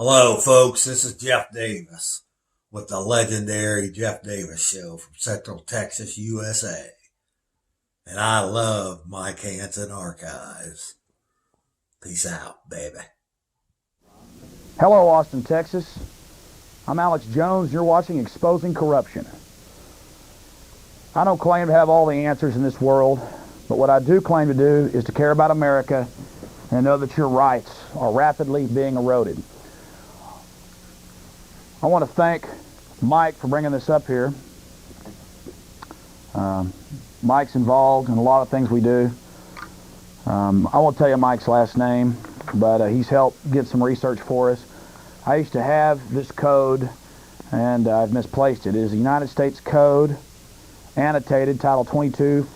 Hello, folks. This is Jeff Davis with the legendary Jeff Davis Show from Central Texas, USA. And I love Mike Hanson Archives. Peace out, baby. Hello, Austin, Texas. I'm Alex Jones, and you're watching Exposing Corruption. I don't claim to have all the answers in this world, but what I do claim to do is to care about America and know that your rights are rapidly being eroded. I want to thank Mike for bringing this up here. Mike's involved in a lot of things we do. I won't tell you Mike's last name, but he's helped get some research for us. I used to have this code, and I've misplaced it. It is the United States Code, annotated, Title 22,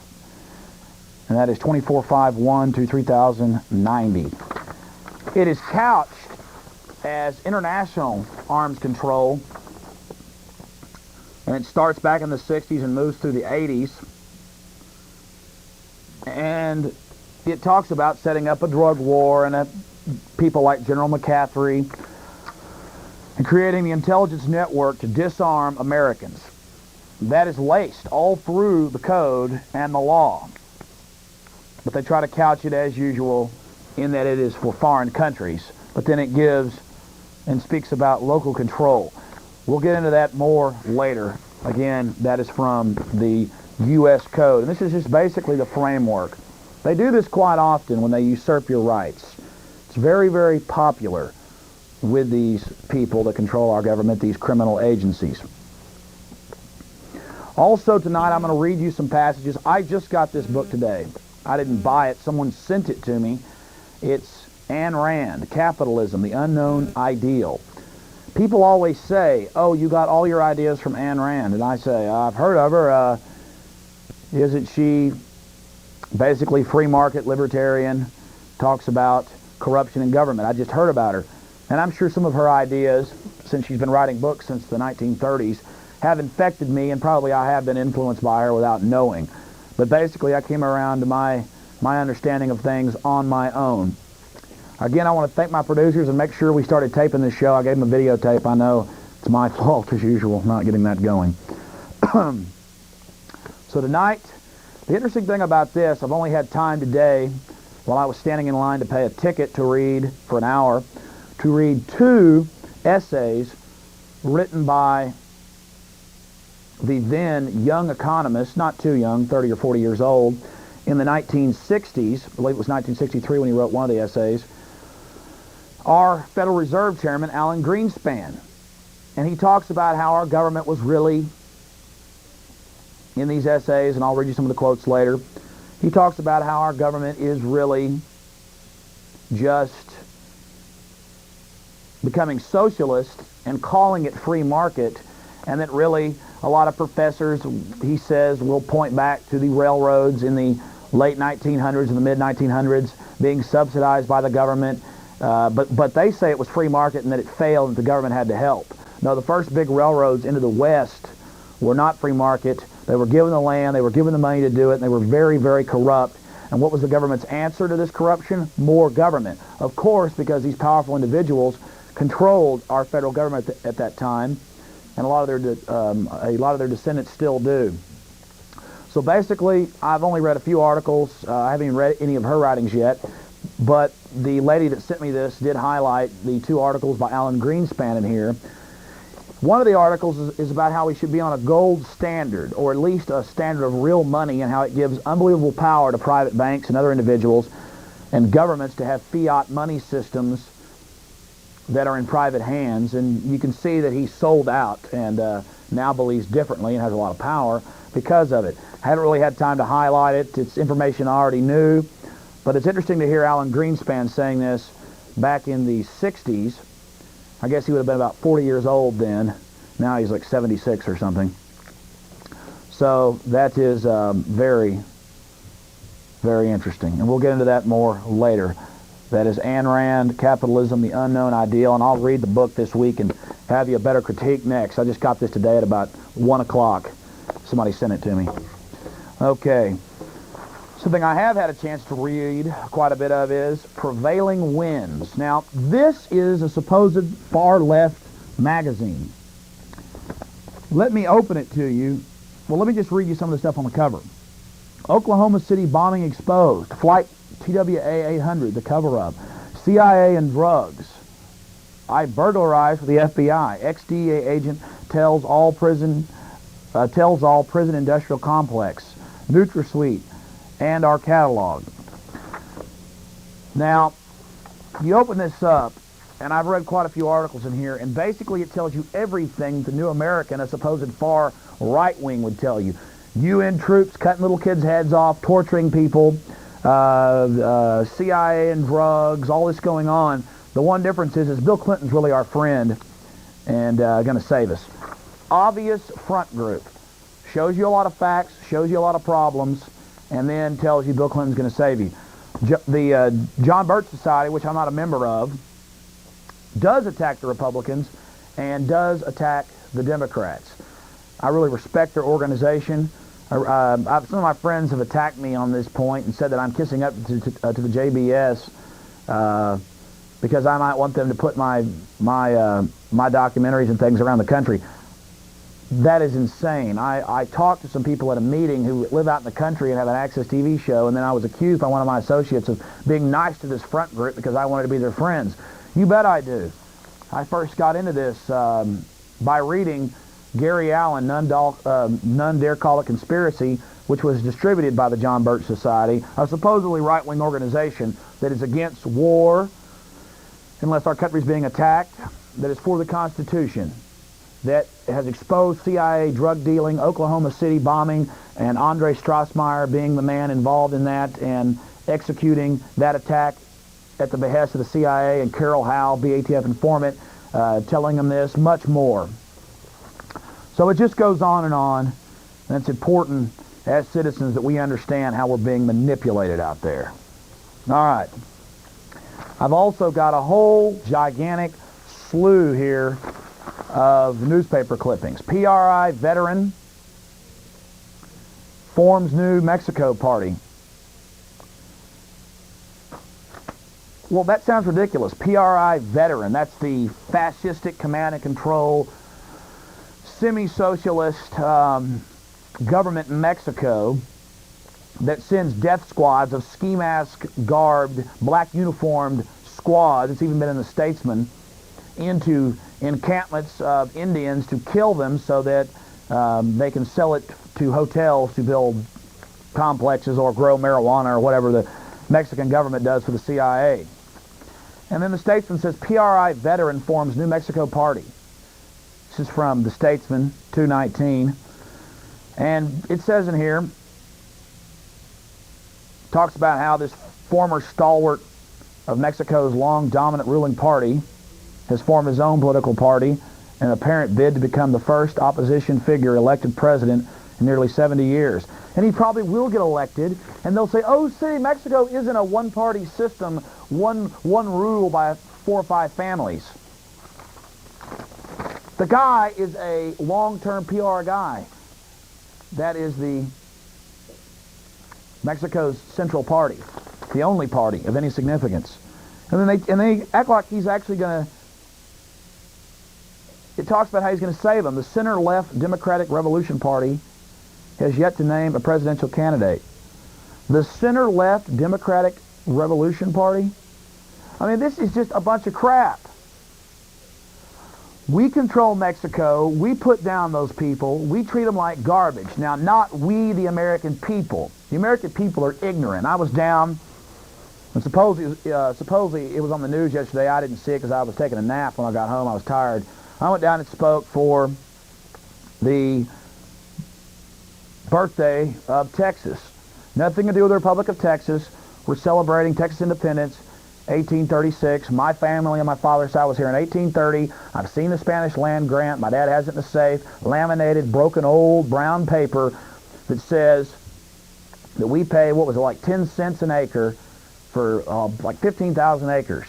and that is 2451 to 3090. It is couched as international arms control, and it starts back in the 60s and moves through the 80s, and it talks about setting up a drug war and people like General McCaffrey and creating the intelligence network to disarm Americans. That is laced all through the code and the law, but they try to couch it as usual in that it is for foreign countries, but then it gives and speaks about local control. We'll get into that more later. Again, that is from the U.S. Code. And this is just basically the framework. They do this quite often when they usurp your rights. It's very, very popular with these people that control our government, these criminal agencies. Also tonight, I'm going to read you some passages. I just got this book today. I didn't buy it. Someone sent it to me. It's Ayn Rand, Capitalism, the Unknown Ideal. People always say, oh, you got all your ideas from Ayn Rand. And I say, I've heard of her. Isn't she basically free market libertarian, talks about corruption in government? I just heard about her. And I'm sure some of her ideas, since she's been writing books since the 1930s, have infected me, and probably I have been influenced by her without knowing. But basically, I came around to my understanding of things on my own. Again, I want to thank my producers and make sure we started taping this show. I gave them a videotape. I know it's my fault, as usual, not getting that going. So tonight, the interesting thing about this, I've only had time today, while I was standing in line to pay a ticket to read for an hour, to read two essays written by the then young economist, not too young, 30 or 40 years old, in the 1960s, I believe it was 1963 when he wrote one of the essays, our Federal Reserve Chairman, Alan Greenspan. And he talks about how our government was really, in these essays, and I'll read you some of the quotes later, he talks about how our government is really just becoming socialist and calling it free market, and that really a lot of professors, he says, will point back to the railroads in the late 1900s and the mid-1900s being subsidized by the government. But they say it was free market and that it failed and the government had to help. No, the first big railroads into the West were not free market. They were given the land, they were given the money to do it, and they were very, very corrupt. And what was the government's answer to this corruption? More government. Of course, because these powerful individuals controlled our federal government at that time, and a lot of their descendants still do. So basically, I've only read a few articles. I haven't even read any of her writings yet, but the lady that sent me this did highlight the two articles by Alan Greenspan in here. One of the articles is about how we should be on a gold standard, or at least a standard of real money, and how it gives unbelievable power to private banks and other individuals and governments to have fiat money systems that are in private hands. And you can see that he's sold out and now believes differently and has a lot of power because of it. I haven't really had time to highlight it. It's information I already knew. But it's interesting to hear Alan Greenspan saying this back in the 60s. I guess he would have been about 40 years old then. Now he's like 76 or something. So that is very, very interesting. And we'll get into that more later. That is Ayn Rand, Capitalism, the Unknown Ideal. And I'll read the book this week and have you a better critique next. I just got this today at about 1 o'clock. Somebody sent it to me. Okay. Something I have had a chance to read quite a bit of is Prevailing Winds. Now, this is a supposed far-left magazine. Let me open it to you. Well, let me just read you some of the stuff on the cover. Oklahoma City bombing exposed. Flight TWA 800, the cover-up. CIA and drugs. I burglarized for the FBI. Ex-DEA agent tells all prison industrial complex. NutraSweet. And our catalog. Now, you open this up, and I've read quite a few articles in here, and basically it tells you everything the New American, a supposed far right wing, would tell you. UN troops cutting little kids' heads off, torturing people, CIA and drugs, all this going on. The one difference is Bill Clinton's really our friend and going to save us. Obvious front group. Shows you a lot of facts, shows you a lot of problems, and then tells you Bill Clinton's going to save you. The John Birch Society, which I'm not a member of, does attack the Republicans and does attack the Democrats. I really respect their organization. Some of my friends have attacked me on this point and said that I'm kissing up to the JBS because I might want them to put my documentaries and things around the country. That is insane. I talked to some people at a meeting who live out in the country and have an Access TV show, and then I was accused by one of my associates of being nice to this front group because I wanted to be their friends. You bet I do. I first got into this by reading Gary Allen, None Dare Call It Conspiracy, which was distributed by the John Birch Society, a supposedly right-wing organization that is against war unless our country is being attacked, that is for the Constitution, that has exposed CIA drug dealing, Oklahoma City bombing, and Andre Strassmeyer being the man involved in that and executing that attack at the behest of the CIA, and Carol Howe, BATF informant, telling them this, much more. So it just goes on, and it's important as citizens that we understand how we're being manipulated out there. All right. I've also got a whole gigantic slew here of newspaper clippings. PRI veteran forms New Mexico party. Well, that sounds ridiculous. PRI veteran, that's the fascistic command and control, semi-socialist government in Mexico that sends death squads of ski mask garbed, black uniformed squads, it's even been in the Statesman, into encampments of Indians to kill them so that they can sell it to hotels to build complexes or grow marijuana or whatever the Mexican government does for the CIA. And then the Statesman says, PRI veteran forms New Mexico party. This is from the Statesman, 219. And it says in here, talks about how this former stalwart of Mexico's long dominant ruling party has formed his own political party in an apparent bid to become the first opposition figure elected president in nearly 70 years. And he probably will get elected, and they'll say, oh, see, Mexico isn't a one-party system, one rule by 4 or 5 families. The guy is a long-term PR guy. That is the Mexico's central party, the only party of any significance. And then they act like he's actually going to. It talks about how he's going to save them. The center-left Democratic Revolution Party has yet to name a presidential candidate. The center-left Democratic Revolution Party? I mean, this is just a bunch of crap. We control Mexico. We put down those people. We treat them like garbage. Now, not we, the American people. The American people are ignorant. I was down, and supposedly it was on the news yesterday. I didn't see it because I was taking a nap when I got home. I was tired. I went down and spoke for the birthday of Texas. Nothing to do with the Republic of Texas. We're celebrating Texas independence, 1836. My family on my father's side was here in 1830. I've seen the Spanish land grant. My dad has it in the safe. Laminated, broken, old brown paper that says that we pay, what was it, like 10 cents an acre for like 15,000 acres.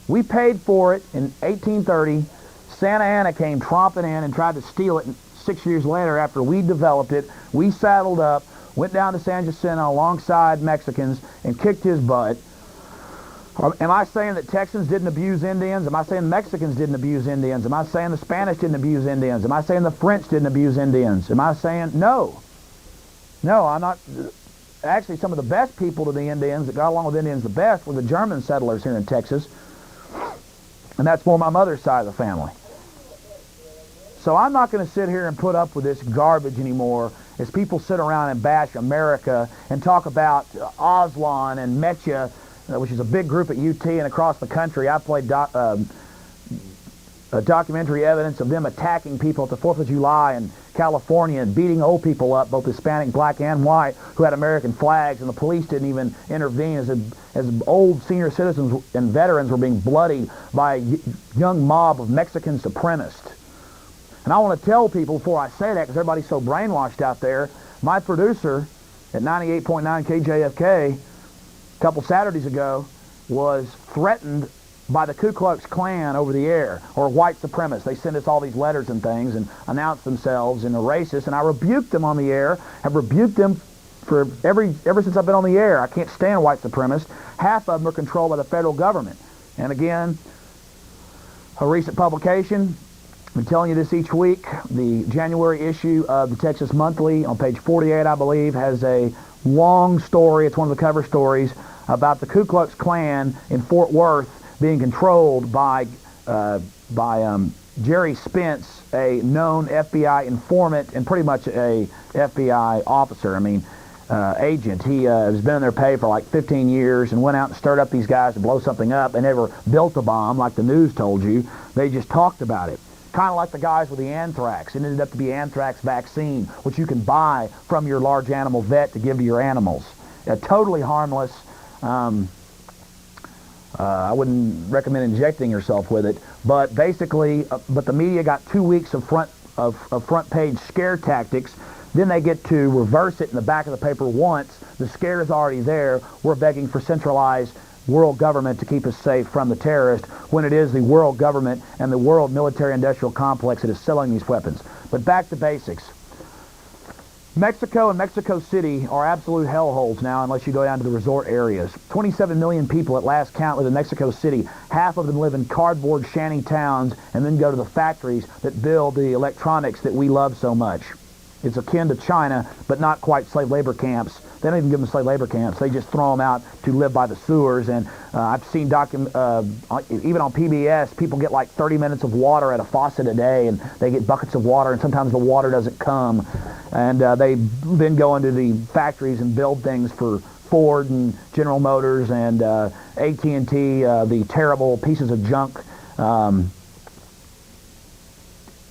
We paid for it in 1830. Santa Anna came tromping in and tried to steal it 6 years later after we developed it. We saddled up, went down to San Jacinto alongside Mexicans and kicked his butt. Am I saying that Texans didn't abuse Indians? Am I saying Mexicans didn't abuse Indians? Am I saying the Spanish didn't abuse Indians? Am I saying the French didn't abuse Indians? Am I saying no? No, I'm not. Actually, some of the best people to the Indians that got along with Indians the best were the German settlers here in Texas. And that's more my mother's side of the family. So I'm not going to sit here and put up with this garbage anymore as people sit around and bash America and talk about Aslan and Mecha, which is a big group at UT and across the country. I played documentary evidence of them attacking people at the 4th of July in California and beating old people up, both Hispanic, black, and white, who had American flags, and the police didn't even intervene as old senior citizens and veterans were being bloodied by a young mob of Mexican supremacists. And I want to tell people before I say that, because everybody's so brainwashed out there, my producer at 98.9 KJFK a couple Saturdays ago was threatened by the Ku Klux Klan over the air, or white supremacists. They send us all these letters and things and announce themselves and are racist, and I rebuked them on the air. I've rebuked them for ever since I've been on the air. I can't stand white supremacists. Half of them are controlled by the federal government. And again, a recent publication, I've been telling you this each week, the January issue of the Texas Monthly on page 48, I believe, has a long story. It's one of the cover stories about the Ku Klux Klan in Fort Worth being controlled by Jerry Spence, a known FBI informant and pretty much a FBI officer. I mean, agent. He has been in their pay for like 15 years and went out and stirred up these guys to blow something up. They never built a bomb like the news told you. They just talked about it. Kind of like the guys with the anthrax. It ended up to be anthrax vaccine, which you can buy from your large animal vet to give to your animals. Totally harmless. I wouldn't recommend injecting yourself with it, but basically, but the media got 2 weeks of front page scare tactics. Then they get to reverse it in the back of the paper once. The scare is already there. We're begging for centralized world government to keep us safe from the terrorists, when it is the world government and the world military-industrial complex that is selling these weapons. But back to basics. Mexico and Mexico City are absolute hellholes now unless you go down to the resort areas. 27 million people at last count live in Mexico City. Half of them live in cardboard shanty towns and then go to the factories that build the electronics that we love so much. It's akin to China, but not quite slave labor camps. They don't even give them slave labor camps. They just throw them out to live by the sewers. And I've seen even on PBS, people get like 30 minutes of water at a faucet a day, and they get buckets of water, and sometimes the water doesn't come. And they then go into the factories and build things for Ford and General Motors and AT&T, the terrible pieces of junk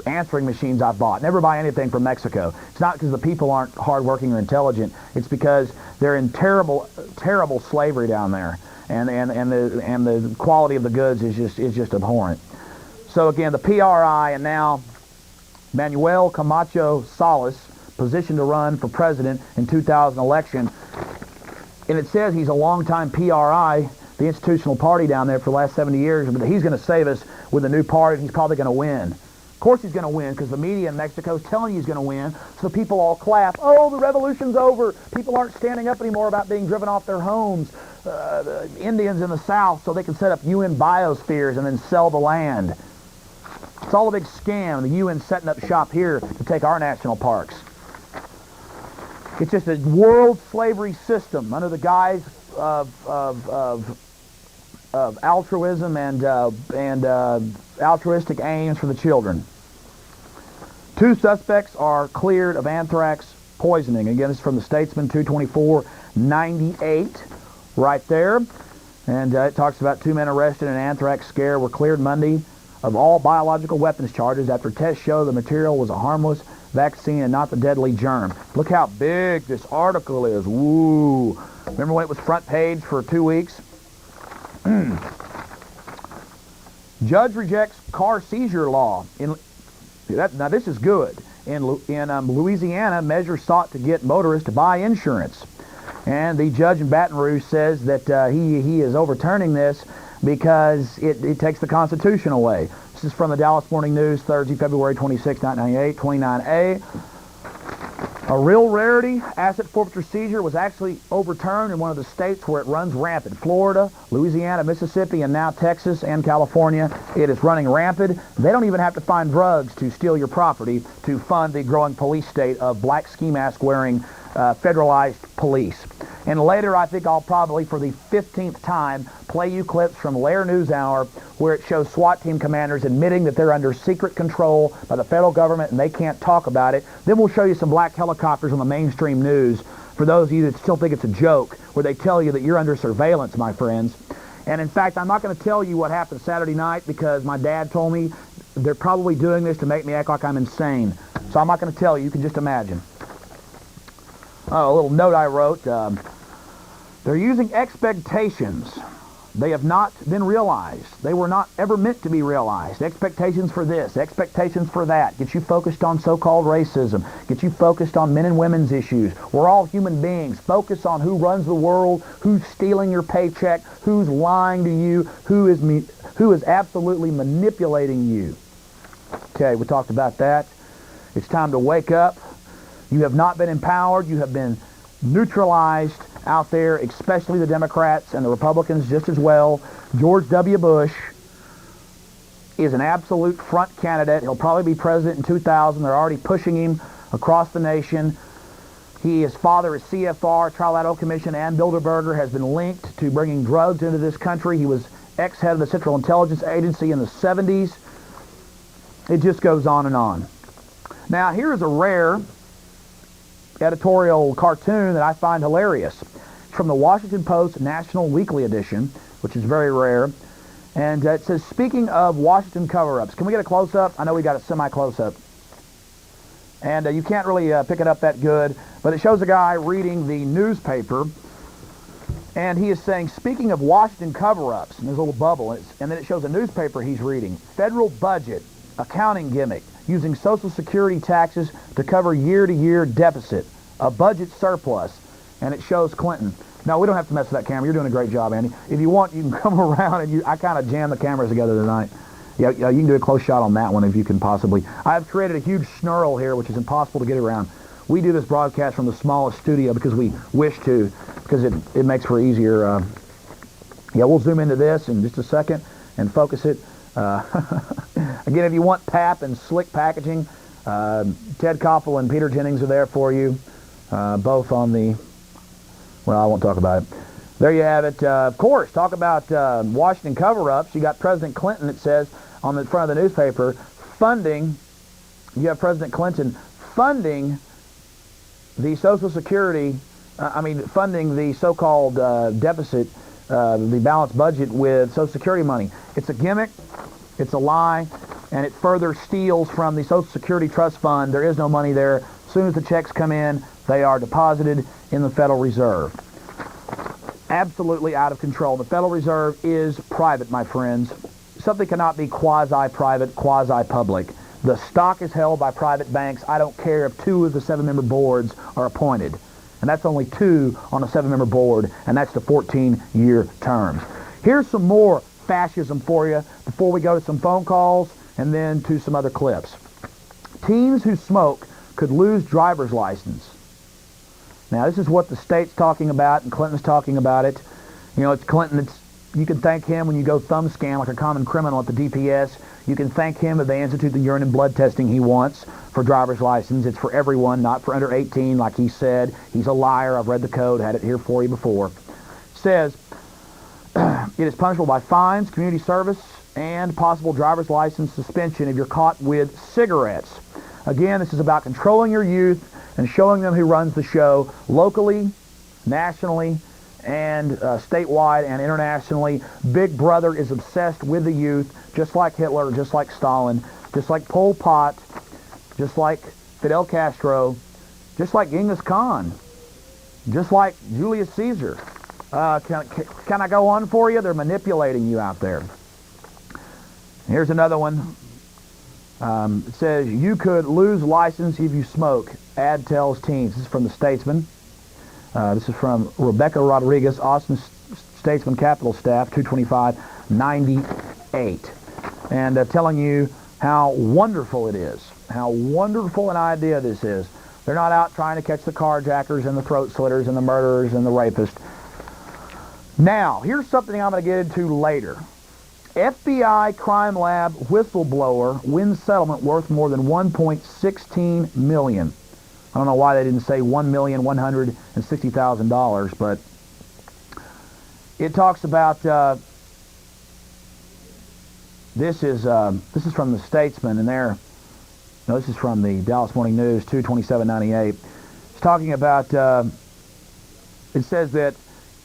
answering machines I bought. Never buy anything from Mexico. It's not because the people aren't hardworking or intelligent. It's because they're in terrible, terrible slavery down there, and the quality of the goods is just abhorrent. So again, the PRI and now Manuel Camacho Salas, positioned to run for president in 2000 election, and it says he's a longtime PRI, the institutional party down there for the last 70 years, but he's going to save us with a new party, and he's probably going to win. Of course he's going to win, because the media in Mexico is telling you he's going to win, so people all clap. Oh, the revolution's over. People aren't standing up anymore about being driven off their homes. The Indians in the South, so they can set up UN biospheres and then sell the land. It's all a big scam. The UN setting up shop here to take our national parks. It's just a world slavery system under the guise of altruism and altruistic aims for the children. 2 suspects are cleared of anthrax poisoning. Again, this is from the Statesman, 224/98, right there. And it talks about 2 men arrested in an anthrax scare were cleared Monday of all biological weapons charges after tests show the material was a harmless vaccine and not the deadly germ. Look how big this article is. Woo! Remember when it was front page for 2 weeks? Judge rejects car seizure law. Now this is good. In Louisiana, measures sought to get motorists to buy insurance. And the judge in Baton Rouge says that he is overturning this because it takes the Constitution away. This is from the Dallas Morning News, Thursday, February 26, 1998, 29A. A real rarity, asset forfeiture seizure was actually overturned in one of the states where it runs rampant. Florida, Louisiana, Mississippi, and now Texas and California. It is running rampant. They don't even have to find drugs to steal your property to fund the growing police state of black ski mask wearing federalized police. And later, I think I'll probably, for the 15th time, play you clips from Lair NewsHour where it shows SWAT team commanders admitting that they're under secret control by the federal government and they can't talk about it. Then we'll show you some black helicopters on the mainstream news for those of you that still think it's a joke, where they tell you that you're under surveillance, my friends. And in fact, I'm not going to tell you what happened Saturday night because my dad told me they're probably doing this to make me act like I'm insane. So I'm not going to tell you. You can just imagine. Oh, a little note I wrote. They're using expectations. They have not been realized. They were not ever meant to be realized. Expectations for this, expectations for that. Get you focused on so-called racism. Get you focused on men and women's issues. We're all human beings. Focus on who runs the world, who's stealing your paycheck, who's lying to you, who is absolutely manipulating you. Okay, we talked about that. It's time to wake up. You have not been empowered. You have been neutralized out there, especially the Democrats and the Republicans just as well. George W. Bush is an absolute front candidate. He'll probably be president in 2000. They're already pushing him across the nation. His father is CFR, Trilateral Commission, and Bilderberger has been linked to bringing drugs into this country. He was ex-head of the Central Intelligence Agency in the 70s. It just goes on and on. Now, here's a rare editorial cartoon that I find hilarious. It's from the Washington Post National Weekly Edition, which is very rare. And it says, speaking of Washington cover-ups. Can we get a close-up? I know we got a semi-close-up. And you can't really pick it up that good. But it shows a guy reading the newspaper. And he is saying, speaking of Washington cover-ups, and there's a little bubble. And then it shows a newspaper he's reading. Federal budget, accounting gimmick, using Social Security taxes to cover year-to-year deficit, a budget surplus, and it shows Clinton. No, we don't have to mess with that camera. You're doing a great job, Andy. If you want, you can come around, and I kind of jam the cameras together tonight. Yeah, you can do a close shot on that one if you can possibly. I've created a huge snurl here, which is impossible to get around. We do this broadcast from the smallest studio because we wish to, because it makes for easier. Yeah, we'll zoom into this in just a second and focus it. Again, if you want pap and slick packaging, Ted Koppel and Peter Jennings are there for you, both on the, well, I won't talk about it. There you have it. Of course, talk about Washington cover-ups. You got President Clinton, it says, on the front of the newspaper, funding, you have President Clinton funding the Social Security, funding the so-called deficit, the balanced budget with Social Security money. It's a gimmick. It's a lie, and it further steals from the Social Security Trust Fund. There is no money there. As soon as the checks come in, they are deposited in the Federal Reserve. Absolutely out of control. The Federal Reserve is private, my friends. Something cannot be quasi-private, quasi-public. The stock is held by private banks. I don't care if 2 of the 7-member boards are appointed. And that's only 2 on a 7-member board, and that's the 14-year terms. Here's some more fascism for you before we go to some phone calls and then to some other clips. Teens who smoke could lose driver's license. Now, this is what the state's talking about, and Clinton's talking about it. You know, it's Clinton. You can thank him when you go thumb scan like a common criminal at the DPS. You can thank him if they institute the urine and blood testing he wants for driver's license. It's for everyone, not for under 18, like he said. He's a liar. I've read the code, had it here for you before. It says, it is punishable by fines, community service, and possible driver's license suspension if you're caught with cigarettes. Again, this is about controlling your youth and showing them who runs the show locally, nationally, and statewide and internationally. Big Brother is obsessed with the youth, just like Hitler, just like Stalin, just like Pol Pot, just like Fidel Castro, just like Genghis Khan, just like Julius Caesar. Can I go on for you? They're manipulating you out there. Here's another one. It says, you could lose license if you smoke. Ad tells teens. This is from the Statesman. This is from Rebecca Rodriguez, Austin Statesman Capital Staff, 225-98. And telling you how wonderful it is, how wonderful an idea this is. They're not out trying to catch the carjackers and the throat slitters and the murderers and the rapists. Now, here's something I'm going to get into later. FBI crime lab whistleblower wins settlement worth more than $1.16 million. I don't know why they didn't say $1,160,000, but it talks about this is from the Statesman, and this is from the Dallas Morning News, 2/27/98. It's talking about it says that,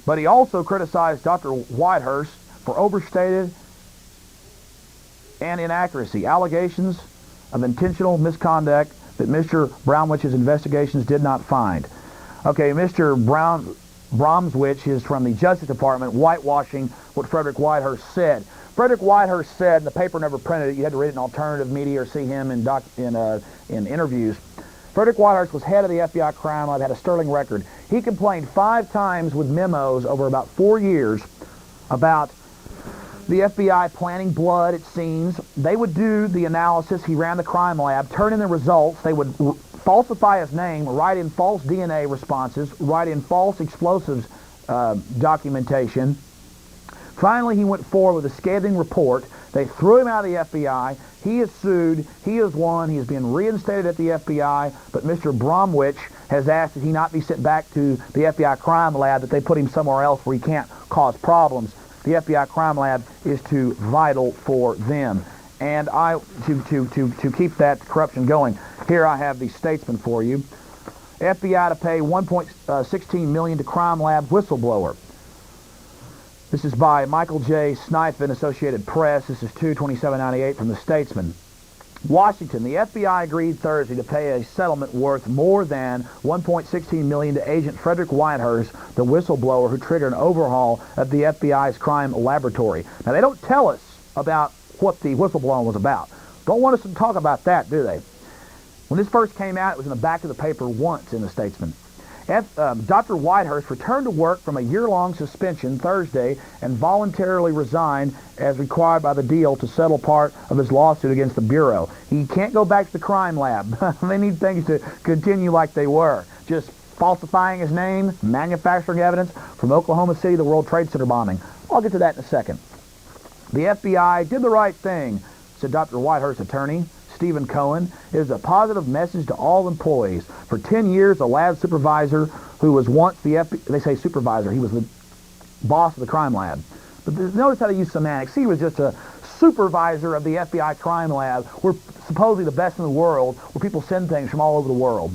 but he also criticized Dr. Whitehurst for overstated and inaccuracy, allegations of intentional misconduct that Mr. Bromwich's investigations did not find. Okay, Mr. Bromwich is from the Justice Department whitewashing what Frederick Whitehurst said. Frederick Whitehurst said, and the paper never printed it, you had to read it in alternative media or see him in interviews. Frederick Whitehurst was head of the FBI crime lab, had a sterling record. He complained 5 times with memos over about 4 years about the FBI planting blood at scenes. They would do the analysis. He ran the crime lab, turn in the results. They would falsify his name, write in false DNA responses, write in false explosives documentation. Finally, he went forward with a scathing report. They threw him out of the FBI. He is sued. He has won. He has been reinstated at the FBI, but Mr. Bromwich has asked that he not be sent back to the FBI crime lab, that they put him somewhere else where he can't cause problems. The FBI crime lab is too vital for them. And to keep that corruption going, here I have the Statesman for you. FBI to pay $1.16 million to crime lab whistleblower. This is by Michael J. Sniffen, Associated Press. This is 2/27/98 from the Statesman. Washington, the FBI agreed Thursday to pay a settlement worth more than $1.16 million to Agent Frederick Whitehurst, the whistleblower who triggered an overhaul of the FBI's crime laboratory. Now, they don't tell us about what the whistleblowing was about. Don't want us to talk about that, do they? When this first came out, it was in the back of the paper once in the Statesman. Dr. Whitehurst returned to work from a year-long suspension Thursday and voluntarily resigned as required by the deal to settle part of his lawsuit against the Bureau. He can't go back to the crime lab. They need things to continue like they were. Just falsifying his name, manufacturing evidence from Oklahoma City, the World Trade Center bombing. I'll get to that in a second. The FBI did the right thing, said Dr. Whitehurst's attorney, Stephen Cohen. It is a positive message to all employees. For 10 years, a lab supervisor who was once the FBI, they say supervisor, he was the boss of the crime lab. But notice how they use semantics. He was just a supervisor of the FBI crime lab. We're supposedly the best in the world, where people send things from all over the world.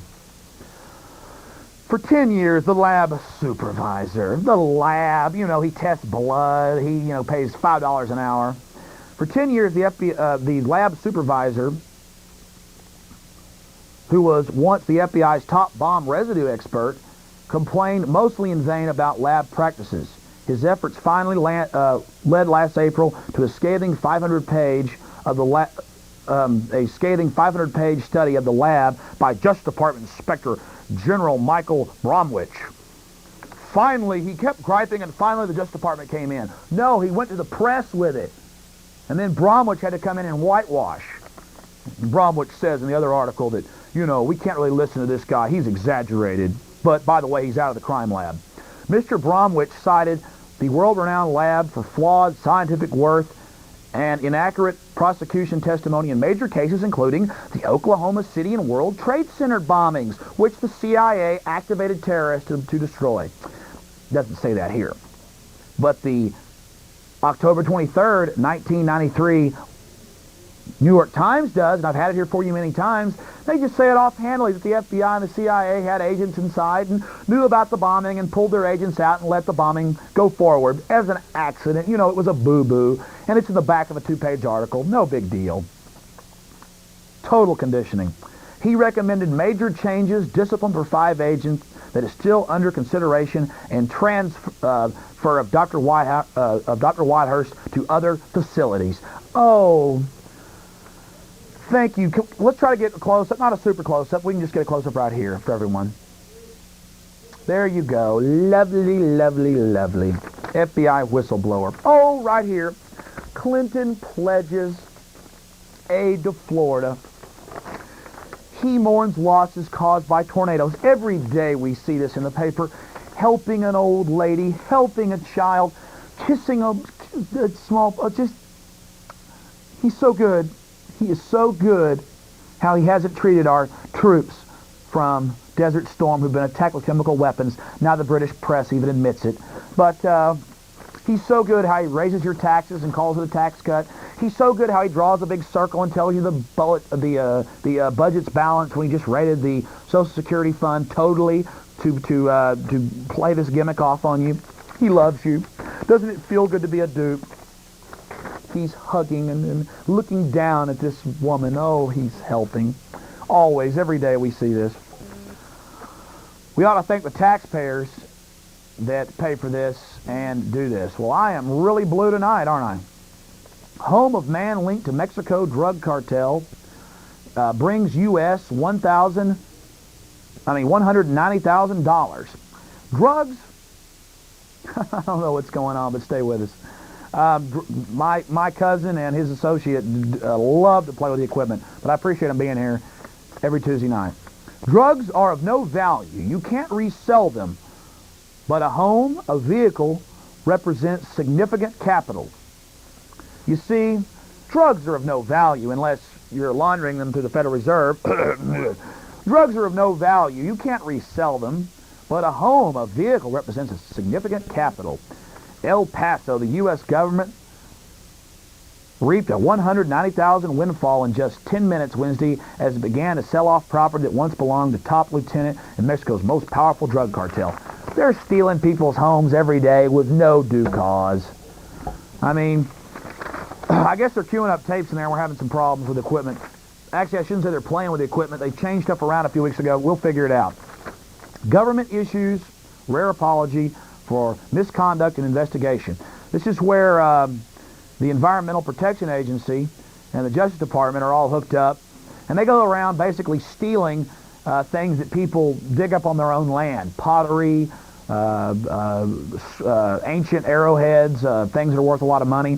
For 10 years, the lab supervisor, the lab, he tests blood, he, pays $5 an hour. For 10 years, the lab supervisor, who was once the FBI's top bomb residue expert, complained mostly in vain about lab practices. His efforts finally led last April to a scathing 500-page study of the lab by Justice Department Inspector General Michael Bromwich. Finally, he kept griping, and finally the Justice Department came in. No, he went to the press with it. And then Bromwich had to come in and whitewash. Bromwich says in the other article that, we can't really listen to this guy. He's exaggerated. But, by the way, he's out of the crime lab. Mr. Bromwich cited the world-renowned lab for flawed scientific worth and inaccurate prosecution testimony in major cases, including the Oklahoma City and World Trade Center bombings, which the CIA activated terrorists to destroy. Doesn't say that here. But the October 23rd, 1993 New York Times does, and I've had it here for you many times. They just say it offhandedly that the FBI and the CIA had agents inside and knew about the bombing and pulled their agents out and let the bombing go forward as an accident. It was a boo-boo, and it's in the back of a 2-page article. No big deal. Total conditioning. He recommended major changes, discipline for 5 agents that is still under consideration, and transfer of Dr. Whitehurst to other facilities. Oh, thank you. Let's try to get a close-up. Not a super close-up. We can just get a close-up right here for everyone. There you go. Lovely, lovely, lovely. FBI whistleblower. Oh, right here. Clinton pledges aid to Florida. He mourns losses caused by tornadoes. Every day we see this in the paper. Helping an old lady, helping a child, kissing a small, he's so good. He is so good how he hasn't treated our troops from Desert Storm who've been attacked with chemical weapons. Now the British press even admits it. But he's so good how he raises your taxes and calls it a tax cut. He's so good how he draws a big circle and tells you the budget's balanced when he just raided the Social Security fund totally to play this gimmick off on you. He loves you. Doesn't it feel good to be a dupe? He's hugging and looking down at this woman. Oh, he's helping. Always, every day we see this. We ought to thank the taxpayers that pay for this and do this. Well, I am really blue tonight, aren't I? Home of man linked to Mexico drug cartel brings U.S. $190,000. Drugs? I don't know what's going on, but stay with us. My cousin and his associate love to play with the equipment, but I appreciate them being here every Tuesday night. Drugs are of no value. You can't resell them, but a home, a vehicle, represents significant capital. You see, drugs are of no value unless you're laundering them through the Federal Reserve. Drugs are of no value. You can't resell them, but a home, a vehicle, represents a significant capital. El Paso, the U.S. government, reaped a $190,000 windfall in just 10 minutes Wednesday as it began to sell off property that once belonged to top lieutenant in Mexico's most powerful drug cartel. They're stealing people's homes every day with no due cause. I mean, I guess they're queuing up tapes in there and we're having some problems with equipment. Actually, I shouldn't say they're playing with the equipment. They changed stuff around a few weeks ago. We'll figure it out. Government issues rare apology for misconduct and investigation. This is where the Environmental Protection Agency and the Justice Department are all hooked up, and they go around basically stealing things that people dig up on their own land. Pottery, ancient arrowheads, things that are worth a lot of money.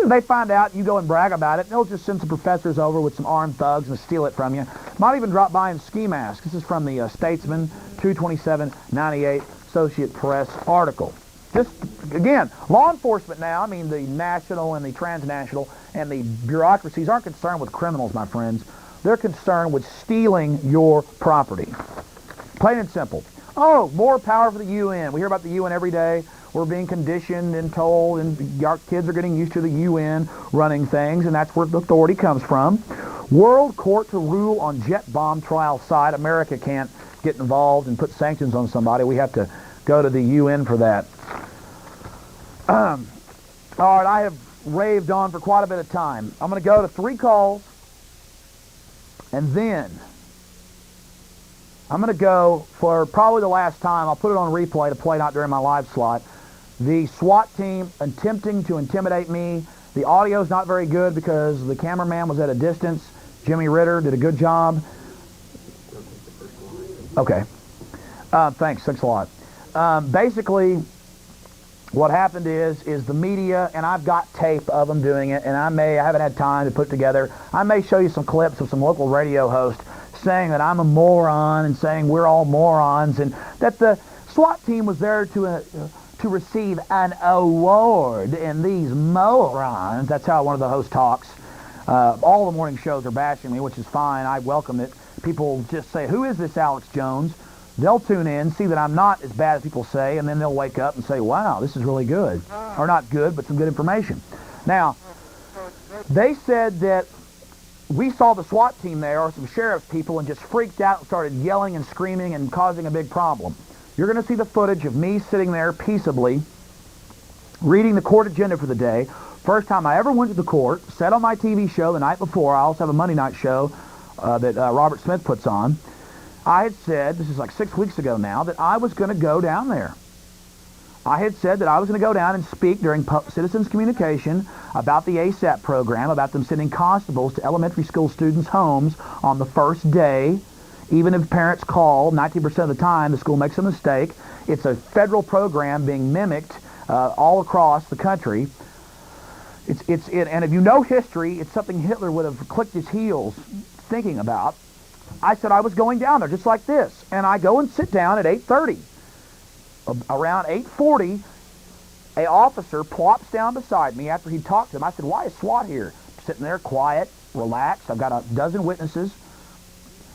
They find out, you go and brag about it, they'll just send some professors over with some armed thugs and steal it from you. Might even drop by in ski masks. This is from the Statesman 2/27/98 Associate Press article. Just, again, law enforcement now, I mean the national and the transnational and the bureaucracies aren't concerned with criminals, my friends. They're concerned with stealing your property. Plain and simple. Oh, more power for the UN. We hear about the UN every day. We're being conditioned and told, and our kids are getting used to the UN running things, and that's where the authority comes from. World Court to rule on jet bomb trial side. America can't get involved and put sanctions on somebody. We have to go to the UN for that. All right, I have raved on for quite a bit of time. I'm going to go to 3 calls, and then I'm going to go for probably the last time. I'll put it on replay to play not during my live slot. The SWAT team attempting to intimidate me. The audio's not very good because the cameraman was at a distance. Jimmy Ritter did a good job. Okay. Thanks a lot. Basically, what happened is the media, and I've got tape of them doing it, and I haven't had time to put together. I may show you some clips of some local radio host saying that I'm a moron and saying we're all morons, and that the SWAT team was there to receive an award, and these morons, that's how one of the hosts talks. All the morning shows are bashing me, which is fine. I welcome it. People just say, who is this Alex Jones? They'll tune in, see that I'm not as bad as people say, and then they'll wake up and say, wow, this is really good. Or not good, but some good information. Now, they said that we saw the SWAT team there, or some sheriff's people, and just freaked out and started yelling and screaming and causing a big problem. You're going to see the footage of me sitting there peaceably, reading the court agenda for the day. First time I ever went to the court, sat on my TV show the night before. I also have a Monday night show that Robert Smith puts on. I had said, this is like 6 weeks ago now, that I was going to go down there. I had said that I was going to go down and speak during citizens communication about the ASAP program, about them sending constables to elementary school students' homes on the first day. Even if parents call, 19% of the time the school makes a mistake. It's a federal program being mimicked all across the country. And if you know history, it's something Hitler would have clicked his heels thinking about. I said I was going down there just like this. And I go and sit down at 8:30. Around 8:40, an officer plops down beside me after he talked to him. I said, why is SWAT here? Sitting there quiet, relaxed. I've got a dozen witnesses.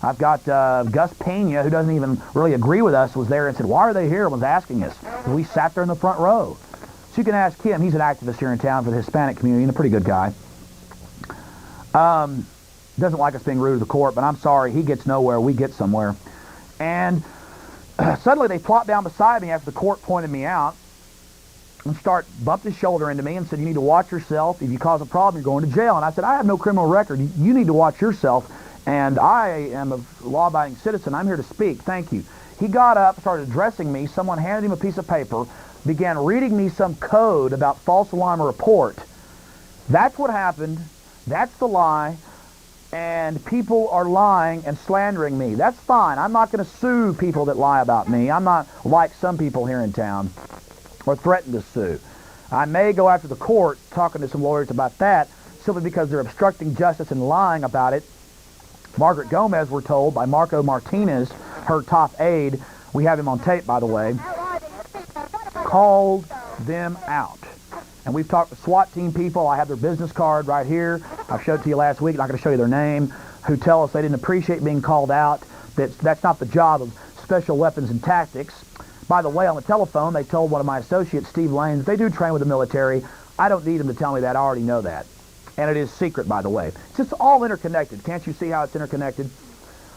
I've got Gus Pena, who doesn't even really agree with us, was there and said, why are they here? And was asking us. And we sat there in the front row. So you can ask him. He's an activist here in town for the Hispanic community and a pretty good guy. Doesn't like us being rude to the court, but I'm sorry. He gets nowhere. We get somewhere. And suddenly they plopped down beside me after the court pointed me out and bumped his shoulder into me and said, you need to watch yourself. If you cause a problem, you're going to jail. And I said, I have no criminal record. You need to watch yourself. And I am a law-abiding citizen. I'm here to speak. Thank you. He got up, started addressing me. Someone handed him a piece of paper, began reading me some code about false alarm report. That's what happened. That's the lie. And people are lying and slandering me. That's fine. I'm not going to sue people that lie about me. I'm not like some people here in town or threaten to sue. I may go after the court talking to some lawyers about that simply because they're obstructing justice and lying about it. Margaret Gomez, we're told, by Marco Martinez, her top aide, we have him on tape, by the way, called them out. And we've talked to SWAT team people. I have their business card right here. I showed it to you last week. I'm not going to show you their name, who tell us they didn't appreciate being called out. That's not the job of special weapons and tactics. By the way, on the telephone, they told one of my associates, Steve Lane, that they do train with the military. I don't need him to tell me that. I already know that. And it is secret, by the way. It's just all interconnected. Can't you see how it's interconnected?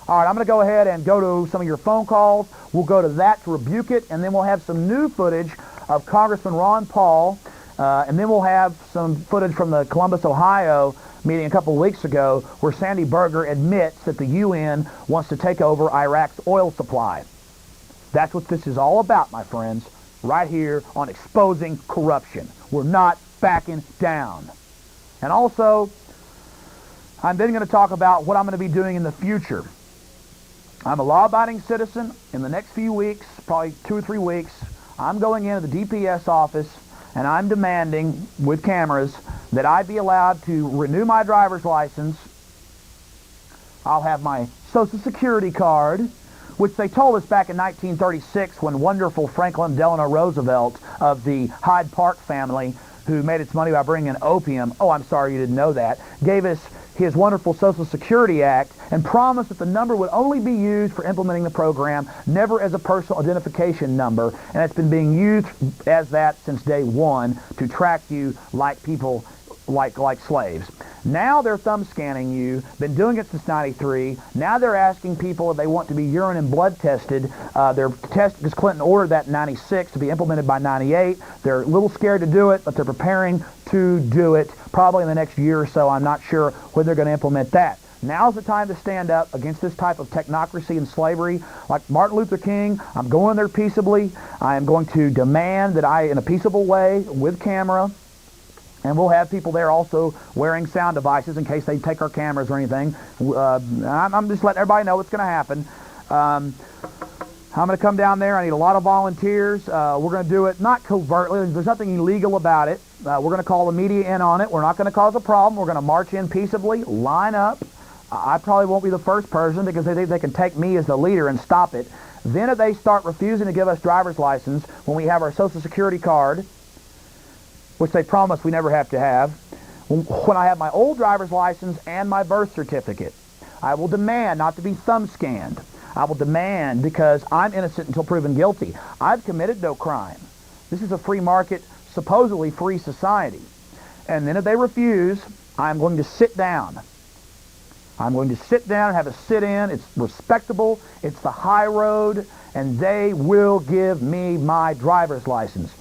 All right, I'm going to go ahead and go to some of your phone calls. We'll go to that to rebuke it, and then we'll have some new footage of Congressman Ron Paul, and then we'll have some footage from the Columbus, Ohio meeting a couple of weeks ago where Sandy Berger admits that the UN wants to take over Iraq's oil supply. That's what this is all about, my friends, right here on Exposing Corruption. We're not backing down. And also, I'm then going to talk about what I'm going to be doing in the future. I'm a law-abiding citizen. In the next few weeks, probably 2 or 3 weeks, I'm going into the DPS office and I'm demanding, with cameras, that I be allowed to renew my driver's license. I'll have my Social Security card, which they told us back in 1936 when wonderful Franklin Delano Roosevelt of the Hyde Park family, who made its money by bringing in opium, oh, I'm sorry you didn't know that, gave us his wonderful Social Security Act and promised that the number would only be used for implementing the program, never as a personal identification number. And it's been being used as that since day one to track you like people, like slaves. Now they're thumb scanning you, been doing it since 93. Now they're asking people if they want to be urine and blood tested. They're tested because Clinton ordered that in 96 to be implemented by 98. They're a little scared to do it, but they're preparing to do it probably in the next year or so. I'm not sure when they're going to implement that. Now's the time to stand up against this type of technocracy and slavery. Like Martin Luther King, I'm going there peaceably. I am going to demand that I, in a peaceable way, with camera, and we'll have people there also wearing sound devices in case they take our cameras or anything. I'm just letting everybody know what's going to happen. I'm going to come down there. I need a lot of volunteers. We're going to do it not covertly. There's nothing illegal about it. We're going to call the media in on it. We're not going to cause a problem. We're going to march in peaceably, line up. I probably won't be the first person because they think they can take me as the leader and stop it. Then if they start refusing to give us driver's license when we have our Social Security card, which they promise we never have to have, when I have my old driver's license and my birth certificate, I will demand not to be thumb scanned. I will demand, because I'm innocent until proven guilty. I've committed no crime. This is a free market, supposedly free society. And then if they refuse, I'm going to sit down. I'm going to sit down and have a sit-in. It's respectable. It's the high road. And they will give me my driver's license.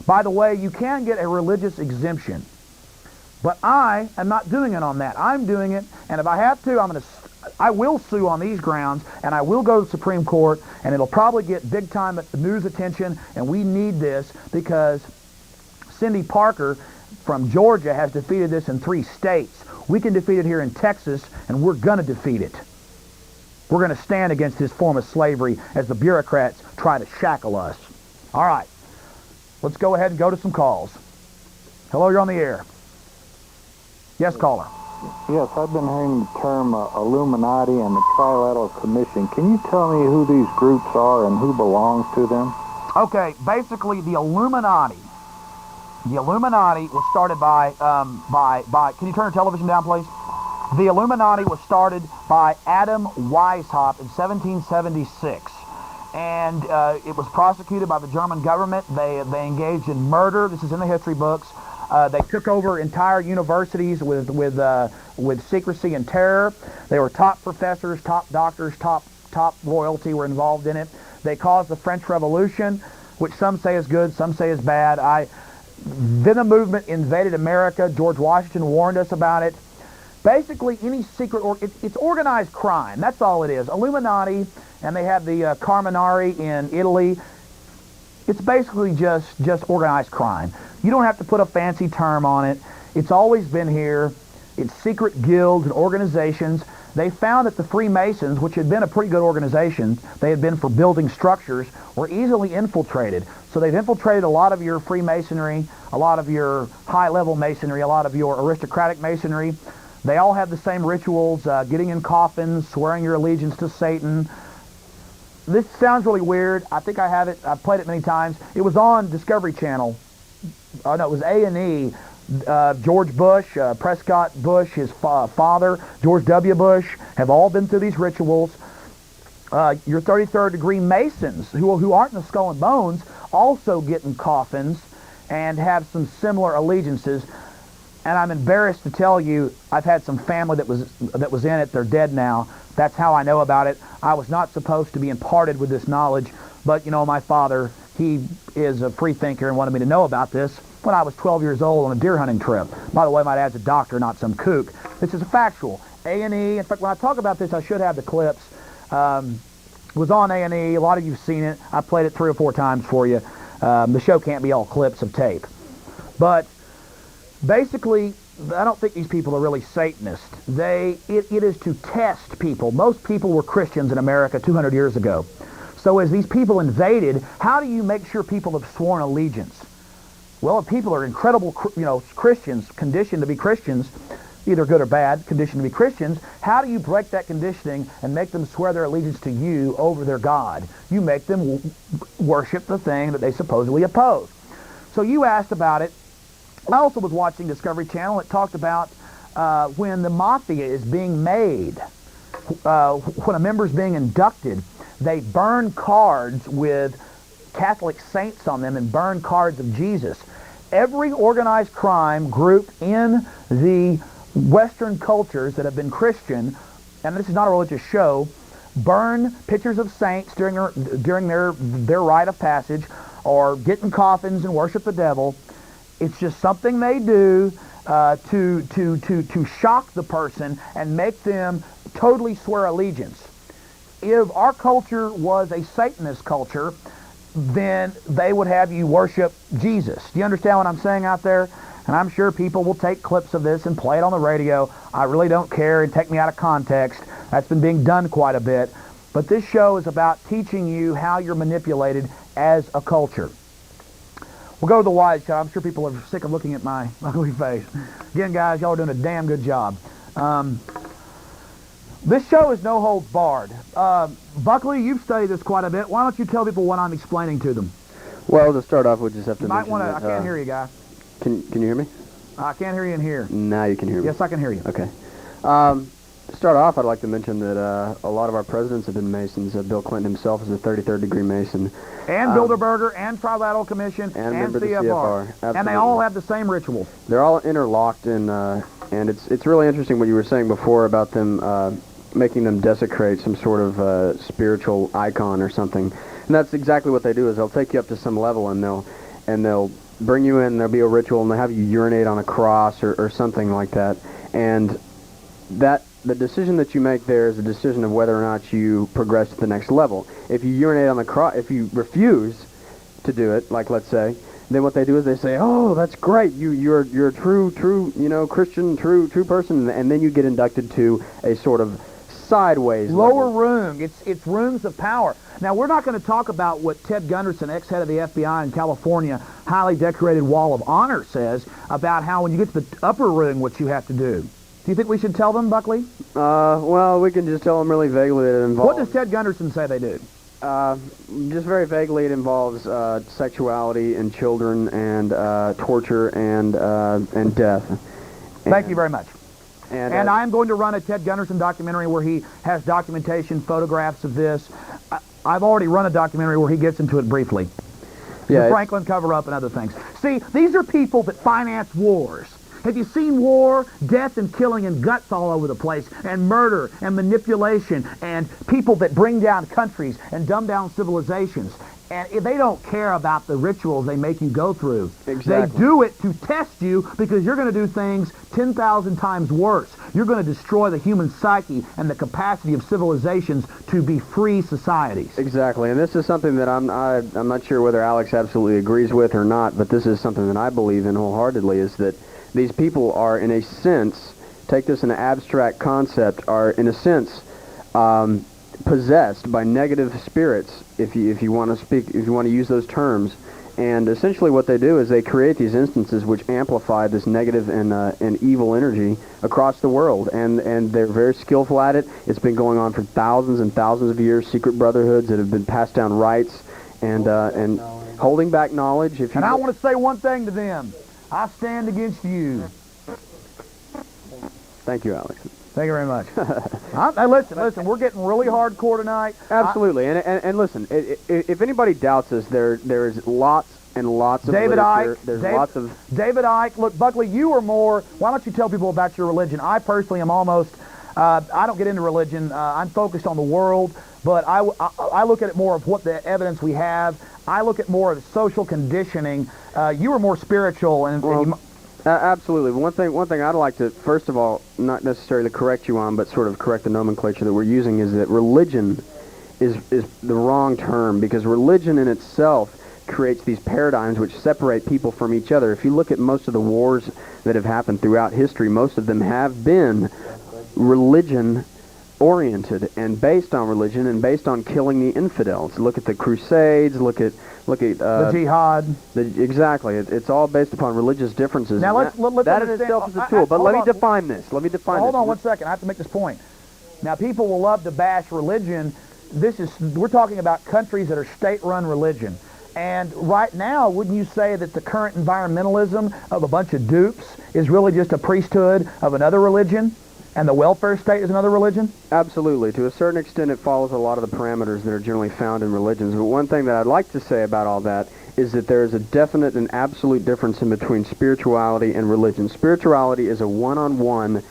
By the way, you can get a religious exemption. But I am not doing it on that. I'm doing it, and if I have to, I will sue on these grounds, and I will go to the Supreme Court, and it'll probably get big-time news attention, and we need this because Cindy Parker from Georgia has defeated this in 3 states. We can defeat it here in Texas, and we're going to defeat it. We're going to stand against this form of slavery as the bureaucrats try to shackle us. All right. Let's go ahead and go to some calls. Hello, you're on the air. Yes, caller. Yes, I've been hearing the term Illuminati and the Trilateral Commission. Can you tell me who these groups are and who belongs to them? Okay, basically the Illuminati. The Illuminati was started by, can you turn your television down, please? The Illuminati was started by Adam Weishaupt in 1776. And it was prosecuted by the German government. They engaged in murder. This is in the history books. They took over entire universities with secrecy and terror. They were top professors, top doctors, top royalty were involved in it. They caused the French Revolution, which some say is good, some say is bad. Then the movement invaded America. George Washington warned us about it. Basically, any secret, it's organized crime. That's all it is. Illuminati, and they have the Carminari in Italy. It's basically just organized crime. You don't have to put a fancy term on it. It's always been here. It's secret guilds and organizations. They found that the Freemasons, which had been a pretty good organization, they had been for building structures, were easily infiltrated. So they've infiltrated a lot of your Freemasonry, a lot of your high-level masonry, a lot of your aristocratic masonry. They all have the same rituals, getting in coffins, swearing your allegiance to Satan. This sounds really weird. I think I have it. I've played it many times. It was on Discovery Channel. Oh, no, it was A&E. George Bush, Prescott Bush, his father, George W. Bush, have all been through these rituals. Your 33rd degree Masons, who aren't in the Skull and Bones, also get in coffins and have some similar allegiances. And I'm embarrassed to tell you, I've had some family that was in it. They're dead now. That's how I know about it. I was not supposed to be imparted with this knowledge, but you know, my father, he is a free thinker and wanted me to know about this when I was 12 years old on a deer hunting trip. By the way, my dad's a doctor, not some kook. This is a factual. A&E, in fact, when I talk about this, I should have the clips. It was on A&E. A lot of you've seen it. I played it 3 or 4 times for you. The show can't be all clips of tape. But basically, I don't think these people are really Satanists. It is to test people. Most people were Christians in America 200 years ago. So as these people invaded, how do you make sure people have sworn allegiance? Well, if people are incredible, Christians, conditioned to be Christians, either good or bad, conditioned to be Christians, how do you break that conditioning and make them swear their allegiance to you over their God? You make them worship the thing that they supposedly oppose. So you asked about it. I also was watching Discovery Channel. It talked about when the mafia is being made, when a member is being inducted, they burn cards with Catholic saints on them and burn cards of Jesus. Every organized crime group in the Western cultures that have been Christian, and this is not a religious show, burn pictures of saints during their rite of passage, or get in coffins and worship the devil. It's just something they do to shock the person and make them totally swear allegiance. If our culture was a Satanist culture, then they would have you worship Jesus. Do you understand what I'm saying out there? And I'm sure people will take clips of this and play it on the radio. I really don't care and take me out of context. That's been being done quite a bit. But this show is about teaching you how you're manipulated as a culture. We'll go to the wide shot. I'm sure people are sick of looking at my ugly face. Again, guys, y'all are doing a damn good job. This show is no holds barred. Buckley, you've studied this quite a bit. Why don't you tell people what I'm explaining to them? Well, to start off, we just have to mention that, I can't hear you, guy. Can you hear me? I can't hear you in here. Now you can hear me. Yes, I can hear you. Okay. To start off, I'd like to mention that a lot of our presidents have been Masons. Bill Clinton himself is a 33rd degree Mason. And Bilderberger, and Trilateral Commission, and CFR. And they all have the same rituals. They're all interlocked, and it's really interesting what you were saying before about them making them desecrate some sort of spiritual icon or something. And that's exactly what they do, is they'll take you up to some level, and they'll bring you in, there'll be a ritual, and they'll have you urinate on a cross or something like that. And the decision that you make there is a decision of whether or not you progress to the next level. If you urinate on the cross, if you refuse to do it, like let's say, then what they do is they say, "Oh, that's great. You're a true Christian, true person," and then you get inducted to a sort of sideways lower level. room. It's rooms of power. Now, we're not going to talk about what Ted Gunderson, ex-head of the FBI in California, highly decorated Wall of Honor, says about how when you get to the upper room, what you have to do. Do you think we should tell them, Buckley? Well, we can just tell them really vaguely that it involves... What does Ted Gunderson say they do? Just very vaguely, it involves sexuality and children and torture and death. Thank you very much. And I'm going to run a Ted Gunderson documentary where he has documentation, photographs of this. I've already run a documentary where he gets into it briefly. Yeah, the Franklin cover-up and other things. See, these are people that finance wars. Have you seen war? Death and killing and guts all over the place, and murder and manipulation, and people that bring down countries and dumb down civilizations. And they don't care about the rituals they make you go through. Exactly. They do it to test you because you're going to do things 10,000 times worse. You're going to destroy the human psyche and the capacity of civilizations to be free societies. Exactly, and this is something that I'm not sure whether Alex absolutely agrees with or not, but this is something that I believe in wholeheartedly, is that these people are, in a sense, take this in an abstract concept, are in a sense possessed by negative spirits, if you want to use those terms. And essentially what they do is they create these instances which amplify this negative and evil energy across the world, and they're very skillful at it. It's been going on for thousands and thousands of years, secret brotherhoods that have been passed down rights and holding back knowledge. And I want to say one thing to them. I stand against you. Thank you, Alex. Thank you very much. Listen, we're getting really hardcore tonight. Absolutely, and listen, if anybody doubts us, there's lots and lots of David literature. Icke. There's lots of... David Icke. Look, Buckley, you are more... Why don't you tell people about your religion? I personally am almost... I don't get into religion. I'm focused on the world, but I look at it more of what the evidence we have. I look at more of social conditioning. You are more spiritual, and absolutely. One thing I'd like to, first of all, not necessarily correct you on, but sort of correct the nomenclature that we're using, is that religion is the wrong term, because religion in itself creates these paradigms which separate people from each other. If you look at most of the wars that have happened throughout history, most of them have been religion-oriented and based on religion and based on killing the infidels. Look at the Crusades. Look at the jihad. Exactly. It's all based upon religious differences. Now let's that in itself is a tool. But let me define this. Hold on 1 second. I have to make this point. Now, people will love to bash religion. We're talking about countries that are state-run religion. And right now, wouldn't you say that the current environmentalism of a bunch of dupes is really just a priesthood of another religion, and the welfare state is another religion? Absolutely. To a certain extent, it follows a lot of the parameters that are generally found in religions. But one thing that I'd like to say about all that is that there is a definite and absolute difference in between spirituality and religion. Spirituality is a one-on-one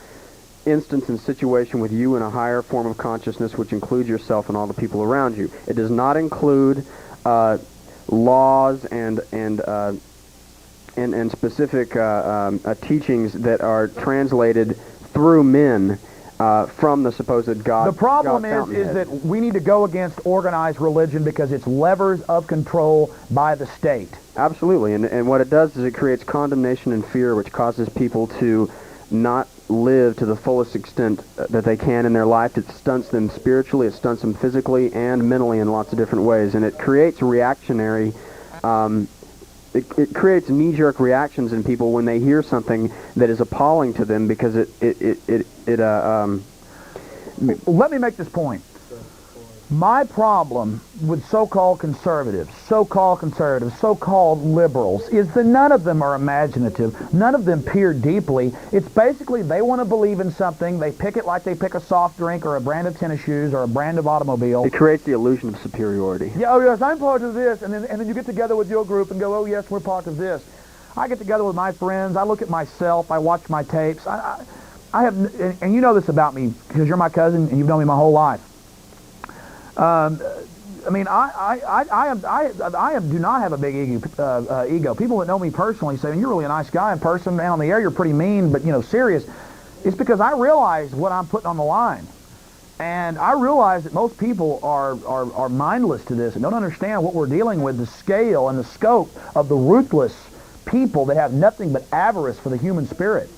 instance and situation with you in a higher form of consciousness, which includes yourself and all the people around you. It does not include laws and specific teachings that are translated through men from the supposed God. The problem is that we need to go against organized religion because it's levers of control by the state. Absolutely, and what it does is it creates condemnation and fear, which causes people to not live to the fullest extent that they can in their life. It stunts them spiritually, it stunts them physically and mentally in lots of different ways, and it creates reactionary it creates knee-jerk reactions in people when they hear something that is appalling to them, because Let me make this point. My problem with so-called conservatives, so-called liberals, is that none of them are imaginative. None of them peer deeply. It's basically they want to believe in something. They pick it like they pick a soft drink or a brand of tennis shoes or a brand of automobile. It creates the illusion of superiority. Yeah, oh yes, I'm part of this. And then you get together with your group and go, oh yes, we're part of this. I get together with my friends. I look at myself. I watch my tapes. I have, and you know this about me because you're my cousin and you've known me my whole life. I mean, I do not have a big ego. People that know me personally say, you're really a nice guy in person, and on the air you're pretty mean, but, serious. It's because I realize what I'm putting on the line. And I realize that most people are mindless to this and don't understand what we're dealing with, the scale and the scope of the ruthless people that have nothing but avarice for the human spirit.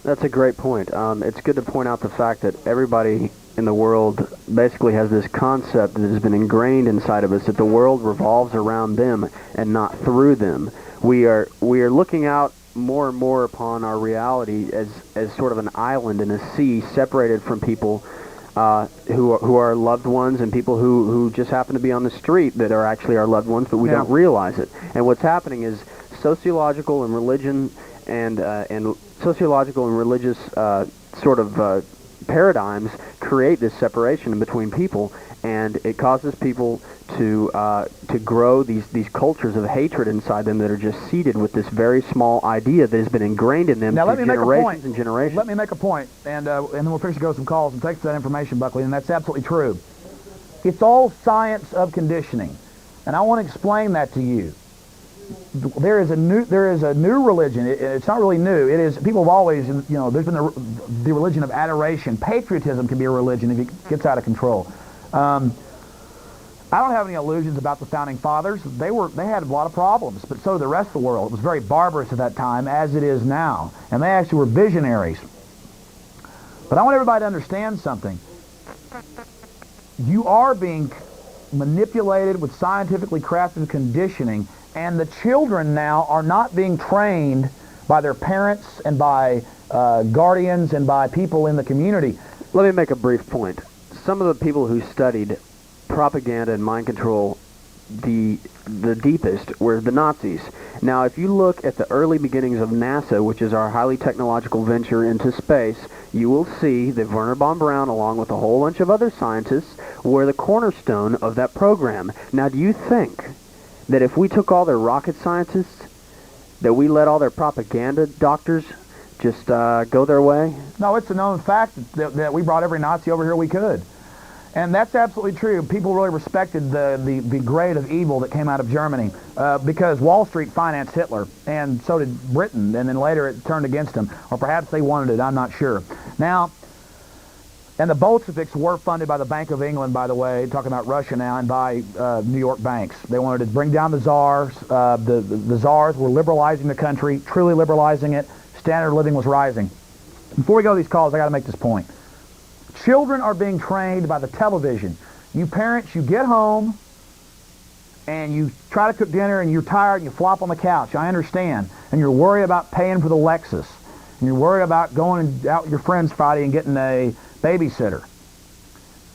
That's a great point. It's good to point out the fact that everybody in the world basically has this concept that has been ingrained inside of us, that the world revolves around them and not through them. We are looking out more and more upon our reality as sort of an island in a sea, separated from people who are loved ones, and people who just happen to be on the street that are actually our loved ones, but we don't realize it. And what's happening is sociological and religion and sociological and religious sort of paradigms create this separation between people, and it causes people to grow these cultures of hatred inside them that are just seeded with this very small idea that has been ingrained in them for generations and generations. Let me make a point, and then we'll finish to go some calls, and thanks for that information, Buckley, and that's absolutely true. It's all science of conditioning, and I want to explain that to you. There is a new religion. It's not really new. It is, people have always, there's been the religion of adoration. Patriotism can be a religion if it gets out of control. I don't have any illusions about the Founding Fathers. They had a lot of problems, but so did the rest of the world. It was very barbarous at that time, as it is now. And they actually were visionaries. But I want everybody to understand something. You are being manipulated with scientifically crafted conditioning, and the children now are not being trained by their parents and by guardians and by people in the community. Let me make a brief point. Some of the people who studied propaganda and mind control the deepest were the Nazis. Now, if you look at the early beginnings of NASA, which is our highly technological venture into space, you will see that Werner von Braun, along with a whole bunch of other scientists, were the cornerstone of that program. Now, do you think that if we took all their rocket scientists, that we let all their propaganda doctors just go their way? No, it's a known fact that we brought every Nazi over here we could. And that's absolutely true. People really respected the grade of evil that came out of Germany because Wall Street financed Hitler, and so did Britain, and then later it turned against him. Or perhaps they wanted it, I'm not sure. Now, and the Bolsheviks were funded by the Bank of England, by the way, talking about Russia now, and by New York banks. They wanted to bring down the czars. The czars were liberalizing the country, truly liberalizing it. Standard of living was rising. Before we go to these calls, I got to make this point. Children are being trained by the television. You parents, you get home and you try to cook dinner and you're tired and you flop on the couch. I understand. And you're worried about paying for the Lexus. And you're worried about going out with your friends Friday and getting a babysitter.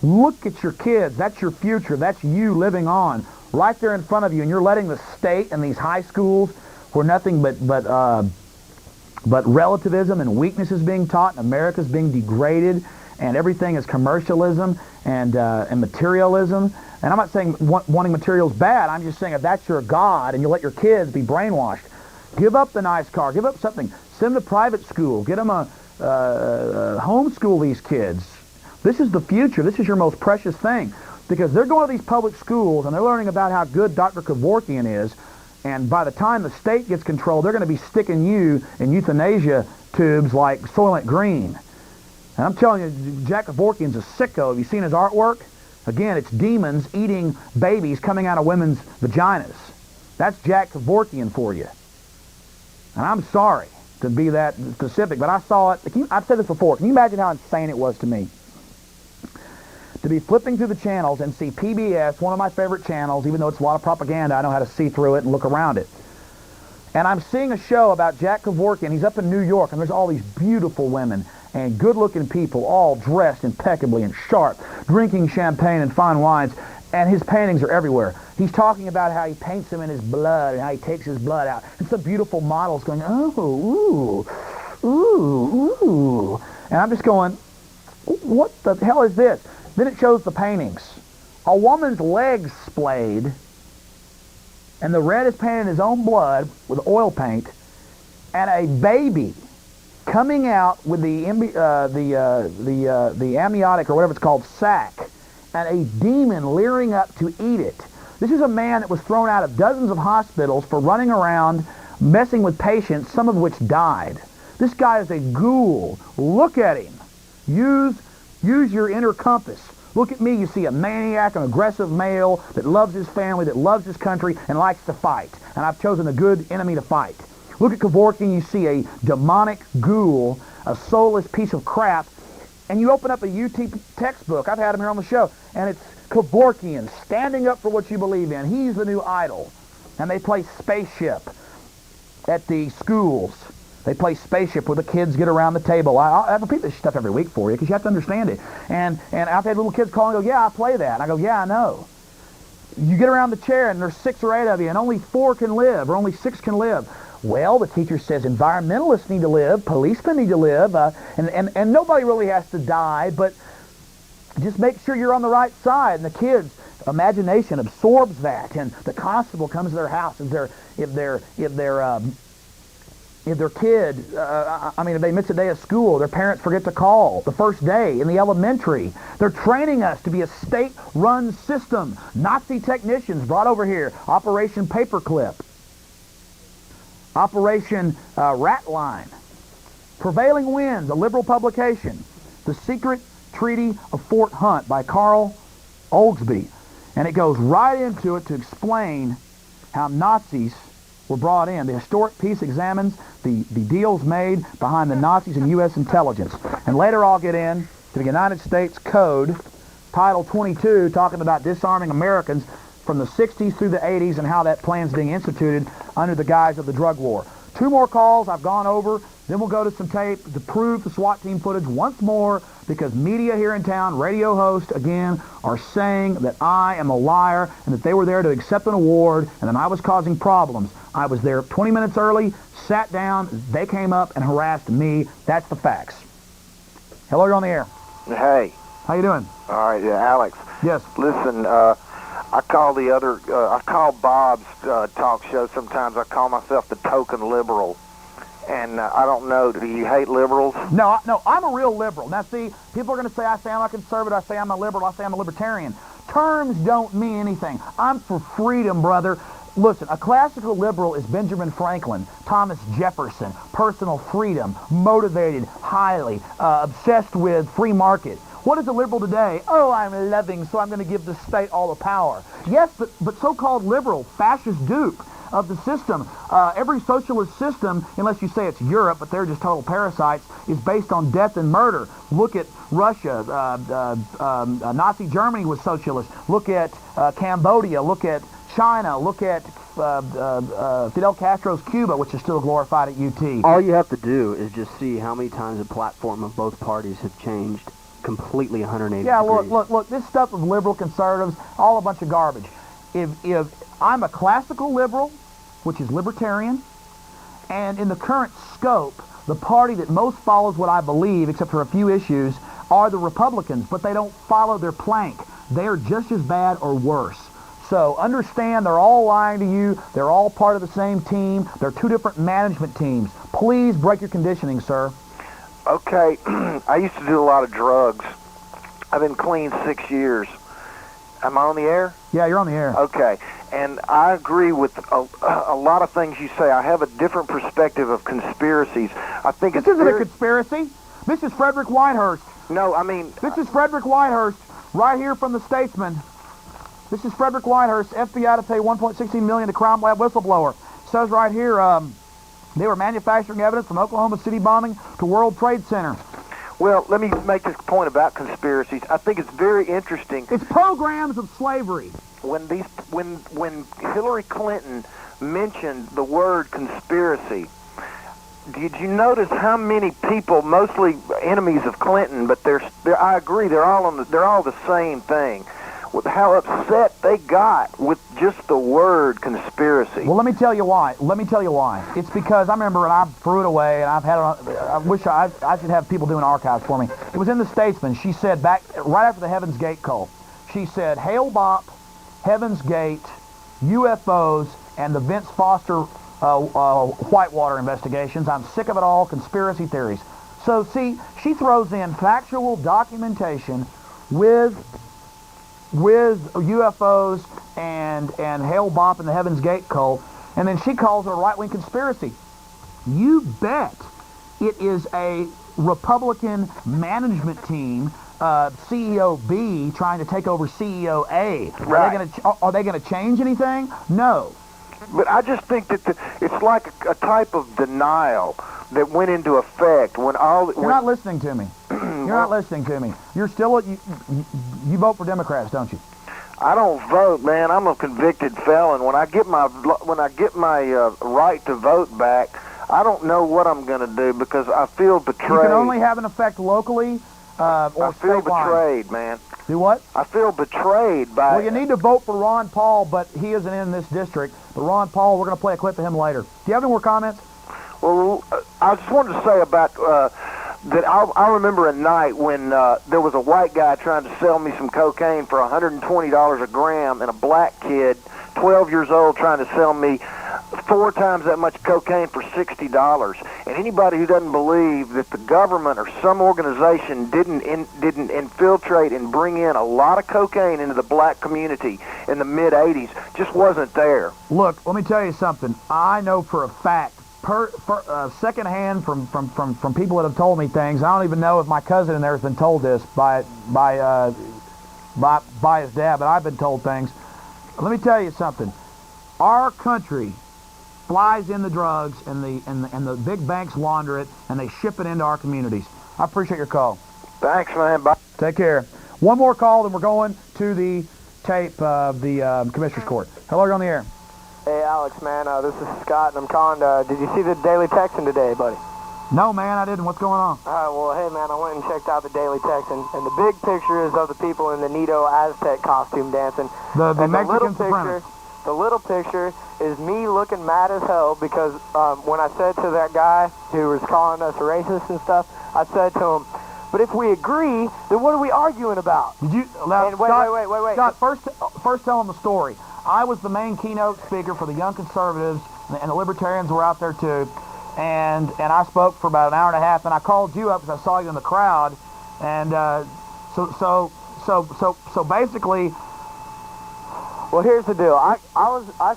Look at your kids. That's your future. That's you living on right there in front of you. And you're letting the state and these high schools where nothing but relativism and weakness is being taught, and America's being degraded, and everything is commercialism and materialism. And I'm not saying wanting material is bad. I'm just saying if that's your God and you let your kids be brainwashed, give up the nice car, give up something, send them to private school, get them homeschool these kids. This is the future. This is your most precious thing, because they're going to these public schools and they're learning about how good Dr. Kevorkian is, and by the time the state gets control, they're going to be sticking you in euthanasia tubes like Soylent Green. And I'm telling you, Jack Kevorkian's a sicko. Have you seen his artwork? Again, it's demons eating babies coming out of women's vaginas. That's Jack Kevorkian for you. And I'm sorry to be that specific, but I saw it. I've said this before. Can you imagine how insane it was to me to be flipping through the channels and see PBS, one of my favorite channels, even though it's a lot of propaganda, I know how to see through it and look around it. And I'm seeing a show about Jack Kevorkian. He's up in New York, and there's all these beautiful women and good-looking people, all dressed impeccably and sharp, drinking champagne and fine wines, and his paintings are everywhere. He's talking about how he paints them in his blood and how he takes his blood out. And some beautiful models going, oh, ooh, ooh, ooh. And I'm just going, what the hell is this? Then it shows the paintings. A woman's legs splayed, and the red is painted in his own blood with oil paint, and a baby coming out with the amniotic or whatever it's called sac, and a demon leering up to eat it. This is a man that was thrown out of dozens of hospitals for running around messing with patients, some of which died. This guy is a ghoul. Look at him. Use your inner compass. Look at me. You see a maniac, an aggressive male that loves his family, that loves his country, and likes to fight. And I've chosen a good enemy to fight. Look at Kevorkian. You see a demonic ghoul, a soulless piece of crap. And you open up a UT textbook. I've had him here on the show. And it's Kevorkian standing up for what you believe in. He's the new idol. And they play Spaceship. at the schools. They play spaceship where the kids get around the table. I repeat this stuff every week for you because you have to understand it. And I've had little kids call and go, yeah, I play that. And I go, yeah, I know. You get around the chair and there's 6 or 8 of you and only 4 can live or only 6 can live. Well, the teacher says environmentalists need to live, policemen need to live, and nobody really has to die, but just make sure you're on the right side. And the kids' imagination absorbs that, and the constable comes to their house if their kid, if they miss a day of school, their parents forget to call the first day in the elementary. They're training us to be a state-run system. Nazi technicians brought over here. Operation Paperclip. Operation Ratline. Prevailing Winds, a liberal publication. The Secret Treaty of Fort Hunt by Carl Oglesby. And it goes right into it to explain how Nazis were brought in. The historic piece examines the deals made behind the Nazis and U.S. intelligence. And later I'll get in to the United States Code, Title 22, talking about disarming Americans from the 60s through the 80s and how that plan's being instituted under the guise of the drug war. 2 more calls I've gone over. Then we'll go to some tape to prove the SWAT team footage once more because media here in town, radio hosts, again, are saying that I am a liar and that they were there to accept an award and that I was causing problems. I was there 20 minutes early, sat down, they came up and harassed me. That's the facts. Hello, you're on the air. Hey. How you doing? All right, yeah, Alex. Yes. Listen, I call Bob's talk show sometimes. I call myself the token liberal. And I don't know, do you hate liberals? No, I'm a real liberal. Now, see, people are going to say I say I'm a conservative, I say I'm a liberal, I say I'm a libertarian. Terms don't mean anything. I'm for freedom, brother. Listen, a classical liberal is Benjamin Franklin, Thomas Jefferson, personal freedom, motivated, highly, obsessed with free market. What is a liberal today? Oh, I'm loving, so I'm going to give the state all the power. Yes, but so-called liberal, fascist dupe of the system. Every socialist system, unless you say it's Europe, but they're just total parasites, is based on death and murder. Look at Russia. Nazi Germany was socialist. Look at Cambodia. Look at China. Look at Fidel Castro's Cuba, which is still glorified at UT. All you have to do is just see how many times the platform of both parties have changed completely 180 yeah, degrees. look, this stuff of liberal conservatives, all a bunch of garbage. If I'm a classical liberal, which is libertarian, and in the current scope, the party that most follows what I believe, except for a few issues, are the Republicans, but they don't follow their plank. They're just as bad or worse. So understand they're all lying to you. They're all part of the same team. They're 2 different management teams. Please break your conditioning, sir. Okay, I used to do a lot of drugs. I've been clean 6 years. Am I on the air? Yeah, you're on the air. Okay, and I agree with a lot of things you say. I have a different perspective of conspiracies. I think this isn't a conspiracy. This is Frederick Whitehurst. No, I mean... This is Frederick Whitehurst, right here from the Statesman. This is Frederick Whitehurst, FBI to pay $1.16 million to Crime Lab whistleblower. It says right here, they were manufacturing evidence from Oklahoma City bombing to World Trade Center. Well, let me make this point about conspiracies. I think it's very interesting. It's programs of slavery. When Hillary Clinton mentioned the word conspiracy, did you notice how many people, mostly enemies of Clinton, but I agree, they're all the same thing, with how upset they got with just the word conspiracy? Well, let me tell you why. It's because I remember, and I threw it away, and I wish I should have people doing archives for me. It was in the Statesman. She said back right after the Heaven's Gate call, she said, Hale Bopp, Heaven's Gate, UFOs, and the Vince Foster Whitewater investigations. I'm sick of it all. Conspiracy theories. So see, she throws in factual documentation with UFOs and Hale Bopp and the Heaven's Gate cult, and then she calls it a right-wing conspiracy. You bet it is a Republican management team, CEO B trying to take over CEO A. Right. Are they going to change anything? No. But I just think that it's like a type of denial that went into effect when all... You're not listening to me. You're not listening to me. You're still... You vote for Democrats, don't you? I don't vote, man. I'm a convicted felon. When I get my right to vote back, I don't know what I'm going to do because I feel betrayed. You can only have an effect locally or I feel statewide. betrayed, man. Do what? I feel betrayed by. Well, you need to vote for Ron Paul, but he isn't in this district. But Ron Paul, we're going to play a clip of him later. Do you have any more comments? Well, I just wanted to say about that. I remember a night when there was a white guy trying to sell me some cocaine for $120 a gram, and a black kid, 12 years old, trying to sell me 4 times that much cocaine for $60. And anybody who doesn't believe that the government or some organization didn't infiltrate and bring in a lot of cocaine into the black community in the mid-'80s just wasn't there. Look, let me tell you something. I know for a fact, secondhand from people that have told me things. I don't even know if my cousin in there has been told this by his dad, but I've been told things. Let me tell you something. Our country flies in the drugs, and the big banks launder it, and they ship it into our communities. I appreciate your call. Thanks, man. Bye. Take care. One more call, then we're going to the tape of the Commissioner's Court. Hello, you're on the air. Hey, Alex, man, this is Scott, and I'm calling. Did you see the Daily Texan today, buddy? No, man, I didn't. What's going on? Well, hey, man, I went and checked out the Daily Texan, and the big picture is of the people in the Nito Aztec costume dancing. The Mexican supremacists. The little picture is me looking mad as hell because when I said to that guy who was calling us racist and stuff, I said to him, but if we agree, then what are we arguing about? Did you? And wait. Scott, first tell them the story. I was the main keynote speaker for the Young Conservatives, and the Libertarians were out there too. And I spoke for about an hour and a half, and I called you up because I saw you in the crowd. And so basically. Well, here's the deal. I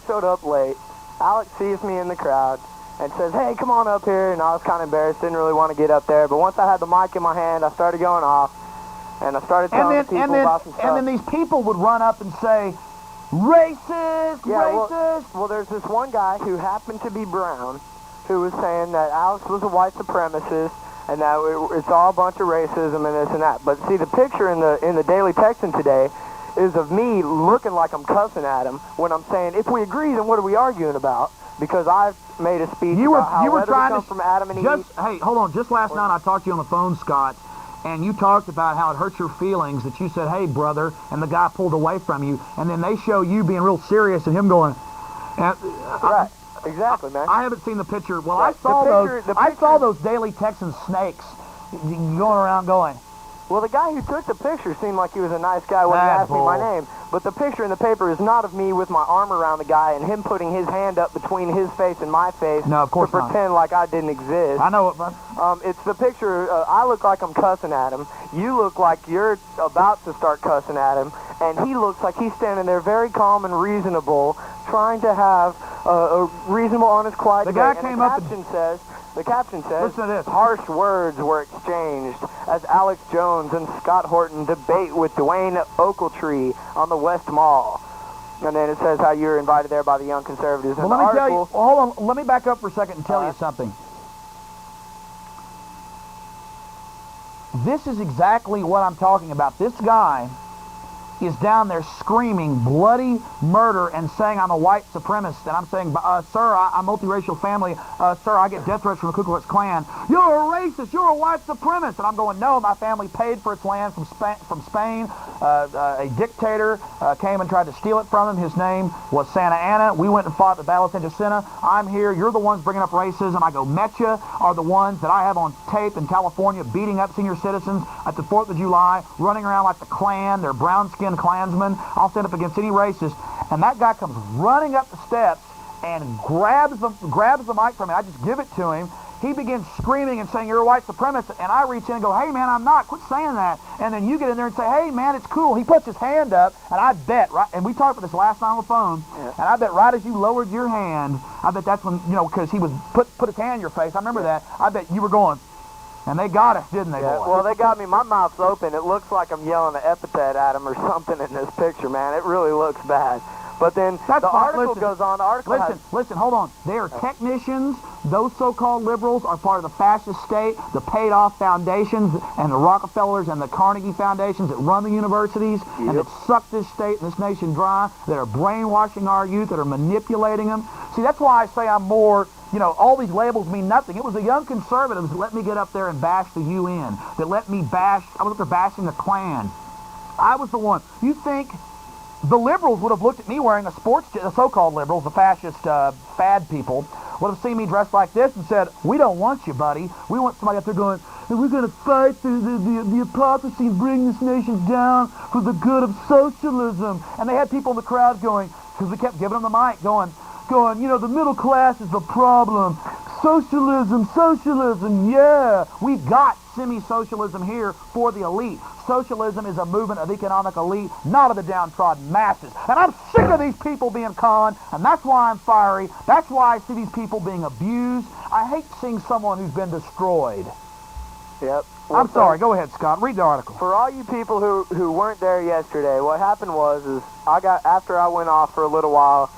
showed up late. Alex sees me in the crowd and says, hey, come on up here. And I was kind of embarrassed, didn't really want to get up there. But once I had the mic in my hand, I started going off. And I started telling people about some stuff. And then these people would run up and say, racist, racist. Well, there's this one guy who happened to be brown who was saying that Alex was a white supremacist and that it's all a bunch of racism and this and that. But see, the picture in the Daily Texan today is of me looking like I'm cussing at him when I'm saying, if we agree, then what are we arguing about? Because I've made a speech about how leather comes from Adam and Eve. Hey, hold on. Just last night I talked to you on the phone, Scott, and you talked about how it hurt your feelings that you said, hey, brother, and the guy pulled away from you, and then they show you being real serious and him going... right. Exactly, man. I haven't seen the picture. Well, right. I saw those Daily Texan snakes going around going... Well, the guy who took the picture seemed like he was a nice guy when he asked me my name. But the picture in the paper is not of me with my arm around the guy and him putting his hand up between his face and my face to pretend like I didn't exist. I know it, bud. It's the picture. I look like I'm cussing at him. You look like you're about to start cussing at him. And he looks like he's standing there very calm and reasonable, trying to have a reasonable, honest, quiet debate. The guy came up and says... The caption says, listen to this. Harsh words were exchanged as Alex Jones and Scott Horton debate with Dwayne Ochiltree on the West Mall. And then it says how you were invited there by the Young Conservatives. Well, let me tell you, hold on, let me back up for a second and tell you something. This is exactly what I'm talking about. This guy is down there screaming bloody murder and saying I'm a white supremacist. And I'm saying, sir, I'm multiracial family. Sir, I get death threats from the Ku Klux Klan. You're a racist. You're a white supremacist. And I'm going, no, my family paid for its land from Spain. A dictator came and tried to steal it from him. His name was Santa Anna. We went and fought the Battle of San Jacinto. I'm here. You're the ones bringing up racism. I go, Metcha are the ones that I have on tape in California beating up senior citizens at the 4th of July, running around like the Klan. They're brown-skinned Klansmen. I'll stand up against any racist. And that guy comes running up the steps and grabs the mic from me. I just give it to him. He begins screaming and saying, you're a white supremacist. And I reach in and go, hey, man, I'm not. Quit saying that. And then you get in there and say, hey, man, it's cool. He puts his hand up, and I bet, right, and we talked about this last night on the phone, and I bet right as you lowered your hand, I bet that's when, because he was put his hand in your face. I remember that. I bet you were going, and they got us, didn't they, boy? Well, they got me. My mouth's open. It looks like I'm yelling an epithet at him or something in this picture, man. It really looks bad. But then That's the fine. article Listen, goes on. The article Listen, hold on. They are technicians. Those so-called liberals are part of the fascist state, the paid-off foundations and the Rockefellers and the Carnegie foundations that run the universities and that suck this state and this nation dry, that are brainwashing our youth, that are manipulating them. See, that's why I say I'm more, all these labels mean nothing. It was the young conservatives that let me get up there and bash the UN, that let me I was up there bashing the Klan. I was the one. You think the liberals would have looked at me wearing the so-called liberals, the fascist fad people, would have seen me dressed like this and said, we don't want you, buddy. We want somebody up there going, and we're going to fight the hypocrisy and bring this nation down for the good of socialism. And they had people in the crowd going, because we kept giving them the mic, going, the middle class is the problem. Socialism, yeah. We got semi-socialism here for the elite. Socialism is a movement of economic elite, not of the downtrodden masses. And I'm sick of these people being conned, and that's why I'm fiery. That's why I see these people being abused. I hate seeing someone who's been destroyed. Yep. I'm sorry. Go ahead, Scott. Read the article. For all you people who weren't there yesterday, what happened was after I went off for a little while,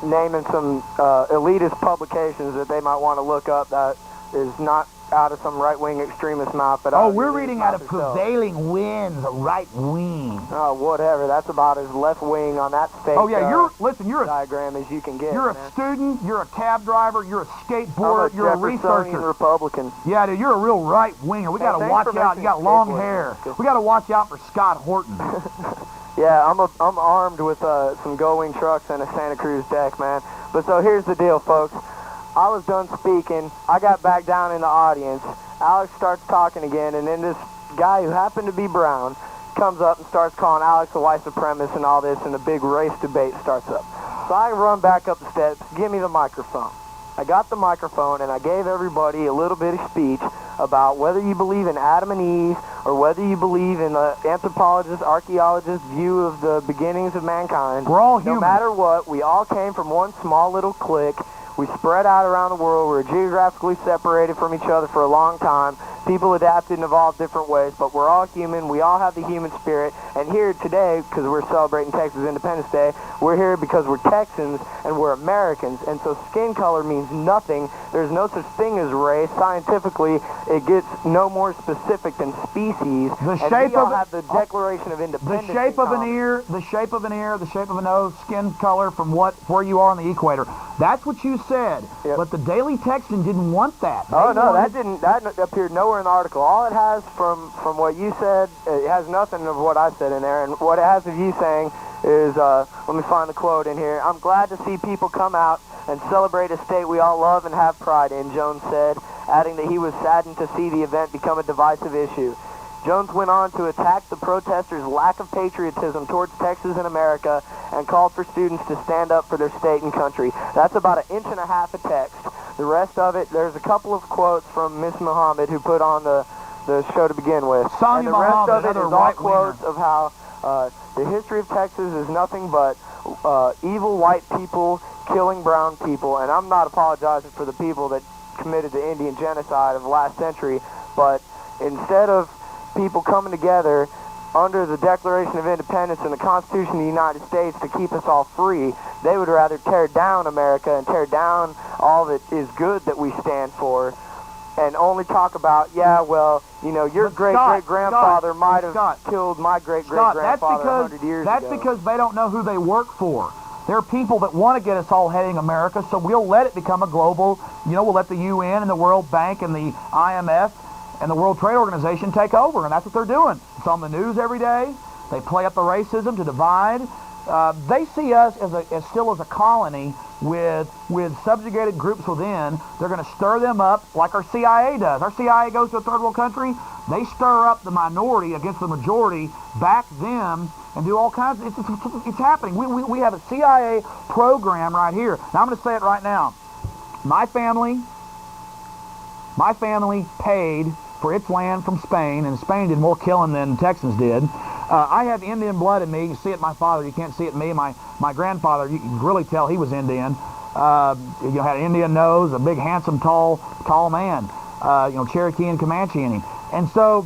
naming some elitist publications that they might want to look up that is not out of some right-wing extremist mouth. But we're reading out of Prevailing Winds, right wing. Oh, whatever. That's about as left-wing on that fake you're a diagram as you can get. You're a student, you're a cab driver, you're a skateboarder, you're a researcher. Republican. Yeah, dude, you're a real right-winger. We got to watch out. You got long hair. We got to watch out for Scott Horton. Yeah, I'm armed with some Go-Wing trucks and a Santa Cruz deck, man. But so here's the deal, folks. I was done speaking. I got back down in the audience. Alex starts talking again, and then this guy who happened to be brown comes up and starts calling Alex a white supremacist and all this, and the big race debate starts up. So I run back up the steps, give me the microphone. I got the microphone, and I gave everybody a little bit of speech about whether you believe in Adam and Eve or whether you believe in the anthropologist, archaeologist view of the beginnings of mankind. We're all human. No matter what, we all came from one small little clique. We spread out around the world. We were geographically separated from each other for a long time. People adapted and evolved different ways, but we're all human. We all have the human spirit. And here today, because we're celebrating Texas Independence Day, we're here because we're Texans and we're Americans. And so skin color means nothing. There's no such thing as race. Scientifically, it gets no more specific than species. The shape we all of have the Declaration of Independence. The shape of an ear, the shape of a nose, skin color from where you are on the equator. That's what you said. Yep. But the Daily Texan didn't want that. That appeared nowhere in the article. All it has from what you said, it has nothing of what I said in there. And what it has of you saying is, let me find the quote in here. I'm glad to see people come out and celebrate a state we all love and have pride in, Jones said, adding that he was saddened to see the event become a divisive issue. Jones went on to attack the protesters' lack of patriotism towards Texas and America and called for students to stand up for their state and country. That's about 1.5 inches of text. The rest of it, there's a couple of quotes from Miss Muhammad who put on the show to begin with. Sonia and the rest Muhammad, of it is all quotes of how the history of Texas is nothing but evil white people killing brown people. And I'm not apologizing for the people that committed the Indian genocide of the last century, but instead of people coming together under the Declaration of Independence and the Constitution of the United States to keep us all free, they would rather tear down America and tear down all that is good that we stand for and only talk about, your great-great-grandfather might have killed my great-great-grandfather 100 years ago. That's because they don't know who they work for. There are people that want to get us all heading America, so we'll let it become a global, we'll let the UN and the World Bank and the IMF and the World Trade Organization take over, and that's what they're doing. It's on the news every day. They play up the racism to divide. They see us as still as a colony with subjugated groups within. They're going to stir them up like our CIA does. Our CIA goes to a third world country. They stir up the minority against the majority, back them, and do all kinds of... It's happening. We have a CIA program right here. Now, I'm going to say it right now. My family paid for its land from Spain, and Spain did more killing than Texans did. I have Indian blood in me. You can see it in my father. You can't see it in me. My grandfather, you can really tell he was Indian. Had an Indian nose, a big, handsome, tall man. Cherokee and Comanche in him. And so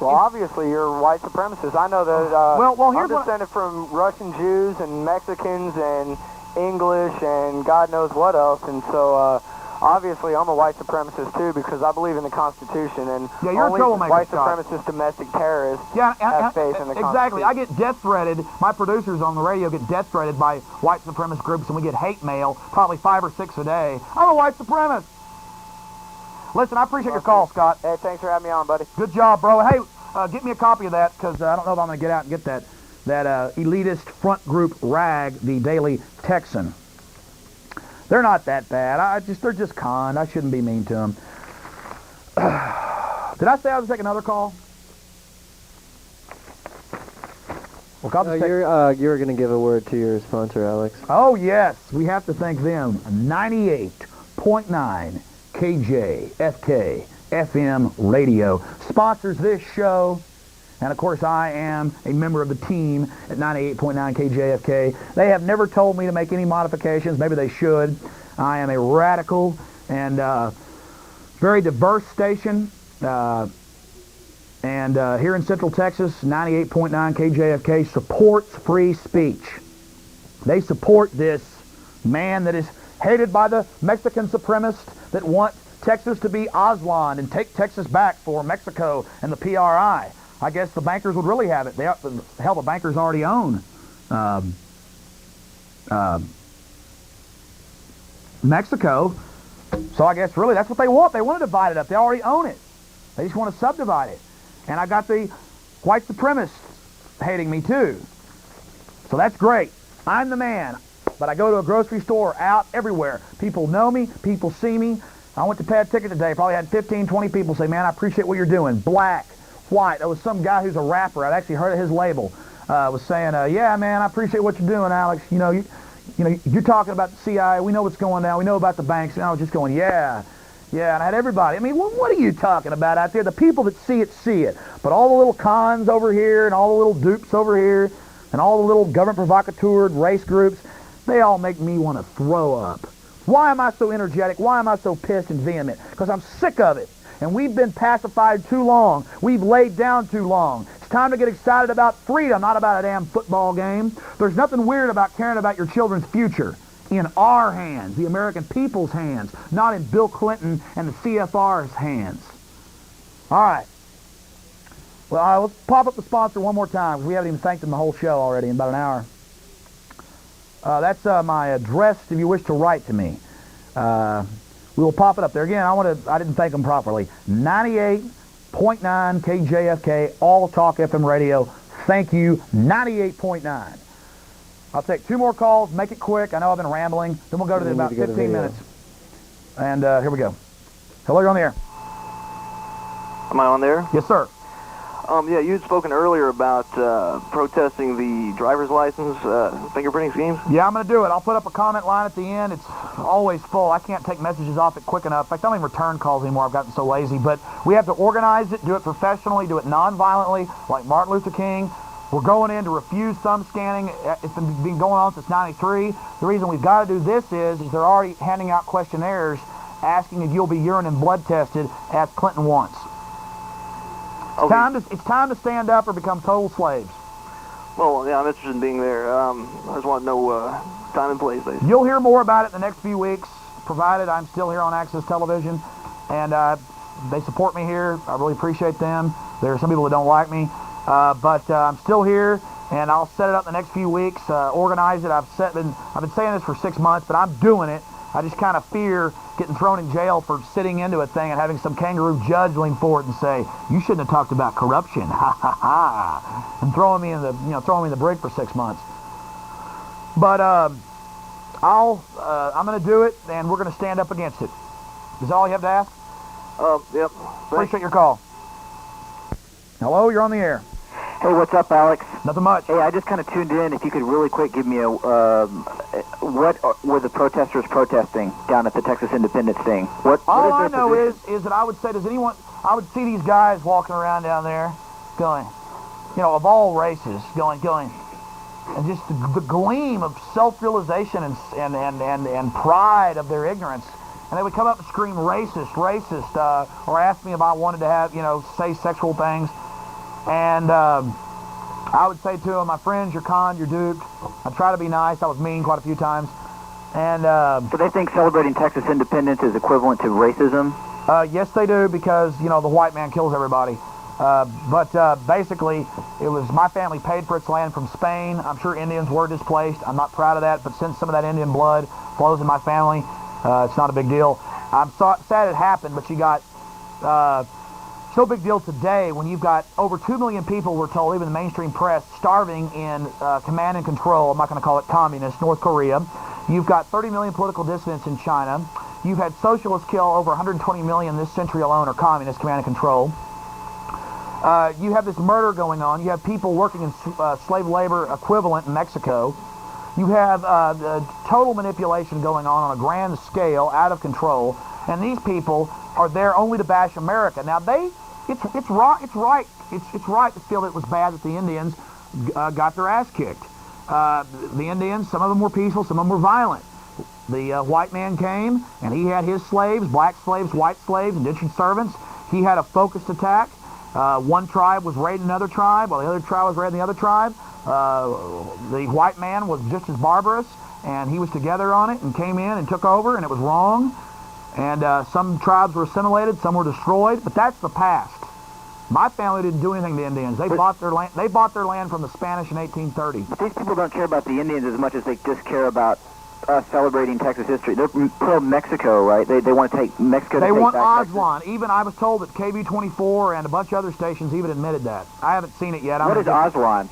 Well, obviously you're white supremacists. I know that. Well, here's I'm descended from Russian Jews and Mexicans and English and God knows what else, and so obviously I'm a white supremacist too because I believe in the Constitution, and Yeah, you're a only troublemaker, white Scott. supremacist domestic terrorists Yeah, have faith in the exactly. Constitution. I get death threatened. My producers on the radio get death threatened by white supremacist groups, and we get hate mail, probably 5 or 6 a day. I'm a white supremacist. Listen, I appreciate your call, Scott. Hey, thanks for having me on, buddy. Good job, bro. Hey, get me a copy of that because I don't know if I'm going to get out and get that elitist front group rag, the Daily Texan. They're not that bad. They're just conned. I shouldn't be mean to them. Did I say I was going to take another call? Well, You're going to give a word to your sponsor, Alex. Oh, yes. We have to thank them. 98.9 KJFK FM radio sponsors this show. And, of course, I am a member of the team at 98.9 KJFK. They have never told me to make any modifications. Maybe they should. I am a radical and very diverse station. And here in Central Texas, 98.9 KJFK supports free speech. They support this man that is hated by the Mexican supremacists that want Texas to be Aslan and take Texas back for Mexico and the PRI. I guess the bankers would really have it. The bankers already own Mexico. So I guess really that's what they want. They want to divide it up. They already own it. They just want to subdivide it. And I got the white supremacists hating me too. So that's great. I'm the man. But I go to a grocery store, out, everywhere. People know me. People see me. I went to pay a ticket today. Probably had 15, 20 people say, man, I appreciate what you're doing. Black, white. There was some guy who's a rapper. I'd actually heard of his label. Was saying, yeah, man, I appreciate what you're doing, Alex. You know, you're talking about the CIA. We know what's going down. We know about the banks. And I was just going, yeah. Yeah, and I had everybody. I mean, what are you talking about out there? The people that see it, see it. But all the little cons over here and all the little dupes over here and all the little government provocateur race groups, they all make me want to throw up. Why am I so energetic? Why am I so pissed and vehement? Because I'm sick of it. And we've been pacified too long. We've laid down too long. It's time to get excited about freedom, not about a damn football game. There's nothing weird about caring about your children's future. In our hands, the American people's hands, not in Bill Clinton and the CFR's hands. All right. Well, let's pop up the sponsor one more time, because we haven't even thanked them the whole show already in about an hour. That's my address if you wish to write to me. We will pop it up there. Again, I didn't thank them properly. 98.9 KJFK, All Talk FM Radio. Thank you, 98.9. I'll take 2 more calls, make it quick. I know I've been rambling. Then we'll go to about 15 minutes. And here we go. Hello, you're on the air. Am I on there? Yes, sir. Yeah, you had spoken earlier about protesting the driver's license fingerprinting schemes. Yeah, I'm going to do it. I'll put up a comment line at the end. It's always full. I can't take messages off it quick enough. In fact, I don't even return calls anymore. I've gotten so lazy. But we have to organize it, do it professionally, do it non-violently, like Martin Luther King. We're going in to refuse thumb scanning. It's been going on since '93. The reason we've got to do this is they're already handing out questionnaires asking if you'll be urine and blood tested, as Clinton wants. Okay. It's time to stand up or become total slaves. Well, yeah, I'm interested in being there. I just want to know time and place, basically. You'll hear more about it in the next few weeks, provided I'm still here on Access Television. And they support me here. I really appreciate them. There are some people that don't like me. But I'm still here, and I'll set it up the next few weeks, organize it. I've been saying this for 6 months, but I'm doing it. I just kind of fear getting thrown in jail for sitting into a thing and having some kangaroo judge lean forward and say, you shouldn't have talked about corruption, ha ha ha, and throwing me in the brig for 6 months. But I'm going to do it, and we're going to stand up against it. Is that all you have to ask? Yep. Appreciate your call. Hello, you're on the air. Hey, what's up, Alex? Nothing much. Hey, I just kind of tuned in. If you could really quick give me what were the protesters protesting down at the Texas Independence thing? All I know is that I would say, I would see these guys walking around down there going, of all races, going, and just the gleam of self-realization and pride of their ignorance. And they would come up and scream racist, or ask me if I wanted to have, say sexual things. And I would say to him, my friends, you're conned, you're duped. I try to be nice. I was mean quite a few times. And so they think celebrating Texas independence is equivalent to racism? Yes, they do, because, you know, the white man kills everybody. But basically, it was my family paid for its land from Spain. I'm sure Indians were displaced. I'm not proud of that, but since some of that Indian blood flows in my family, it's not a big deal. I'm sad it happened, but you got... it's no big deal today when you've got over 2 million people, we're told, even the mainstream press, starving in command and control, I'm not going to call it communist, North Korea. You've got 30 million political dissidents in China. You've had socialists kill over 120 million this century alone, or communist command and control. You have this murder going on. You have people working in slave labor equivalent in Mexico. You have total manipulation going on a grand scale, out of control. And these people are there only to bash America. Now it's right to feel that it was bad that the Indians got their ass kicked. The Indians, some of them were peaceful, some of them were violent. The white man came, and he had his slaves, black slaves, white slaves, indentured servants. He had a focused attack. One tribe was raiding another tribe, while the other tribe was raiding the other tribe. The white man was just as barbarous, and he was together on it and came in and took over, and it was wrong. And some tribes were assimilated, some were destroyed, but that's the past. My family didn't do anything to the Indians. They bought their land. They bought their land from the Spanish in 1830. But these people don't care about the Indians as much as they just care about us celebrating Texas history. They're pro-Mexico, right? They want to take Mexico. They want Aswan. Texas. Even I was told that KV-24 and a bunch of other stations even admitted that. I haven't seen it yet. What is Aswan?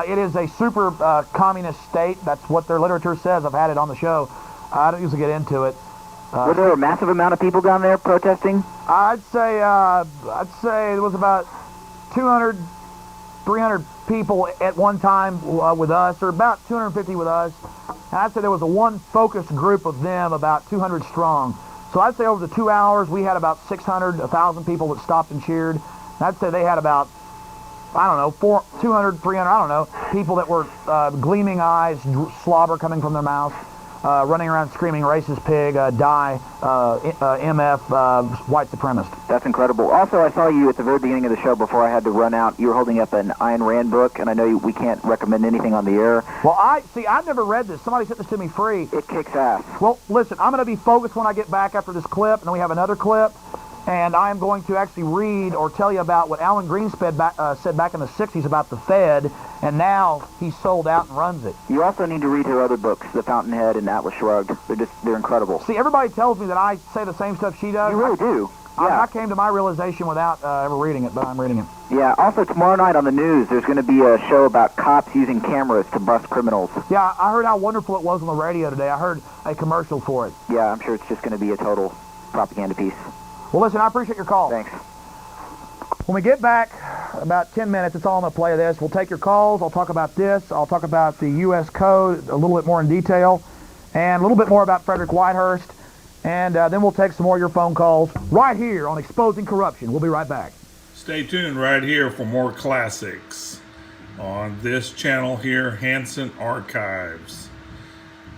It is a super communist state. That's what their literature says. I've had it on the show. I don't usually get into it. Was there a massive amount of people down there protesting? I'd say it was about 200, 300 people at one time with us, or about 250 with us. And I'd say there was a one focused group of them, about 200 strong. So I'd say over the 2 hours, we had about 600, 1,000 people that stopped and cheered. And I'd say they had about, I don't know, 200, 300, I don't know, people that were gleaming eyes, slobber coming from their mouths. Running around screaming, racist pig, die, MF, white supremacist. That's incredible. Also, I saw you at the very beginning of the show before I had to run out. You were holding up an Ayn Rand book, and I know we can't recommend anything on the air. Well, I've never read this. Somebody sent this to me free. It kicks ass. Well, listen, I'm going to be focused when I get back after this clip, and then we have another clip. And I am going to actually read or tell you about what Alan Greenspan said back in the 60s about the Fed, and now he's sold out and runs it. You also need to read her other books, The Fountainhead and Atlas Shrugged. They're incredible. See, everybody tells me that I say the same stuff she does. You really do. Yeah. I came to my realization without ever reading it, but I'm reading it. Yeah, also tomorrow night on the news, there's going to be a show about cops using cameras to bust criminals. Yeah, I heard how wonderful it was on the radio today. I heard a commercial for it. Yeah, I'm sure it's just going to be a total propaganda piece. Well, listen, I appreciate your call. Thanks. When we get back, about 10 minutes, that's all I'm going to play of this. We'll take your calls. I'll talk about this. I'll talk about the U.S. Code a little bit more in detail, and a little bit more about Frederick Whitehurst, and then we'll take some more of your phone calls right here on Exposing Corruption. We'll be right back. Stay tuned right here for more classics on this channel here, Hanson Archives.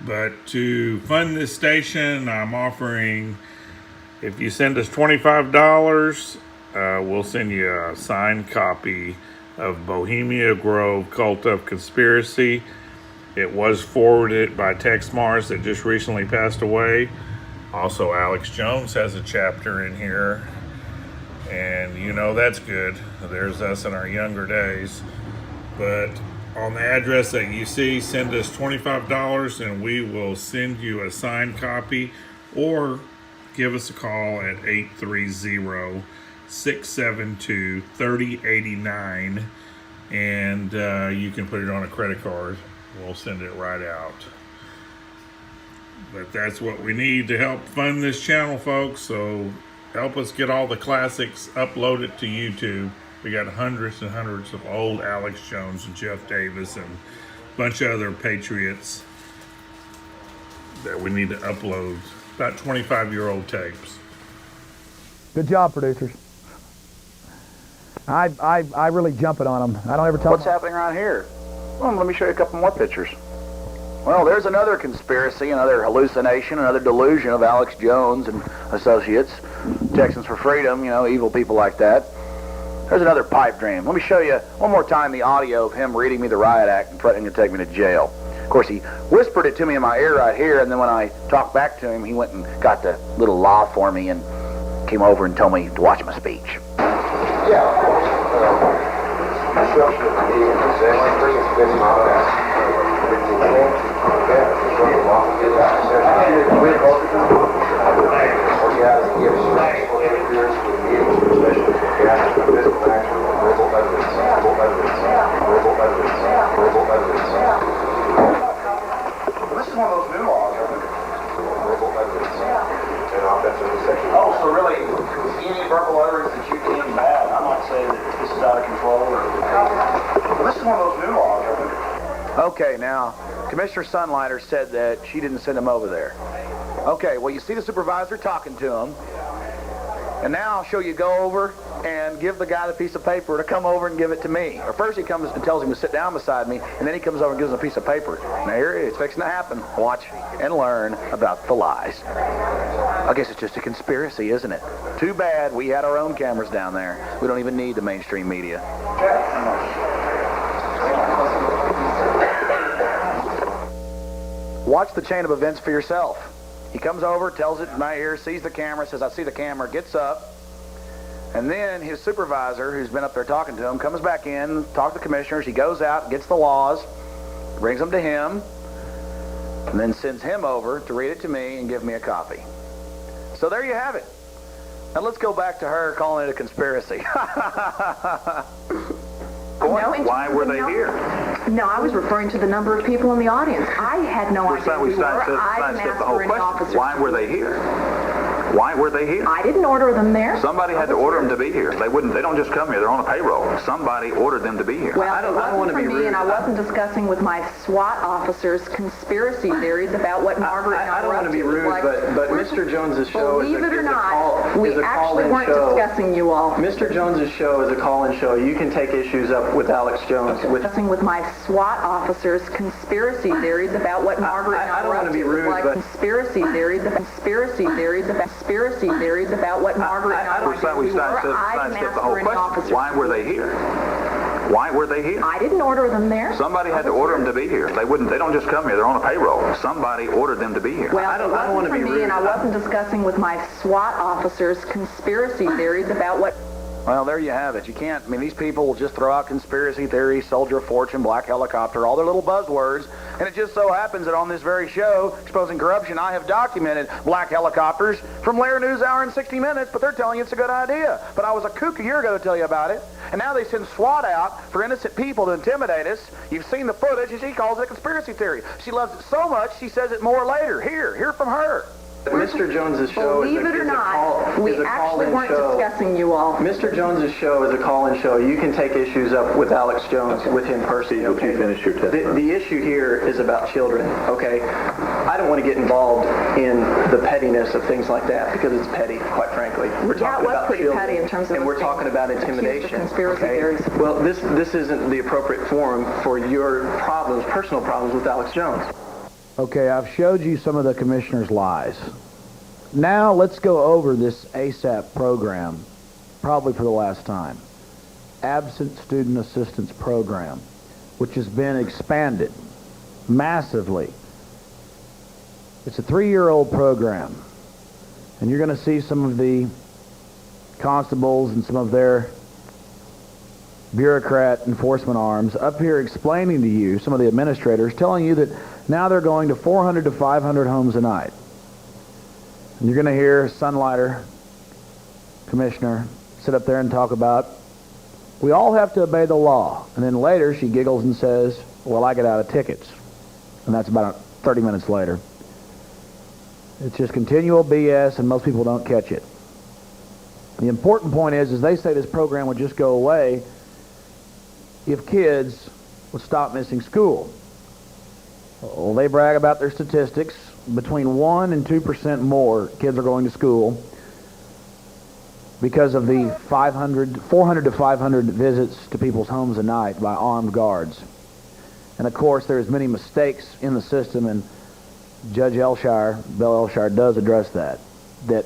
But to fund this station, I'm offering... If you send us $25, we'll send you a signed copy of Bohemian Grove, Cult of Conspiracy. It was forwarded by Tex Mars that just recently passed away. Also, Alex Jones has a chapter in here. And you know that's good. There's us in our younger days. But on the address that you see, send us $25 and we will send you a signed copy, or give us a call at 830-672-3089, and you can put it on a credit card. We'll send it right out. But that's what we need to help fund this channel, folks. So help us get all the classics uploaded to YouTube. We got hundreds and hundreds of old Alex Jones and Jeff Davis and a bunch of other patriots that we need to upload. About 25-year-old tapes. Good job, producers. I really jump it on them. I don't ever tell What's happening around here? Well, let me show you a couple more pictures. Well, there's another conspiracy, another hallucination, another delusion of Alex Jones and associates. Texans for Freedom, you know, evil people like that. There's another pipe dream. Let me show you one more time the audio of him reading me the riot act and threatening to take me to jail. Of course, he whispered it to me in my ear right here, and then when I talked back to him, he went and got the little law for me and came over and told me to watch my speech. Yeah, of course. This is one of those new laws, isn't it? Oh, so really, any verbal utterance that you deem bad, I might say that this is out of control. This is one of those new laws, isn't it? Okay, now, Commissioner Sunlighter said that she didn't send him over there. Okay, well, you see the supervisor talking to him, and now she'll you go over and give the guy the piece of paper to come over and give it to me. Or first he comes and tells him to sit down beside me, and then he comes over and gives him a piece of paper. Now here it is, fixing to happen. Watch and learn about the lies. I guess it's just a conspiracy, isn't it? Too bad we had our own cameras down there. We don't even need the mainstream media. Watch the chain of events for yourself. He comes over, tells it in my ear, sees the camera, says, I see the camera, gets up, and then his supervisor, who's been up there talking to him, comes back in, talks to the commissioners, he goes out, gets the laws, brings them to him, and then sends him over to read it to me and give me a copy. So there you have it. Now let's go back to her calling it a conspiracy. Why were they here? No, I was referring to the number of people in the audience. I had no idea who were. I didn't ask for any officers. Why were they here? Why were they here? I didn't order them there. Somebody had to order them to be here. They don't just come here. They're on a payroll. Somebody ordered them to be here. Well, I don't want to be rude. And I wasn't discussing with my SWAT officers conspiracy theories about what Margaret and I don't want to be rude, but Mr. Jones's show is a call-in show. We actually weren't discussing you all. Mr. Jones's show is a call-in show. You can take issues up with Alex Jones. Discussing with my SWAT officers conspiracy theories about what Margaret and I don't want to be rude, but conspiracy theories about what Margaret and I were doing. I didn't ask for any officers. Why were they here? Why were they here? I didn't order them there. Somebody had to order them to be here. They don't just come here. They're on a payroll. Somebody ordered them to be here. Well, I don't want to be rude. And I wasn't discussing with my SWAT officers conspiracy theories about what... Well, there you have it. You can't, these people will just throw out conspiracy theories, soldier of fortune, black helicopter, all their little buzzwords, and it just so happens that on this very show, Exposing Corruption, I have documented black helicopters from Lair News Hour in 60 Minutes, but they're telling you it's a good idea. But I was a kook a year ago to tell you about it, and now they send SWAT out for innocent people to intimidate us. You've seen the footage, and she calls it a conspiracy theory. She loves it so much, she says it more later. Hear from her. Mr. Jones's show is a discussing you all. Mr. Jones's show is a call-in show. You can take issues up with Alex Jones, with him personally. Okay, finish your testimony. The issue here is about children. Okay, I don't want to get involved in the pettiness of things like that because it's petty, quite frankly. We're talking about pretty children, petty in terms of, and we're talking about intimidation. Conspiracy theories. Well, this isn't the appropriate forum for your problems, personal problems with Alex Jones. Okay, I've showed you some of the commissioner's lies. Now let's go over this ASAP program, probably for the last time. Absent Student Assistance Program, which has been expanded massively. It's a 3-year-old program, and you're going to see some of the constables and some of their bureaucrat enforcement arms up here explaining to you, some of the administrators, telling you that now they're going to 400 to 500 homes a night. And you're going to hear Sunlighter, Commissioner, sit up there and talk about, we all have to obey the law. And then later she giggles and says, well, I get out of tickets. And that's about 30 minutes later. It's just continual BS, and most people don't catch it. The important point is they say this program would just go away if kids would stop missing school. Well, they brag about their statistics. Between 1% and 2% more kids are going to school because of the 400 to 500 visits to people's homes a night by armed guards. And of course, there's many mistakes in the system, and Judge Bill Elshire does address that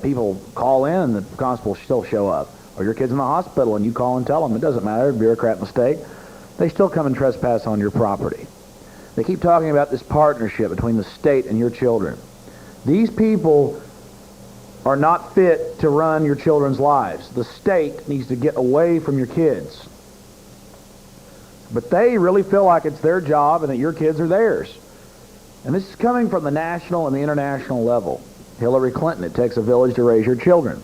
people call in and the constables still show up, or your kid's in the hospital and you call and tell them, it doesn't matter, bureaucrat mistake, they still come and trespass on your property. They keep talking about this partnership between the state and your children. These people are not fit to run your children's lives. The state needs to get away from your kids. But they really feel like it's their job and that your kids are theirs. And this is coming from the national and the international level. Hillary Clinton, it takes a village to raise your children.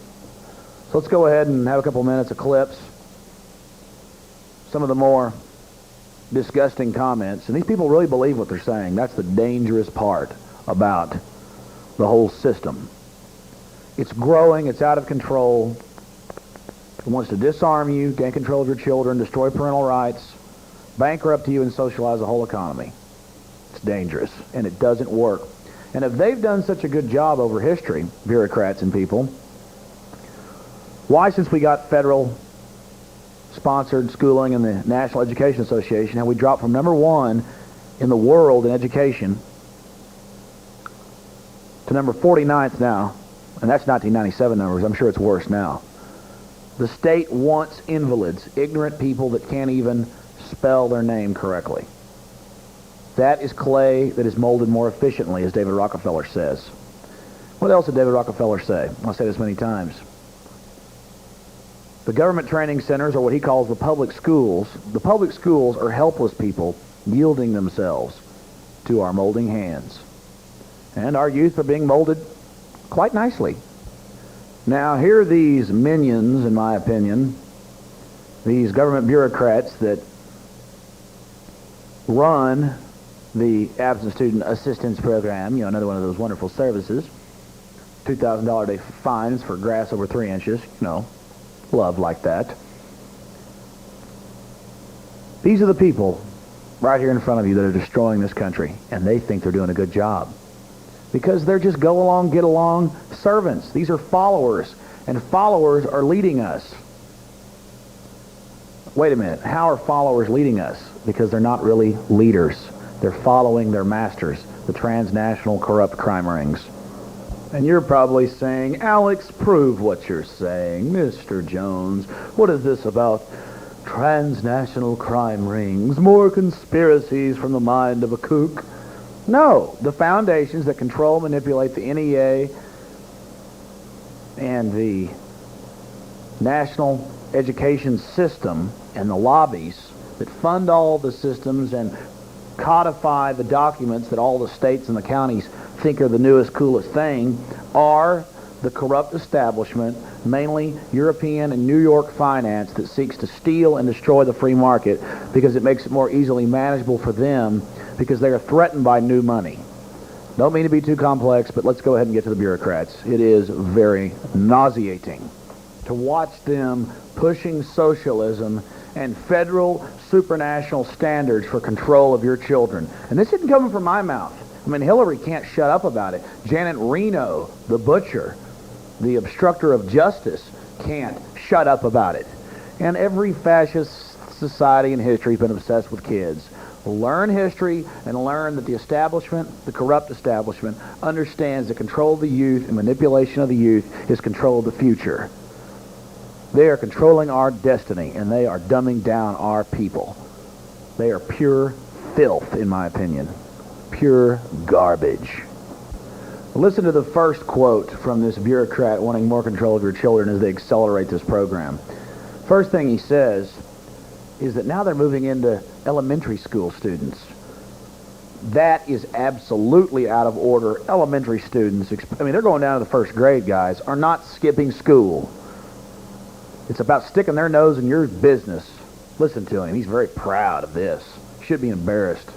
So let's go ahead and have a couple minutes of clips. Some of the more disgusting comments. And these people really believe what they're saying. That's the dangerous part about the whole system. It's growing. It's out of control. It wants to disarm you, gain control of your children, destroy parental rights, bankrupt you, and socialize the whole economy. It's dangerous, and it doesn't work. And if they've done such a good job over history, bureaucrats and people, why, since we got federal-sponsored schooling in the National Education Association, have we dropped from number 1 in the world in education to number 49th now? And that's 1997 numbers. I'm sure it's worse now. The state wants invalids, ignorant people that can't even spell their name correctly. That is clay that is molded more efficiently, as David Rockefeller says. What else did David Rockefeller say? I'll say this many times. The government training centers are what he calls the public schools. The public schools are helpless people yielding themselves to our molding hands. And our youth are being molded quite nicely. Now, here are these minions, in my opinion, these government bureaucrats that run the absent student assistance program, another one of those wonderful services, $2,000 a day fines for grass over 3 inches, love like that. These are the people right here in front of you that are destroying this country, and they think they're doing a good job. Because they're just go along, get along servants. These are followers, and followers are leading us. Wait a minute, how are followers leading us? Because they're not really leaders. They're following their masters, the transnational corrupt crime rings. And you're probably saying, Alex, prove what you're saying. Mr. Jones, what is this about transnational crime rings? More conspiracies from the mind of a kook? No, the foundations that control, manipulate the NEA and the national education system and the lobbies that fund all the systems and codify the documents that all the states and the counties think are the newest, coolest thing are the corrupt establishment, mainly European and New York finance that seeks to steal and destroy the free market because it makes it more easily manageable for them because they are threatened by new money. Don't mean to be too complex, but let's go ahead and get to the bureaucrats. It is very nauseating to watch them pushing socialism and federal supranational standards for control of your children. And this isn't coming from my mouth. I mean, Hillary can't shut up about it. Janet Reno, the butcher, the obstructor of justice, can't shut up about it. And every fascist society in history has been obsessed with kids. Learn history and learn that the establishment, the corrupt establishment, understands that control of the youth and manipulation of the youth is control of the future. They are controlling our destiny, and they are dumbing down our people. They are pure filth, in my opinion. Pure garbage. Listen to the first quote from this bureaucrat wanting more control of your children as they accelerate this program. First thing he says is that now they're moving into elementary school students. That is absolutely out of order. Elementary students, they're going down to the first grade, guys, are not skipping school. It's about sticking their nose in your business. Listen to him. He's very proud of this. Should be embarrassed.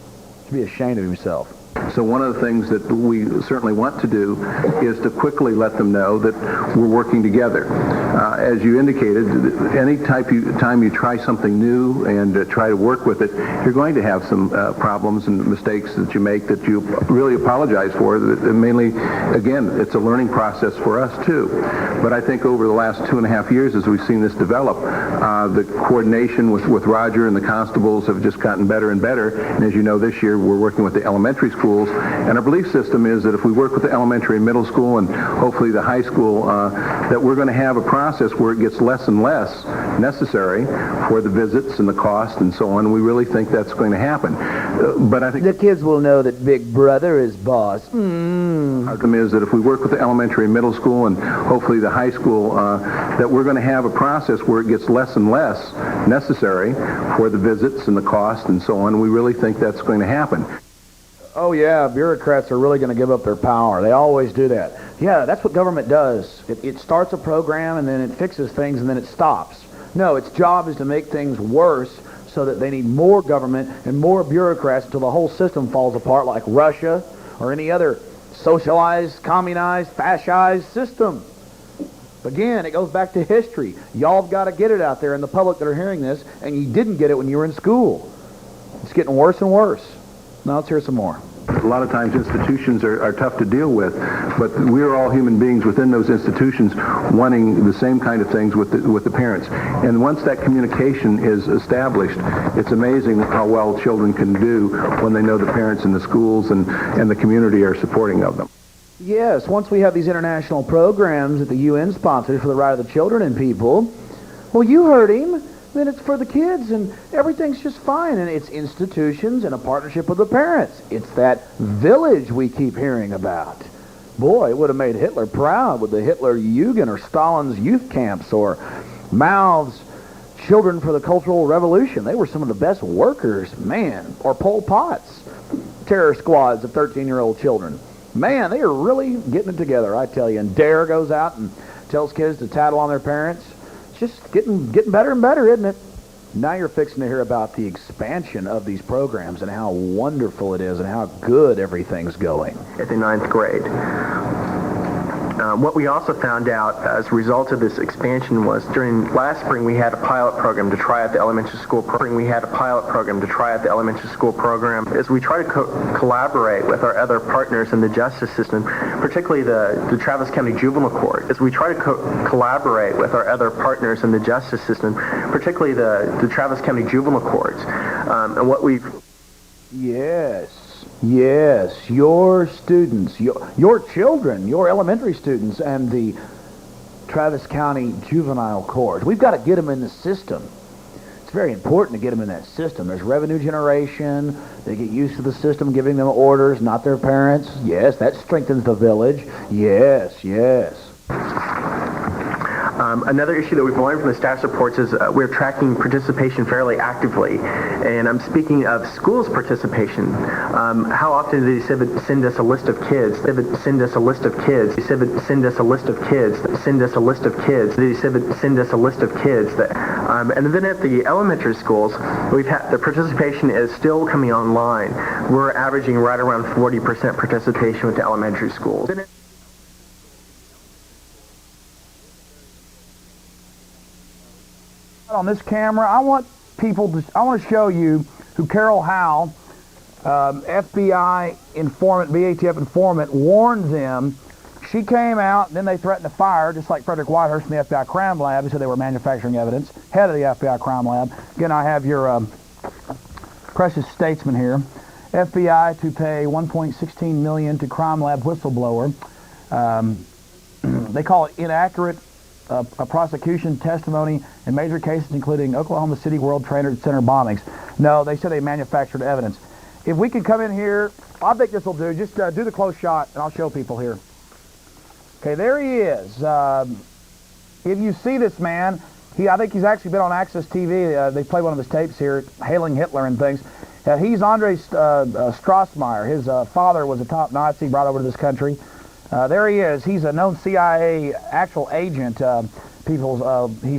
Should be ashamed of himself. So one of the things that we certainly want to do is to quickly let them know that we're working together. As you indicated, any time you try something new and try to work with it, you're going to have some problems and mistakes that you make that you really apologize for. Mainly, again, it's a learning process for us too. But I think over the last 2.5 years, as we've seen this develop, the coordination with Roger and the constables have just gotten better and better. And as you know, this year we're working with the elementary schools schools. And our belief system is that if we work with the elementary and middle school and hopefully the high school, that we're going to have a process where it gets less and less necessary for the visits and the cost and so on. We really think that's going to happen. But I think the kids will know that Big Brother is boss. Outcome is that if we work with the elementary and middle school and hopefully the high school, that we're going to have a process where it gets less and less necessary for the visits and the cost and so on. We really think that's going to happen. Oh yeah, bureaucrats are really going to give up their power. They always do that. Yeah, that's what government does. It starts a program and then it fixes things and then it stops. No, its job is to make things worse so that they need more government and more bureaucrats until the whole system falls apart like Russia or any other socialized, communized, fascized system. Again, it goes back to history. Y'all have got to get it out there in the public that are hearing this, and you didn't get it when you were in school. It's getting worse and worse. Now let's hear some more. A lot of times institutions are tough to deal with, but we're all human beings within those institutions wanting the same kind of things with the parents. And once that communication is established, it's amazing how well children can do when they know the parents in the schools and the community are supporting of them. Yes, once we have these international programs that the UN sponsors for the right of the children and people, well, you heard him. Then it's for the kids, and everything's just fine. And it's institutions and a partnership with the parents. It's that village we keep hearing about. Boy, it would have made Hitler proud with the Hitler Jugend or Stalin's youth camps or Mao's Children for the Cultural Revolution. They were some of the best workers, man. Or Pol Pot's terror squads of 13-year-old children. Man, they are really getting it together, I tell you. And Dare goes out and tells kids to tattle on their parents. Just getting better and better, isn't it? Now you're fixing to hear about the expansion of these programs and how wonderful it is and how good everything's going. At the 9th grade. What we also found out as a result of this expansion was during last spring we had a pilot program to try out the elementary school program. As we try to collaborate with our other partners in the justice system, particularly the Travis County Juvenile Court. As we try to collaborate with our other partners in the justice system, particularly the Travis County Juvenile Courts. And what we've... Yes, your students, your children, your elementary students, and the Travis County Juvenile Court. We've got to get them in the system. It's very important to get them in that system. There's revenue generation. They get used to the system giving them orders, not their parents. Yes, that strengthens the village. Yes. Another issue that we've learned from the staff reports is we're tracking participation fairly actively. And I'm speaking of schools' participation. How often do they send us a list of kids? Send us a list of kids. Send us a list of kids. Send us a list of kids. They send us a list of kids. And then at the elementary schools, the participation is still coming online. We're averaging right around 40% participation with the elementary schools. On this camera, I want to show you who Carol Howe, FBI informant, BATF informant, warned them. She came out, then they threatened to fire, just like Frederick Whitehurst in the FBI crime lab. They said they were manufacturing evidence. Head of the FBI crime lab. Again, I have your precious statesman here. FBI to pay $1.16 million to crime lab whistleblower. They call it inaccurate a prosecution testimony in major cases, including Oklahoma City World Trade Center bombings. No, they said they manufactured evidence. If we can come in here, I think this will do. Just do the close shot, and I'll show people here. Okay, there he is. If you see this man, I think he's actually been on Access TV. They played one of his tapes here, hailing Hitler and things. He's Andre Strassmeyer. His father was a top Nazi brought over to this country. There he is. He's a known CIA actual agent. He's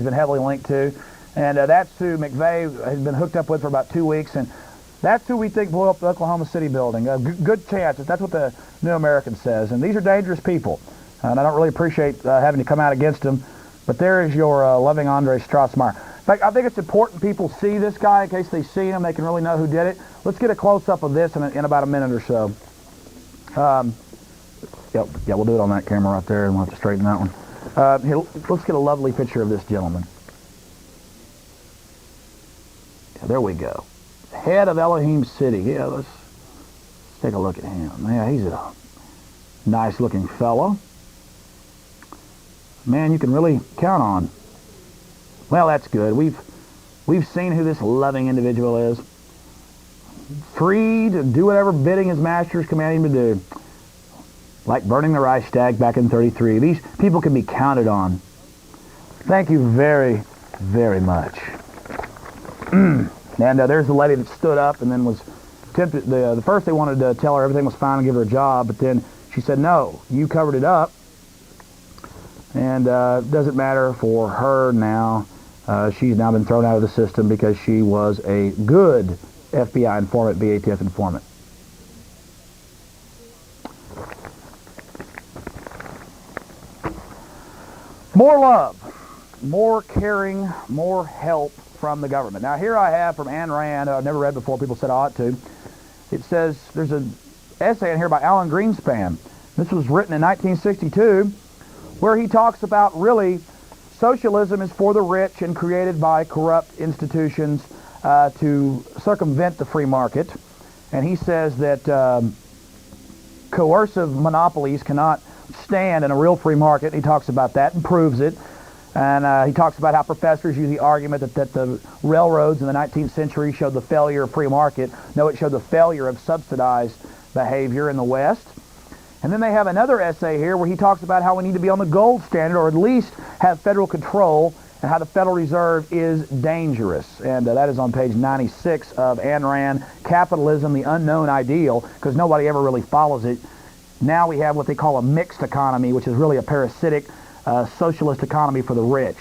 been heavily linked to. And that's who McVeigh has been hooked up with for about 2 weeks. And that's who we think blew up the Oklahoma City building. Good chance. That's what the New American says. And these are dangerous people. And I don't really appreciate having to come out against them. But there is your loving Andre Strassmeyer. In fact, I think it's important people see this guy in case they see him. They can really know who did it. Let's get a close-up of this in about a minute or so. Yeah, we'll do it on that camera right there, and we'll have to straighten that one. Here, let's get a lovely picture of this gentleman. Yeah, there we go. Head of Elohim City. Yeah, let's Take a look at him. Man, he's a nice-looking fellow. Man, you can really count on. Well, that's good. We've seen who this loving individual is. Free to do whatever bidding his masters command him to do. Like burning the Reichstag back in 33. These people can be counted on. Thank you very, very much. And there's the lady that stood up and then was tempted. The first they wanted to tell her everything was fine and give her a job, but then she said, no, you covered it up. And it doesn't matter for her now. She's now been thrown out of the system because she was a good FBI informant, BATF informant. More love, more caring, more help from the government. Now here I have from Ayn Rand, I've never read before, people said I ought to. It says, there's an essay in here by Alan Greenspan. This was written in 1962, where he talks about really socialism is for the rich and created by corrupt institutions to circumvent the free market. And he says that coercive monopolies cannot stand in a real free market. He talks about that and proves it. And he talks about how professors use the argument that the railroads in the 19th century showed the failure of free market. No, it showed the failure of subsidized behavior in the West. And then they have another essay here where he talks about how we need to be on the gold standard, or at least have federal control, and how the Federal Reserve is dangerous. And that is on page 96 of Ayn Rand, Capitalism, the Unknown Ideal, because nobody ever really follows it. Now we have what they call a mixed economy, which is really a parasitic socialist economy for the rich.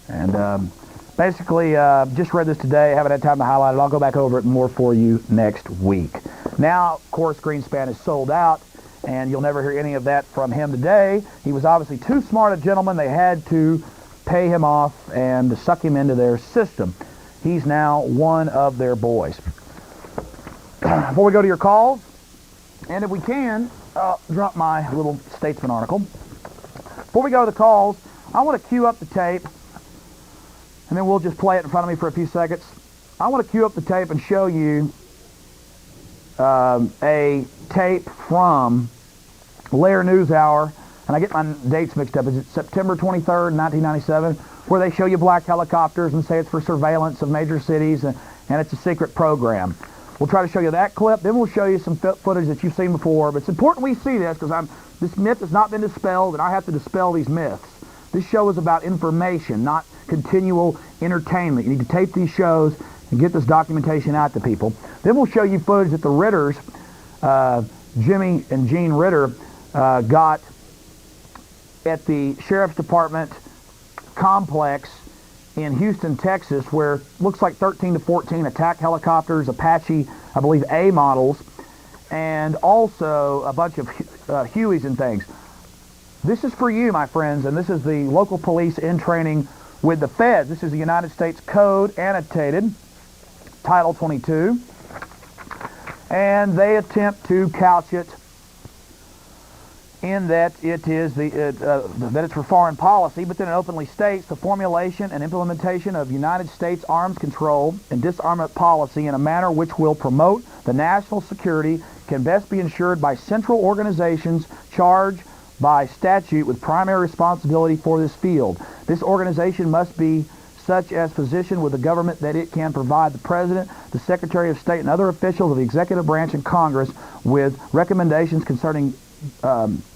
And basically, just read this today. I haven't had time to highlight it. I'll go back over it more for you next week. Now, of course, Greenspan is sold out, and you'll never hear any of that from him today. He was obviously too smart a gentleman. They had to pay him off and suck him into their system. He's now one of their boys. Before we go to your calls, and if we can, drop my little Statesman article. Before we go to the calls, I want to cue up the tape, and then we'll just play it in front of me for a few seconds. I want to cue up the tape and show you a tape from Lair NewsHour, and I get my dates mixed up. Is it September 23rd, 1997, where they show you black helicopters and say it's for surveillance of major cities, and it's a secret program. We'll try to show you that clip, then we'll show you some footage that you've seen before. But it's important we see this because this myth has not been dispelled, and I have to dispel these myths. This show is about information, not continual entertainment. You need to tape these shows and get this documentation out to people. Then we'll show you footage that the Ritters, Jimmy and Jean Ritter, got at the Sheriff's Department complex in Houston, Texas, where looks like 13 to 14 attack helicopters, Apache, I believe, A models, and also a bunch of Hueys and things. This is for you, my friends, and this is the local police in training with the feds. This is the United States Code, annotated, Title 22, and they attempt to couch it in that it is that it's for foreign policy, but then it openly states the formulation and implementation of United States arms control and disarmament policy in a manner which will promote the national security can best be ensured by central organizations charged by statute with primary responsibility for this field. This organization must be such as position with the government that it can provide the President, the Secretary of State, and other officials of the executive branch and Congress with recommendations concerning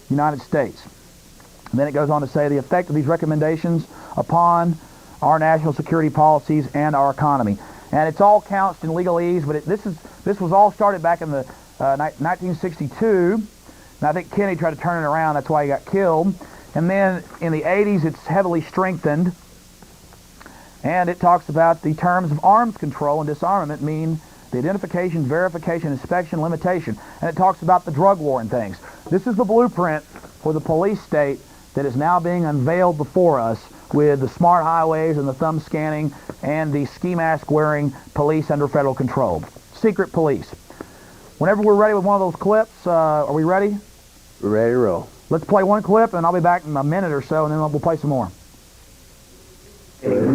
United States. And then it goes on to say the effect of these recommendations upon our national security policies and our economy. And it's all couched in legalese, but this was all started back in the 1962. And I think Kennedy tried to turn it around. That's why he got killed. And then in the 80s, it's heavily strengthened. And it talks about the terms of arms control and disarmament mean the identification, verification, inspection, limitation. And it talks about the drug war and things. This is the blueprint for the police state that is now being unveiled before us with the smart highways and the thumb scanning and the ski mask wearing police under federal control. Secret police. Whenever we're ready with one of those clips, are we ready? We're ready to roll. Let's play one clip and I'll be back in a minute or so and then we'll play some more.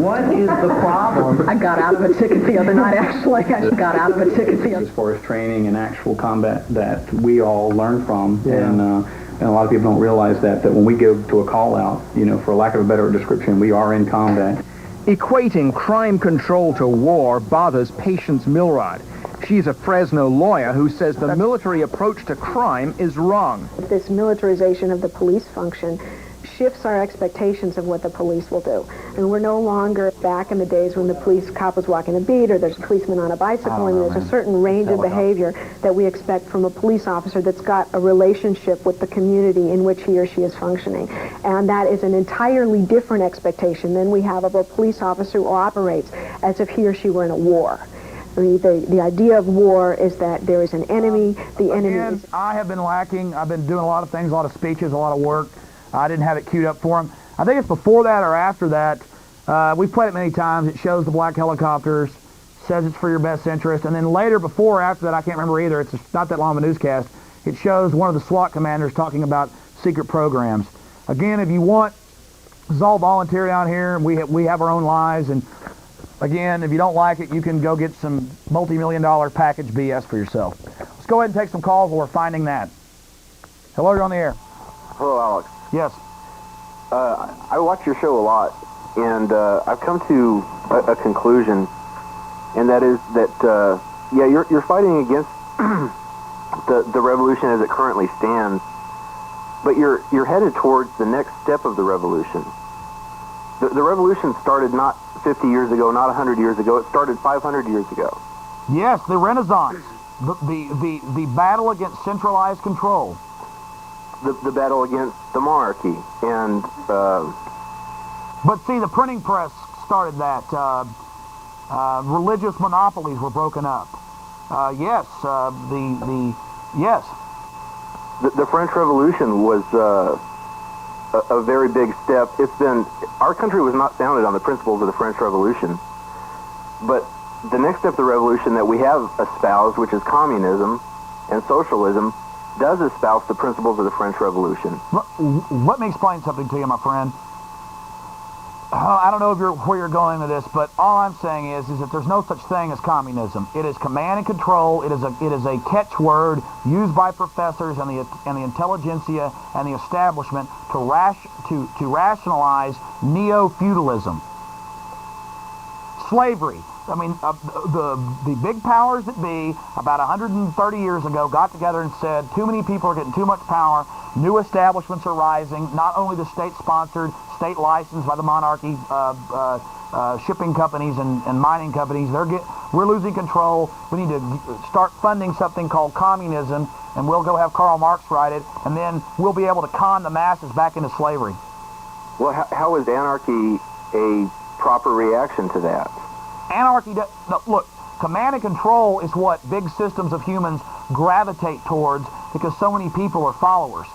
What is the problem? I got out of a ticket the other night, actually. I got out of a ticket the other As far as training and actual combat that we all learn from, and a lot of people don't realize that when we go to a call out, for lack of a better description, we are in combat. Equating crime control to war bothers Patience Milrod. She's a Fresno lawyer who says the military approach to crime is wrong. This militarization of the police function shifts our expectations of what the police will do. And we're no longer back in the days when the police cop was walking a beat or there's a policeman on a bicycle, and there's a certain range of behavior that we expect from a police officer that's got a relationship with the community in which he or she is functioning. And that is an entirely different expectation than we have of a police officer who operates as if he or she were in a war. I mean, the idea of war is that there is an enemy, the enemy is... I have been lacking. I've been doing a lot of things, a lot of speeches, a lot of work. I didn't have it queued up for him. I think it's before that or after that. We've played it many times. It shows the black helicopters, says it's for your best interest. And then later, before or after that, I can't remember either. It's not that long of a newscast. It shows one of the SWAT commanders talking about secret programs. Again, if you want, this is all voluntary down here. We have our own lives. And again, if you don't like it, you can go get some multi-million-dollar package BS for yourself. Let's go ahead and take some calls while we're finding that. Hello, you're on the air. Hello, Alex. Yes. I watch your show a lot, and I've come to a conclusion, and that is that, you're fighting against the revolution as it currently stands, but you're headed towards the next step of the revolution. The revolution started not 50 years ago, not 100 years ago. It started 500 years ago. Yes, the Renaissance, the battle against centralized control. The battle against the monarchy, and but see, the printing press started that. Religious monopolies were broken up. Yes, yes. The French Revolution was a very big step. Our country was not founded on the principles of the French Revolution, but the next step of the revolution that we have espoused, which is communism and socialism, does espouse the principles of the French Revolution. Let me explain something to you, my friend. I don't know where you're going with this, but all I'm saying is that there's no such thing as communism. It is command and control. It is a catchword used by professors and the intelligentsia and the establishment to rationalize neo-feudalism. Slavery. I mean, the big powers that be, about 130 years ago, got together and said, too many people are getting too much power, new establishments are rising, not only the state-sponsored, state-licensed by the monarchy, shipping companies and mining companies, we're losing control. We need to start funding something called communism, and we'll go have Karl Marx write it, and then we'll be able to con the masses back into slavery. Well, how is anarchy a proper reaction to that? Anarchy, look, command and control is what big systems of humans gravitate towards because so many people are followers.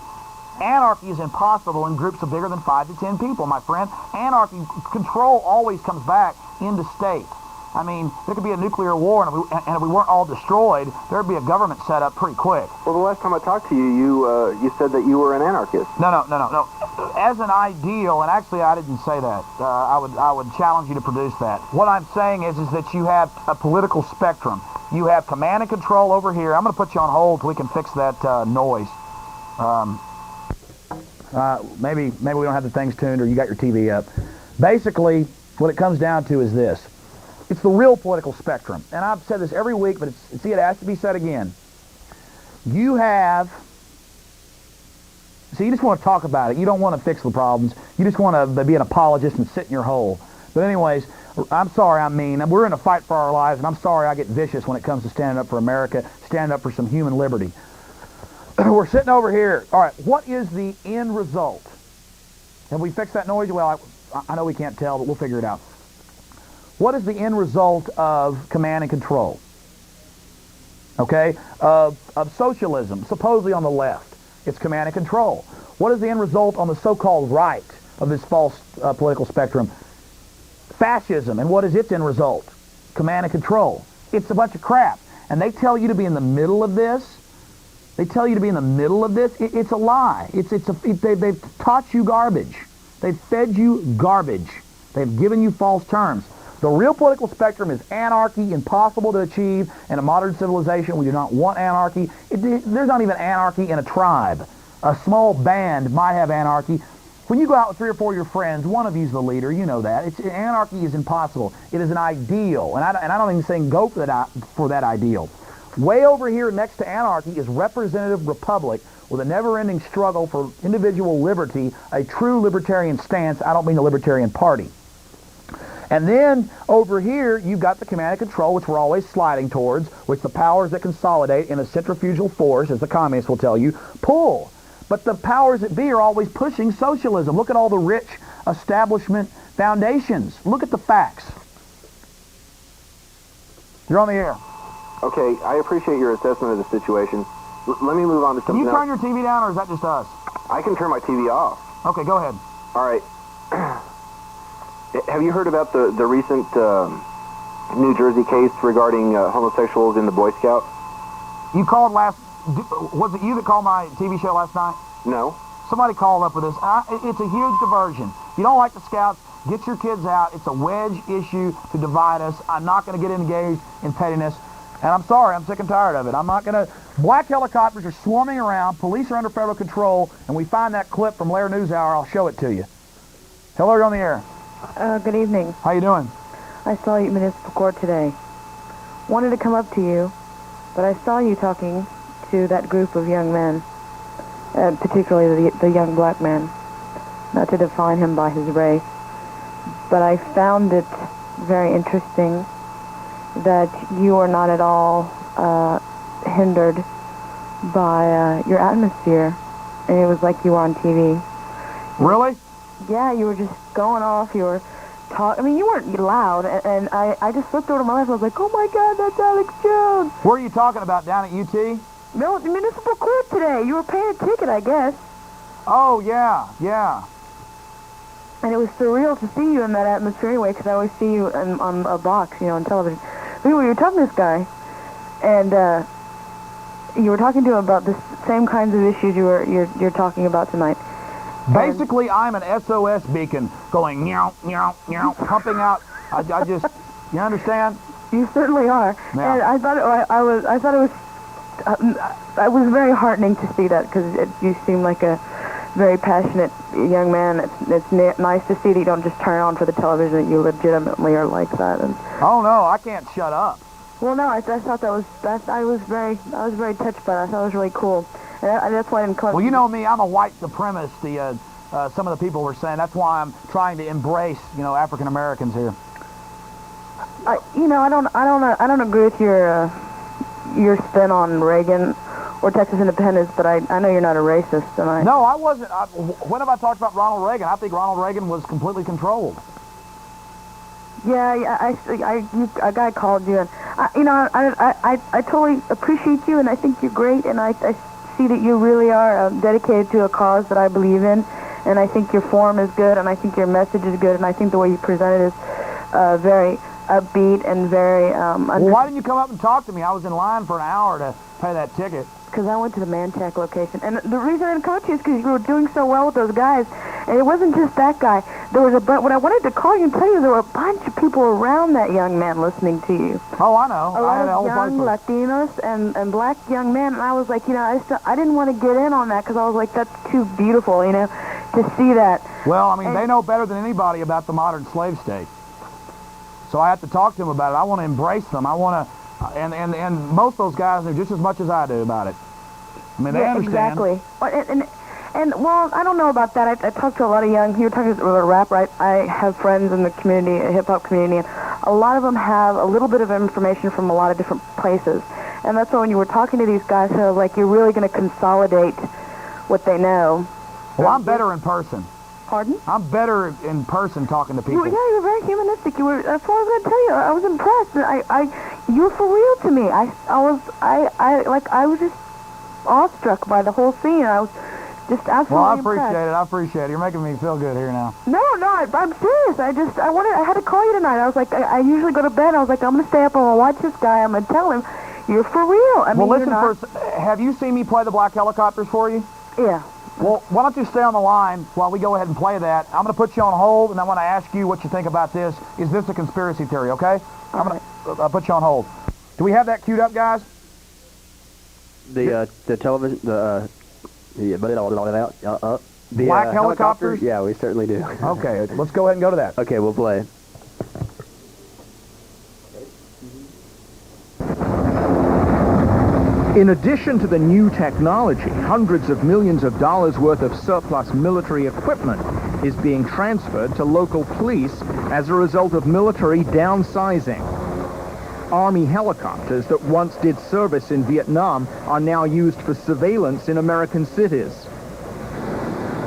Anarchy is impossible in groups of bigger than 5 to 10 people, my friend. Anarchy, control always comes back into state. I mean, there could be a nuclear war, and if we weren't all destroyed, there'd be a government set up pretty quick. Well, the last time I talked to you, you said that you were an anarchist. No. As an ideal, and actually I didn't say that. I would challenge you to produce that. What I'm saying is that you have a political spectrum. You have command and control over here. I'm going to put you on hold till we can fix that noise. Maybe we don't have the things tuned, or you got your TV up. Basically, what it comes down to is this. It's the real political spectrum. And I've said this every week, but it has to be said again. You just want to talk about it. You don't want to fix the problems. You just want to be an apologist and sit in your hole. But anyways, I'm sorry I'm mean. We're in a fight for our lives, and I'm sorry I get vicious when it comes to standing up for America, standing up for some human liberty. We're sitting over here. All right, what is the end result? Have we fixed that noise? Well, I know we can't tell, but we'll figure it out. What is the end result of command and control? Okay? Of socialism, supposedly on the left. It's command and control. What is the end result on the so-called right of this false political spectrum? Fascism. And what is its end result? Command and control. It's a bunch of crap. And they tell you to be in the middle of this. It's a lie. They've taught you garbage. They've fed you garbage. They've given you false terms. The real political spectrum is anarchy, impossible to achieve in a modern civilization. We do not want anarchy. There's not even anarchy in a tribe. A small band might have anarchy. When you go out with 3 or 4 of your friends, one of you's the leader, you know that. Anarchy is impossible. It is an ideal, and I don't even think go for that ideal. Way over here next to anarchy is representative republic with a never-ending struggle for individual liberty, a true libertarian stance. I don't mean the Libertarian Party. And then over here, you've got the command and control, which we're always sliding towards, which the powers that consolidate in a centrifugal force, as the communists will tell you, pull. But the powers that be are always pushing socialism. Look at all the rich establishment foundations. Look at the facts. You're on the air. Okay, I appreciate your assessment of the situation. Let me move on to something else. Can you turn your TV down, or is that just us? I can turn my TV off. Okay, go ahead. All right. Have you heard about the recent New Jersey case regarding homosexuals in the Boy Scouts? You called was it you that called my TV show last night? No. Somebody called up with this. It's a huge diversion. If you don't like the Scouts, get your kids out. It's a wedge issue to divide us. I'm not going to get engaged in pettiness. And I'm sorry, I'm sick and tired of it. I'm not going to... Black helicopters are swarming around. Police are under federal control. And we find that clip from Lair News Hour. I'll show it to you. Hello, you're on the air. Good evening. How you doing? I saw you at municipal court today. Wanted to come up to you, but I saw you talking to that group of young men, particularly the young black man, not to define him by his race, but I found it very interesting that you are not at all hindered by your atmosphere, and it was like you were on TV. Really? Yeah, you were just going off, you were talking, I mean, you weren't loud, and I just looked over to my left, I was like, oh my God, that's Alex Jones! Where are you talking about, down at UT? No, the municipal court today. You were paying a ticket, I guess. Oh, yeah. And it was surreal to see you in that atmosphere anyway, because I always see you on a box, on television. But anyway, you were talking to this guy, and you were talking to him about the same kinds of issues you're talking about tonight. Basically, I'm an SOS beacon going meow, meow, meow, pumping out. I just, you understand? You certainly are. Yeah. And I thought it was very heartening to see that, because you seem like a very passionate young man. It's nice to see that you don't just turn on for the television, that you legitimately are like that. And oh no, I can't shut up. Well, no, I thought I was very touched by that. I thought it was really cool. And that's why I didn't come. Well, you know me, I'm a white supremacist. Some of the people were saying that's why I'm trying to embrace, African Americans here. I don't agree with your spin on Reagan or Texas independence, but I know you're not a racist, and I... No, I wasn't. When have I talked about Ronald Reagan? I think Ronald Reagan was completely controlled. Yeah, a guy called you, and I totally appreciate you, and I think you're great, and I see that you really are dedicated to a cause that I believe in, and I think your form is good, and I think your message is good, and I think the way you present it is very upbeat and very... well, why didn't you come up and talk to me? I was in line for an hour to pay that ticket. Because I went to the Manchac location. And the reason I didn't come up to you is because you were doing so well with those guys. And it wasn't just that guy. There was when I wanted to call you and tell you, there were a bunch of people around that young man listening to you. Oh, I know. A lot of young Latinos and black young men. And I was like, I didn't want to get in on that because I was like, that's too beautiful, to see that. Well, I mean, they know better than anybody about the modern slave state. So I have to talk to them about it. I want to embrace them. I want to... And most of those guys know just as much as I do about it. I mean, they understand. Exactly. And well, I don't know about that. I talked to a lot of young... You were talking about rap, right? I have friends in the community, hip-hop community, and a lot of them have a little bit of information from a lot of different places. And that's why when you were talking to these guys, so like you're really going to consolidate what they know. Well, I'm better in person. Pardon? I'm better in person talking to people. Yeah, you're very humanistic. That's what I was going to tell you. I was impressed. You were for real to me. I was just awestruck by the whole scene. I was just absolutely Well, I impressed. appreciate it. You're making me feel good here now. No, I'm serious. I had to call you tonight. I was like, I usually go to bed. I was like, I'm going to stay up and watch this guy. I'm going to tell him, you're for real. I mean, well, listen, have you seen me play the black helicopters for you? Yeah. Well, why don't you stay on the line while we go ahead and play that? I'm going to put you on hold, and I want to ask you what you think about this. Is this a conspiracy theory, okay? I'm going to put you on hold. Do we have that queued up, guys? The television, the Black helicopters? Yeah, we certainly do. Okay, let's go ahead and go to that. Okay, we'll play. In addition to the new technology, hundreds of millions of dollars worth of surplus military equipment is being transferred to local police as a result of military downsizing. Army helicopters that once did service in Vietnam are now used for surveillance in American cities.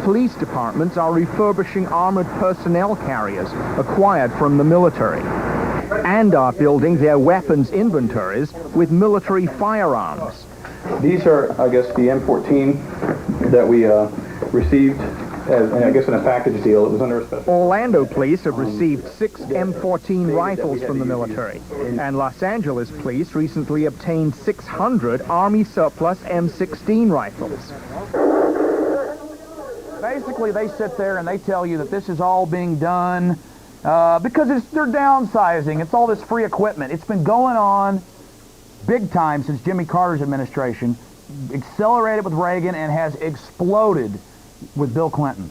Police departments are refurbishing armored personnel carriers acquired from the military and are building their weapons inventories with military firearms. These are, I guess, the M14 that we received, I guess, in a package deal. It was under a special. Orlando police have received 6 M14 rifles from the military, and Los Angeles police recently obtained 600 Army surplus M16 rifles. Basically, they sit there and they tell you that this is all being done because they're downsizing. It's all this free equipment. It's been going on big time since Jimmy Carter's administration, accelerated with Reagan, and has exploded with Bill Clinton.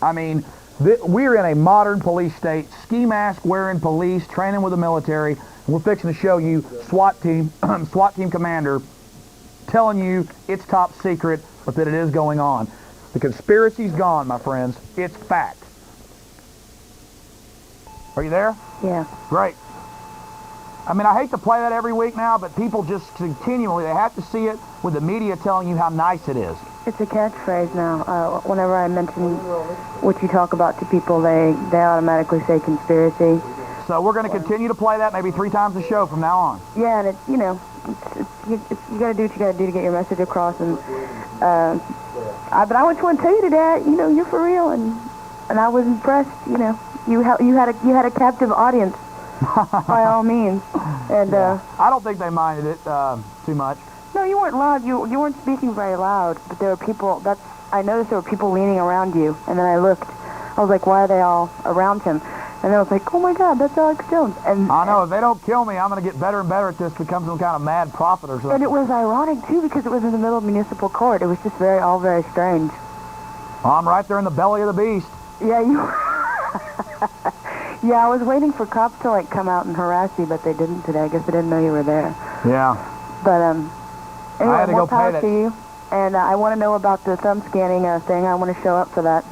I mean, we're in a modern police state, ski mask wearing police, training with the military. And we're fixing to show you SWAT team commander telling you it's top secret, but that it is going on. The conspiracy's gone, my friends. It's fact. Are you there? Yeah. Great. I mean, I hate to play that every week now, but people just continually, they have to see it with the media telling you how nice it is. It's a catchphrase now. Whenever I mention what you talk about to people, they automatically say conspiracy. So we're going to continue to play that maybe 3 times a show from now on. Yeah, and you got to do what you got to do to get your message across. And but I just want to tell you today, you're for real, and I was impressed. You had a captive audience. By all means. And I don't think they minded it too much. No, you weren't loud. You weren't speaking very loud, but there were people. I noticed there were people leaning around you, and then I looked. I was like, why are they all around him? And I was like, oh my God, that's Alex Jones. And I know, if they don't kill me, I'm going to get better and better at this, become some kind of mad prophet or something. And it was ironic too, because it was in the middle of municipal court. It was just all very strange. Well, I'm right there in the belly of the beast. Yeah, you. Yeah, I was waiting for cops to come out and harass you, but they didn't today. I guess they didn't know you were there. Yeah. But anyway, I had to more go power pay to you. And I want to know about the thumb scanning thing. I want to show up for that.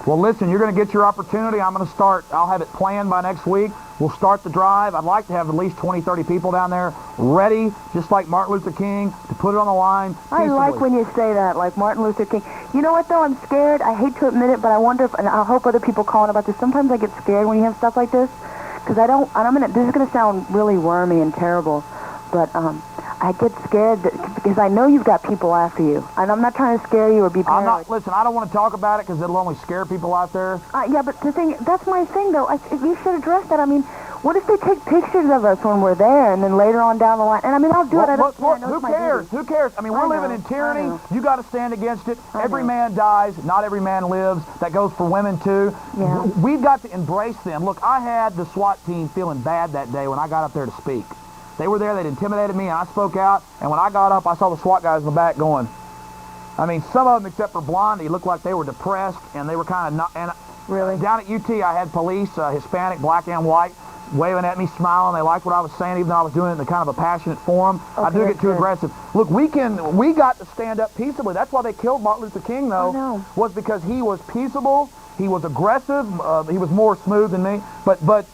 Well, listen, you're going to get your opportunity. I'm going to start. I'll have it planned by next week. We'll start the drive. I'd like to have at least 20, 30 people down there ready, just like Martin Luther King, to put it on the line peaceably. I like when you say that, like Martin Luther King. You know what, though? I'm scared. I hate to admit it, but I wonder if, and I hope other people call in about this. Sometimes I get scared when you have stuff like this, because this is going to sound really wormy and terrible, but I get scared because I know you've got people after you, and I'm not trying to scare you or be paranoid. Listen, I don't want to talk about it because it'll only scare people out there. Yeah, but that's my thing, though. You should address that. I mean, what if they take pictures of us when we're there, and then later on down the line? And I mean, I'll do it. I don't care. Who cares? Who cares? I mean, we're living in tyranny. You got to stand against it. Every man dies. Not every man lives. That goes for women, too. Yeah. We've got to embrace them. Look, I had the SWAT team feeling bad that day when I got up there to speak. They were there, they'd intimidated me, and I spoke out, and when I got up, I saw the SWAT guys in the back going. I mean, some of them, except for Blondie, looked like they were depressed, and they were kind of not. And really? Down at UT, I had police, Hispanic, black and white, waving at me, smiling. They liked what I was saying, even though I was doing it in a kind of a passionate form. Okay, I do get too aggressive. Look, we got to stand up peaceably. That's why they killed Martin Luther King, though, was because he was peaceable, he was aggressive, he was more smooth than me, but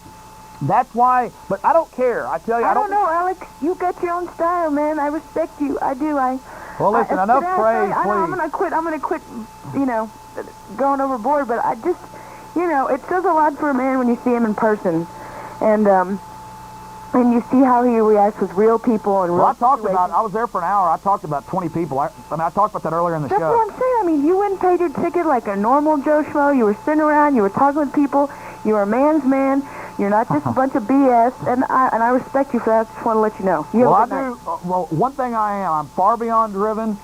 that's why, but I don't care. I tell you, I don't know, Alex. You got your own style, man. I respect you. I do. Well, listen, enough praise, please. I'm gonna quit, going overboard, but I just, it says a lot for a man when you see him in person. And you see how he reacts with real people and real I was there for an hour. I talked about 20 people. I talked about that earlier in the show. That's what I'm saying. I mean, you went and paid your ticket like a normal Joe Schmo. You were sitting around. You were talking with people. You were a man's man. You're not just a bunch of BS, and I respect you for that. I just want to let you know. Well, I do. Well, one thing I am, I'm far beyond driven,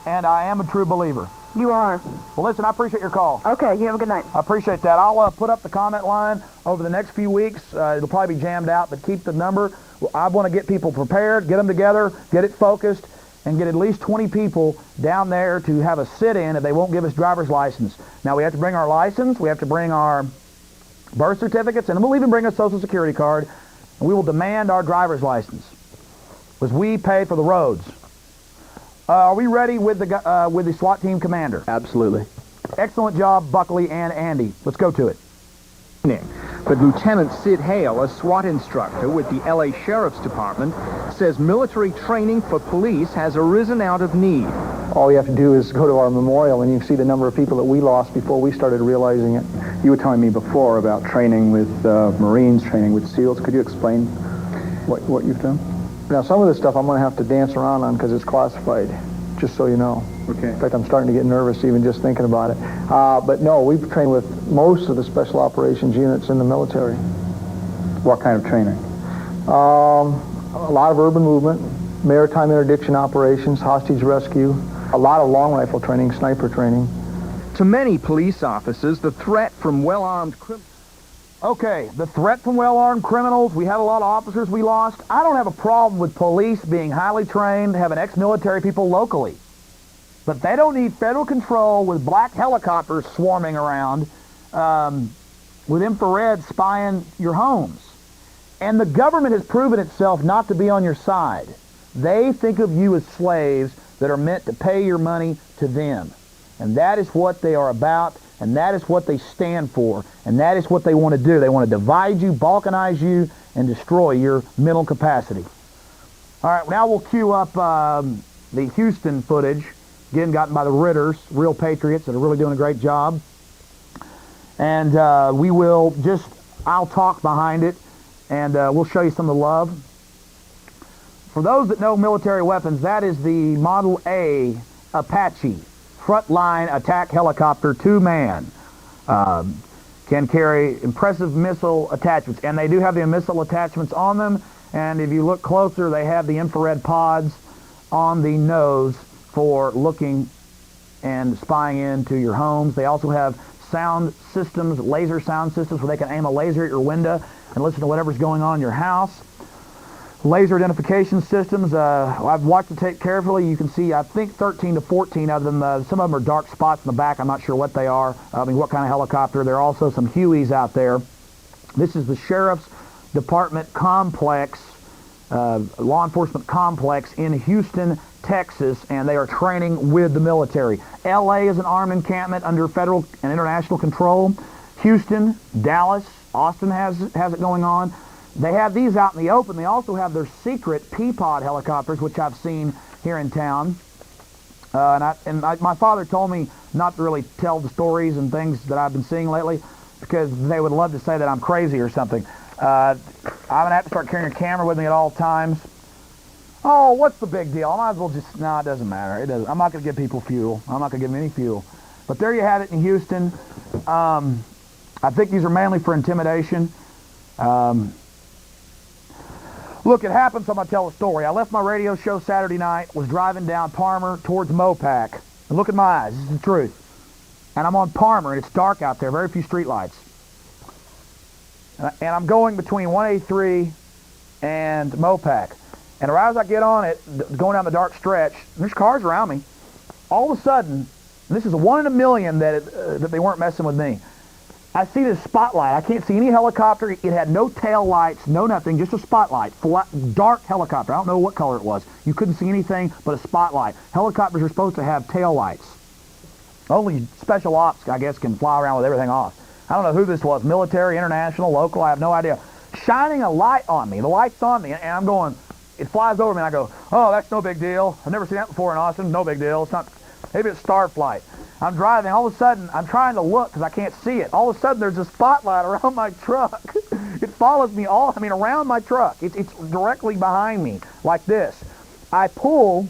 and I am a true believer. You are. Well, listen, I appreciate your call. Okay, you have a good night. I appreciate that. I'll put up the comment line over the next few weeks. It'll probably be jammed out, but keep the number. I want to get people prepared, get them together, get it focused, and get at least 20 people down there to have a sit-in if they won't give us driver's license. Now, we have to bring our license, we have to bring our birth certificates, and we'll even bring a Social Security card, and we will demand our driver's license, because we pay for the roads. Are we ready with the SWAT team commander? Absolutely. Excellent job, Buckley and Andy. Let's go to it. But Lieutenant Sid Hale, a SWAT instructor with the LA Sheriff's Department, says military training for police has arisen out of need. All you have to do is go to our memorial and you can see the number of people that we lost before we started realizing it. You were telling me before about training with Marines, training with SEALs. Could you explain what you've done? Now, some of this stuff I'm going to have to dance around on because it's classified, just so you know. Okay. In fact, I'm starting to get nervous even just thinking about it. But no, we've trained with most of the special operations units in the military. What kind of training? A lot of urban movement, maritime interdiction operations, hostage rescue, a lot of long rifle training, sniper training. To many police officers, the threat from well-armed criminals... Okay, the threat from well-armed criminals, we had a lot of officers we lost. I don't have a problem with police being highly trained, having ex-military people locally. But they don't need federal control with black helicopters swarming around with infrared spying your homes. And the government has proven itself not to be on your side. They think of you as slaves that are meant to pay your money to them. And that is what they are about, and that is what they stand for, and that is what they want to do. They want to divide you, balkanize you, and destroy your mental capacity. All right, now we'll cue up the Houston footage, again gotten by the Ritters, real patriots that are really doing a great job. And I'll talk behind it, and we'll show you some of the love. For those that know military weapons, that is the Model A Apache frontline attack helicopter, two-man. Can carry impressive missile attachments, and they do have the missile attachments on them, and if you look closer, they have the infrared pods on the nose for looking and spying into your homes. They also have sound systems, laser sound systems, where they can aim a laser at your window and listen to whatever's going on in your house. Laser identification systems, I've watched the tape carefully. You can see, I think, 13 to 14 of them. Some of them are dark spots in the back. I'm not sure what they are. I mean, what kind of helicopter. There are also some Hueys out there. This is the Sheriff's Department complex, law enforcement complex in Houston, Texas, and they are training with the military. LA is an armed encampment under federal and international control. Houston, Dallas, Austin has it going on. They have these out in the open. They also have their secret Peapod helicopters, which I've seen here in town. My father told me not to really tell the stories and things that I've been seeing lately because they would love to say that I'm crazy or something. I'm going to have to start carrying a camera with me at all times. Oh, what's the big deal? I might as well just... No, it doesn't matter. I'm not going to give people fuel. I'm not going to give them any fuel. But there you have it in Houston. I think these are mainly for intimidation. Look, it happened, so I'm going to tell a story. I left my radio show Saturday night, was driving down Palmer towards Mopac. And look at my eyes. This is the truth. And I'm on Palmer, and it's dark out there, very few street lights. And I'm going between 183 and Mopac. And right as I get on it, going down the dark stretch, there's cars around me. All of a sudden, and this is a 1 in a million that they weren't messing with me. I see this spotlight. I can't see any helicopter. It had no tail lights, no nothing, just a spotlight. Dark helicopter. I don't know what color it was. You couldn't see anything but a spotlight. Helicopters are supposed to have tail lights. Only special ops, I guess, can fly around with everything off. I don't know who this was, military, international, local, I have no idea. Shining a light on me. The light's on me, and I'm going, it flies over me, and I go, oh, that's no big deal. I've never seen that before in Austin. No big deal. It's not, maybe it's star flight. I'm driving, all of a sudden, I'm trying to look because I can't see it. All of a sudden, there's a spotlight around my truck. It follows me around my truck. It's directly behind me, like this. I pull,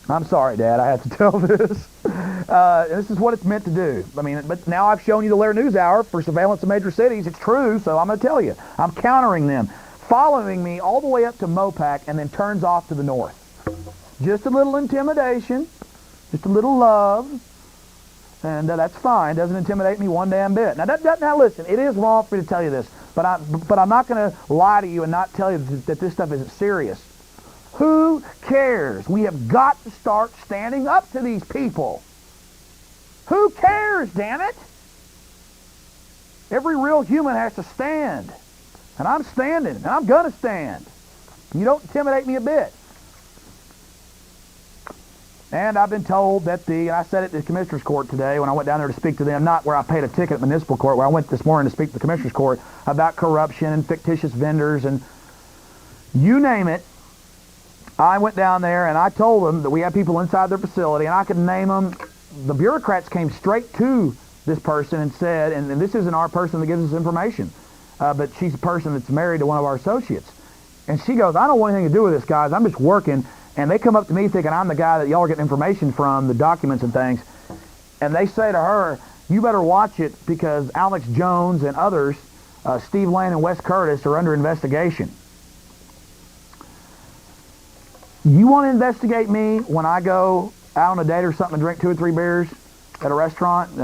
I'm sorry, Dad, I have to tell this. This is what it's meant to do. But now I've shown you the Lair News Hour for surveillance of major cities. It's true, so I'm going to tell you. I'm countering them. Following me all the way up to Mopac and then turns off to the north. Just a little intimidation, just a little love. And that's fine. Doesn't intimidate me one damn bit. Now listen, it is wrong for me to tell you this, but I'm not going to lie to you and not tell you that this stuff isn't serious. Who cares? We have got to start standing up to these people. Who cares, damn it? Every real human has to stand. And I'm standing, and I'm going to stand. You don't intimidate me a bit. And I've been told that and I said it at the Commissioner's Court today when I went down there to speak to them, not where I paid a ticket at Municipal Court, where I went this morning to speak to the Commissioner's Court about corruption and fictitious vendors and you name it. I went down there and I told them that we have people inside their facility, and I could name them. The bureaucrats came straight to this person and said, and this isn't our person that gives us information, but she's a person that's married to one of our associates. And she goes, I don't want anything to do with this, guys. I'm just working. And they come up to me thinking I'm the guy that y'all are getting information from, the documents and things. And they say to her, you better watch it because Alex Jones and others, Steve Lane and Wes Curtis, are under investigation. You want to investigate me when I go out on a date or something and drink 2 or 3 beers at a restaurant?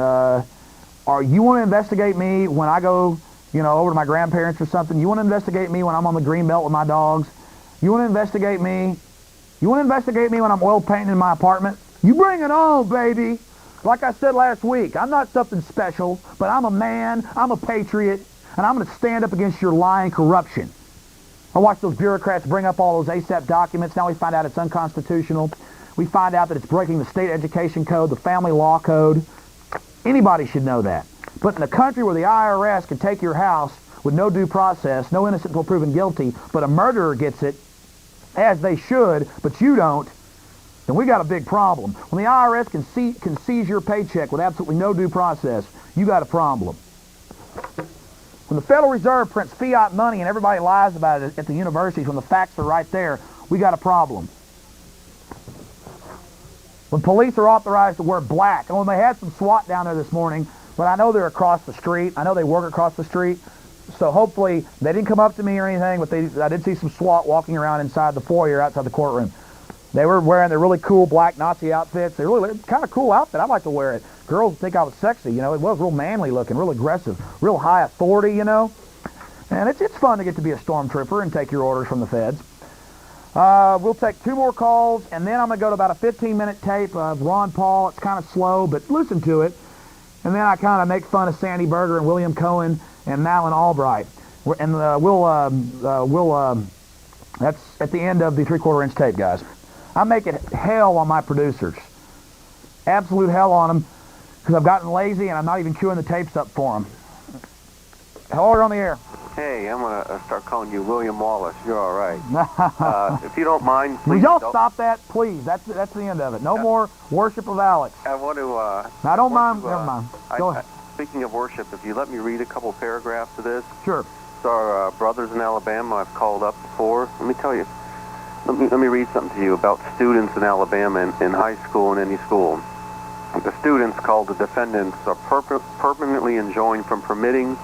Or you want to investigate me when I go, over to my grandparents or something? You want to investigate me when I'm on the green belt with my dogs? You want to investigate me? You want to investigate me when I'm oil painting in my apartment? You bring it on, baby. Like I said last week, I'm not something special, but I'm a man, I'm a patriot, and I'm going to stand up against your lying corruption. I watch those bureaucrats bring up all those ASAP documents. Now we find out it's unconstitutional. We find out that it's breaking the state education code, the family law code. Anybody should know that. But in a country where the IRS can take your house with no due process, no innocent until proven guilty, but a murderer gets it, as they should, but you don't, then we got a big problem. When the IRS can seize your paycheck with absolutely no due process, you got a problem. When the Federal Reserve prints fiat money and everybody lies about it at the universities when the facts are right there, we got a problem. When police are authorized to wear black, and when they had some SWAT down there this morning, but I know they're across the street. I know they work across the street. So hopefully, they didn't come up to me or anything, but I did see some SWAT walking around inside the foyer outside the courtroom. They were wearing their really cool black Nazi outfits. They're really kind of cool outfit. I'd like to wear it. Girls think I was sexy, It was real manly looking, real aggressive, real high authority, And it's fun to get to be a stormtrooper and take your orders from the feds. We'll take 2 more calls, and then I'm going to go to about a 15-minute tape of Ron Paul. It's kind of slow, but listen to it. And then I kind of make fun of Sandy Berger and William Cohen and Malin Albright. And that's at the end of the 3/4-inch tape, guys. I'm making hell on my producers. Absolute hell on them, because I've gotten lazy and I'm not even queuing the tapes up for them. Hello, you're on the air. Hey, I'm going to start calling you William Wallace. You're all right. If you don't mind, please don't stop that, please. That's the end of it. No more worship of Alex. I want to... I don't mind. Never mind. Go ahead. Speaking of worship, if you let me read a couple paragraphs of this. Sure. So our brothers in Alabama I've called up before. Let me tell you. Let me read something to you about students in Alabama in high school and any school. The students, called the defendants, are permanently enjoined from permitting,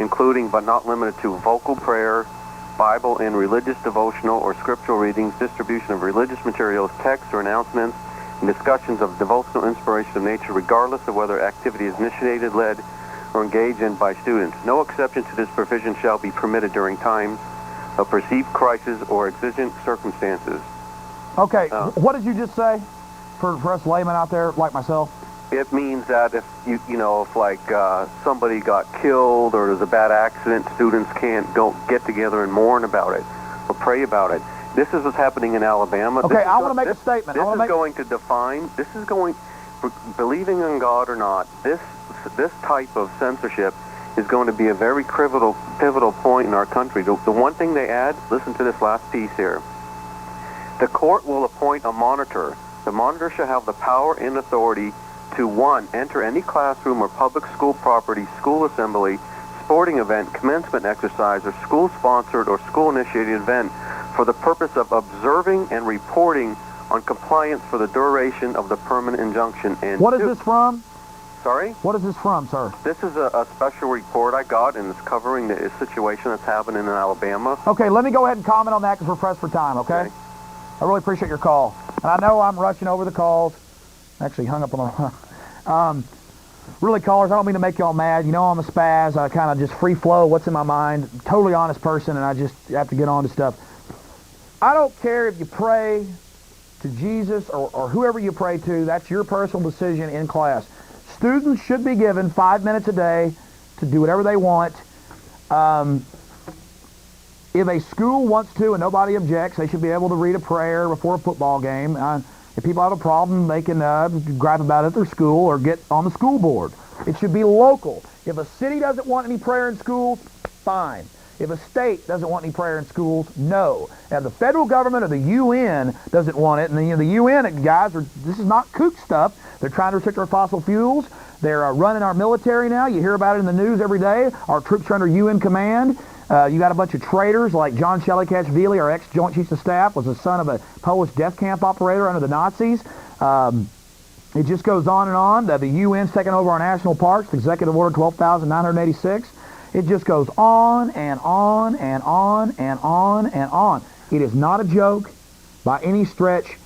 including but not limited to vocal prayer, Bible and religious devotional or scriptural readings, distribution of religious materials, texts or announcements, and discussions of devotional inspiration of nature, regardless of whether activity is initiated, led, or engaged in by students. No exception to this provision shall be permitted during times of perceived crisis or exigent circumstances. Okay, what did you just say for us laymen out there like myself? It means that if if somebody got killed or there's a bad accident, students can't go get together and mourn about it or pray about it. This is what's happening in Alabama. Okay, I want to make a statement. This is going, believing in God or not, this type of censorship is going to be a very pivotal point in our country. The one thing they add, listen to this last piece here. The court will appoint a monitor. The monitor shall have the power and authority to 1, enter any classroom or public school property, school assembly, sporting event, commencement exercise, or school-sponsored or school-initiated event for the purpose of observing and reporting on compliance for the duration of the permanent injunction. And what is this from? Sorry? What is this from, sir? This is a special report I got, and it's covering the situation that's happening in Alabama. Okay, let me go ahead and comment on that because we're pressed for time, okay? I really appreciate your call. And I know I'm rushing over the calls. Actually hung up on the... Really, callers, I don't mean to make y'all mad. You know I'm a spaz. I kind of just free flow what's in my mind. Totally honest person, and I just have to get on to stuff. I don't care if you pray to Jesus or whoever you pray to. That's your personal decision in class. Students should be given 5 minutes a day to do whatever they want. If a school wants to and nobody objects, they should be able to read a prayer before a football game. If people have a problem, they can gripe about it at their school or get on the school board. It should be local. If a city doesn't want any prayer in schools, fine. If a state doesn't want any prayer in schools, no. And the federal government or the UN doesn't want it, and the UN guys this is not kook stuff. They're trying to restrict our fossil fuels. They're running our military now. You hear about it in the news every day. Our troops are under UN command. You got a bunch of traitors like John Shelikashvili, our ex-Joint Chiefs of Staff, was the son of a Polish death camp operator under the Nazis. It just goes on and on. The UN's taking over our national parks, Executive Order 12,986. It just goes on and on and on and on and on. It is not a joke by any stretch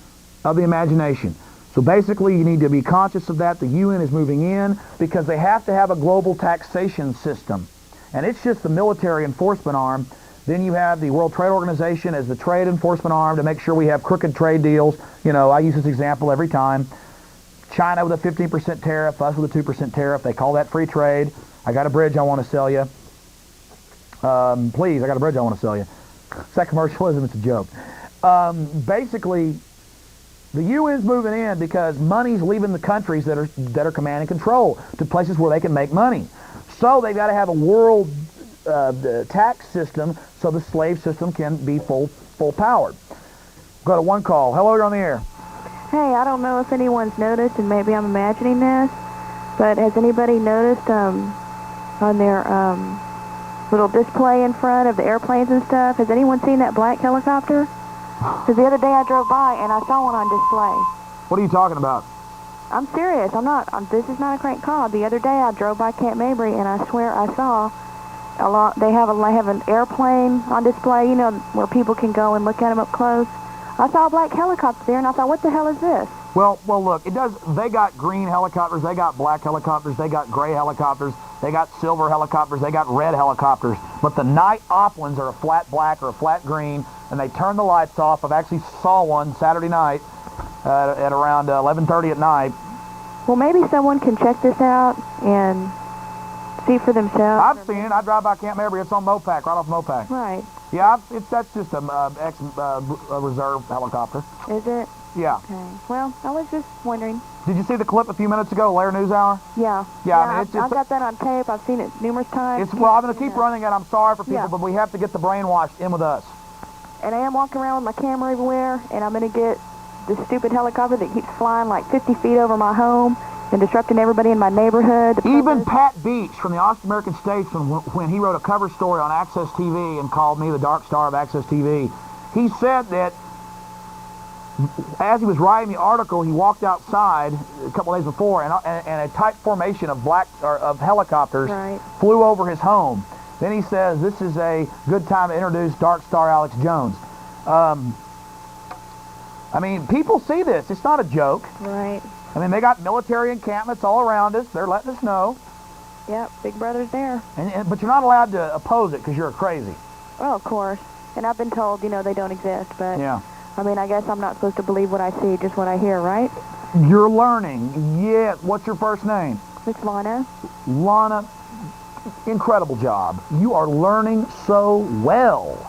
of the imagination. So basically, you need to be conscious of that. The UN is moving in because they have to have a global taxation system. And it's just the military enforcement arm. Then you have the World Trade Organization as the trade enforcement arm to make sure we have crooked trade deals. You know, I use this example every time. China with a 15% tariff, us with a 2% tariff. They call that free trade. I got a bridge I want to sell you. Please, I got a bridge I want to sell you. It's that commercialism, it's a joke. Basically, the UN's moving in because money's leaving the countries that are command and control to places where they can make money. So they've got to have a world tax system so the slave system can be full powered. Go to one call. Hello, you're on the air. Hey, I don't know if anyone's noticed, and maybe I'm imagining this, but has anybody noticed on their little display in front of the airplanes and stuff, has anyone seen that black helicopter? Because the other day I drove by and I saw one on display. What are you talking about? I'm serious. This is not a crank call. The other day I drove by Camp Mabry and I swear I saw they have an airplane on display, you know, where people can go and look at them up close. I saw a black helicopter there and I thought, what the hell is this? Well, look, they got green helicopters, they got black helicopters, they got gray helicopters, they got silver helicopters, they got red helicopters. But the night op ones are a flat black or a flat green, and they turn the lights off. I've actually saw one Saturday night at around 11:30 at night. Well, maybe someone can check this out and see for themselves. I've seen it. I drive by Camp Mabry. It's on Mopac, right off Mopac. Right. Yeah, that's just a reserve helicopter. Is it? Yeah. Okay. Well, I was just wondering. Did you see the clip a few minutes ago, Lair News Hour? Yeah. Yeah, I mean, I've got that on tape. I've seen it numerous times. Well, I'm going to keep running it. I'm sorry for people, but we have to get the brainwashed in with us. And I am walking around with my camera everywhere, and I'm going to get this stupid helicopter that keeps flying like 50 feet over my home and disrupting everybody in my neighborhood. Even Pat Beach from the Austin American Statesman, when he wrote a cover story on Access TV and called me the dark star of Access TV, he said that as he was writing the article, he walked outside a couple of days before, and a tight formation of helicopters flew over his home. Then he says, this is a good time to introduce Dark Star Alex Jones. I mean, people see this. It's not a joke. Right. I mean, they got military encampments all around us. They're letting us know. Yep, Big Brother's there. But you're not allowed to oppose it because you're crazy. Well, of course. And I've been told, you know, they don't exist. But, yeah. I mean, I guess I'm not supposed to believe what I see, just what I hear, right? You're learning. Yeah. What's your first name? It's Lana. Lana, incredible job. You are learning so well.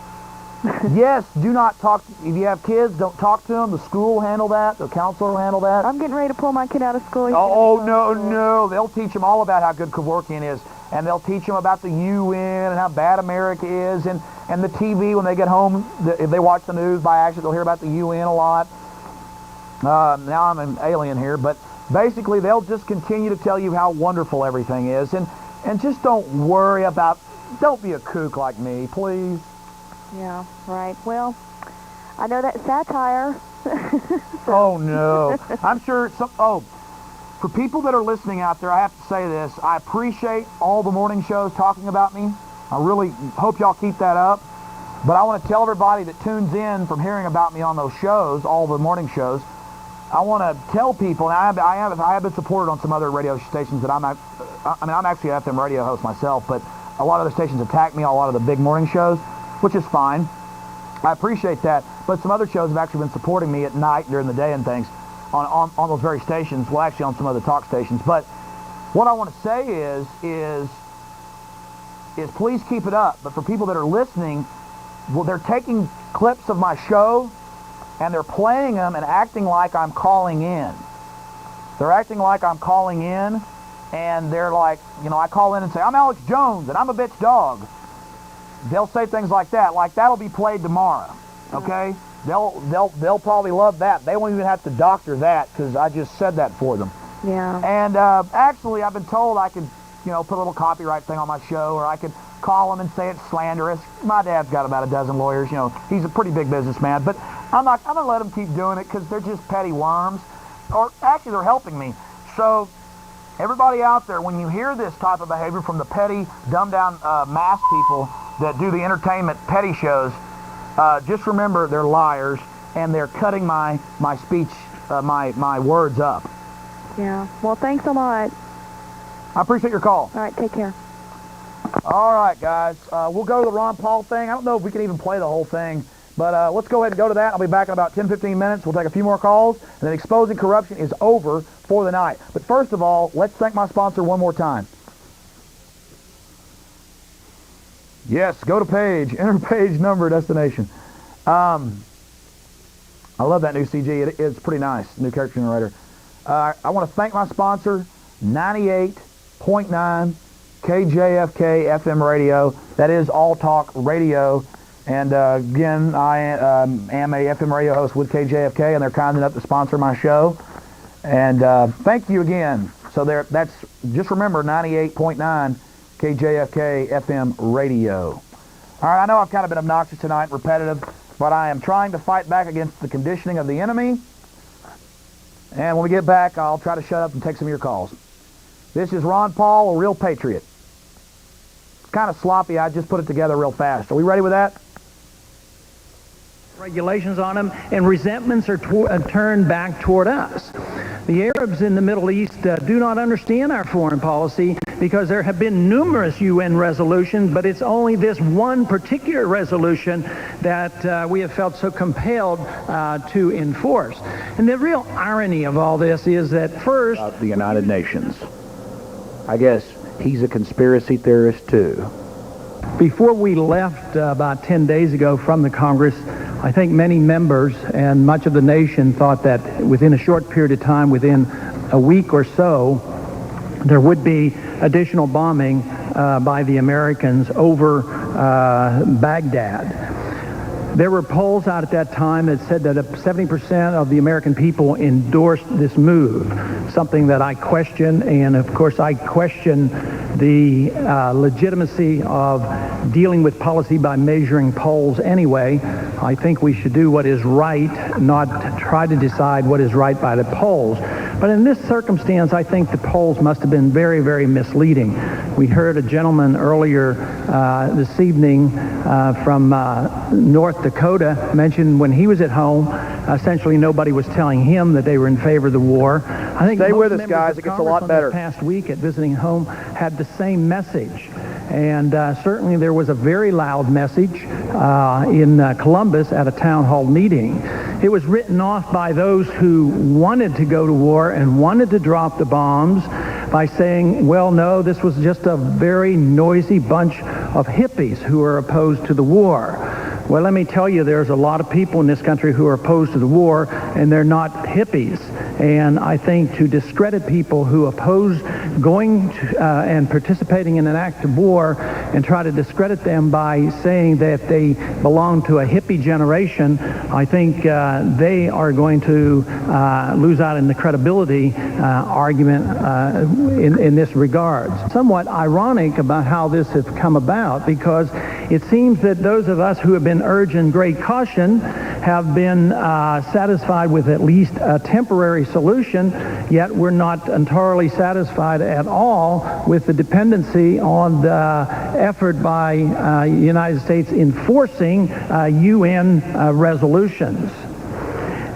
Yes, do not talk. If you have kids, don't talk to them. The school will handle that. The counselor will handle that. I'm getting ready to pull my kid out of school. No. They'll teach them all about how good Kevorkian is. And they'll teach them about the UN and how bad America is. And the TV, when they get home, if they watch the news by accident, they'll hear about the UN a lot. Now I'm an alien here. But basically, they'll just continue to tell you how wonderful everything is. And just don't worry about, don't be a kook like me, please. Yeah, right. Well, I know that's satire. Oh, no. I'm sure for people that are listening out there, I have to say this. I appreciate all the morning shows talking about me. I really hope y'all keep that up. But I want to tell everybody that tunes in from hearing about me on those shows, all the morning shows, I want to tell people, and I have been supported on some other radio stations that I'm actually an FM radio host myself, but a lot of other stations attack me on a lot of the big morning shows, which is fine. I appreciate that, but some other shows have actually been supporting me at night, during the day and things, on those very stations, well, actually on some other talk stations. But what I want to say is please keep it up. But for people that are listening, well, they're taking clips of my show and they're playing them and acting like I'm calling in. They're acting like I'm calling in, and they're like, I call in and say, I'm Alex Jones and I'm a bitch dog. They'll say things like that. Like, that'll be played tomorrow, okay? They'll probably love that. They won't even have to doctor that because I just said that for them. Yeah. And actually, I've been told I could, put a little copyright thing on my show, or I could call them and say it's slanderous. My dad's got about a dozen lawyers. He's a pretty big businessman. But I'm going to let them keep doing it because they're just petty worms. Or actually, they're helping me. So everybody out there, when you hear this type of behavior from the petty, dumbed-down mass people that do the entertainment petty shows, just remember they're liars, and they're cutting my speech, my words up. Yeah. Well, thanks a lot. I appreciate your call. All right, take care. All right, guys. We'll go to the Ron Paul thing. I don't know if we can even play the whole thing, but let's go ahead and go to that. I'll be back in about 10-15 minutes. We'll take a few more calls, and then Exposing Corruption is over for the night. But first of all, let's thank my sponsor one more time. Yes, go to page, enter page, number, destination. I love that new CG. It's pretty nice, new character generator. I want to thank my sponsor, 98.9 KJFK FM radio. That is All Talk Radio. And again, I am a FM radio host with KJFK, and they're kind enough to sponsor my show. And thank you again. So that's just remember 98.9 KJFK FM radio. All right, I know I've kind of been obnoxious tonight and repetitive, but I am trying to fight back against the conditioning of the enemy. And when we get back, I'll try to shut up and take some of your calls. This is Ron Paul, a real patriot. It's kind of sloppy. I just put it together real fast. Are we ready with that? Regulations on them, and resentments are turned back toward us. The Arabs in the Middle East do not understand our foreign policy because there have been numerous UN resolutions, but it's only this one particular resolution that we have felt so compelled to enforce. And the real irony of all this is that first... The United Nations. I guess he's a conspiracy theorist too. Before we left about 10 days ago from the Congress, I think many members and much of the nation thought that within a short period of time, within a week or so, there would be additional bombing by the Americans over Baghdad. There were polls out at that time that said that 70% of the American people endorsed this move, something that I question, and of course I question the legitimacy of dealing with policy by measuring polls anyway. I think we should do what is right, not try to decide what is right by the polls. But in this circumstance, I think the polls must have been very, very misleading. We heard a gentleman earlier this evening from North Dakota mention when he was at home, essentially nobody was telling him that they were in favor of the war. I think stay with us, guys. It gets a lot better. This past week at visiting home had the same message. And certainly there was a very loud message in Columbus at a town hall meeting. It was written off by those who wanted to go to war and wanted to drop the bombs by saying, well, no, this was just a very noisy bunch of hippies who are opposed to the war. Well, let me tell you, there's a lot of people in this country who are opposed to the war, and they're not hippies. And I think to discredit people who oppose going to, and participating in an act of war and try to discredit them by saying that they belong to a hippie generation, I think they are going to lose out in the credibility argument in this regard. Somewhat ironic about how this has come about, because it seems that those of us who have been urging great caution have been satisfied with at least a temporary solution, yet we're not entirely satisfied at all with the dependency on the effort by United States enforcing UN resolutions.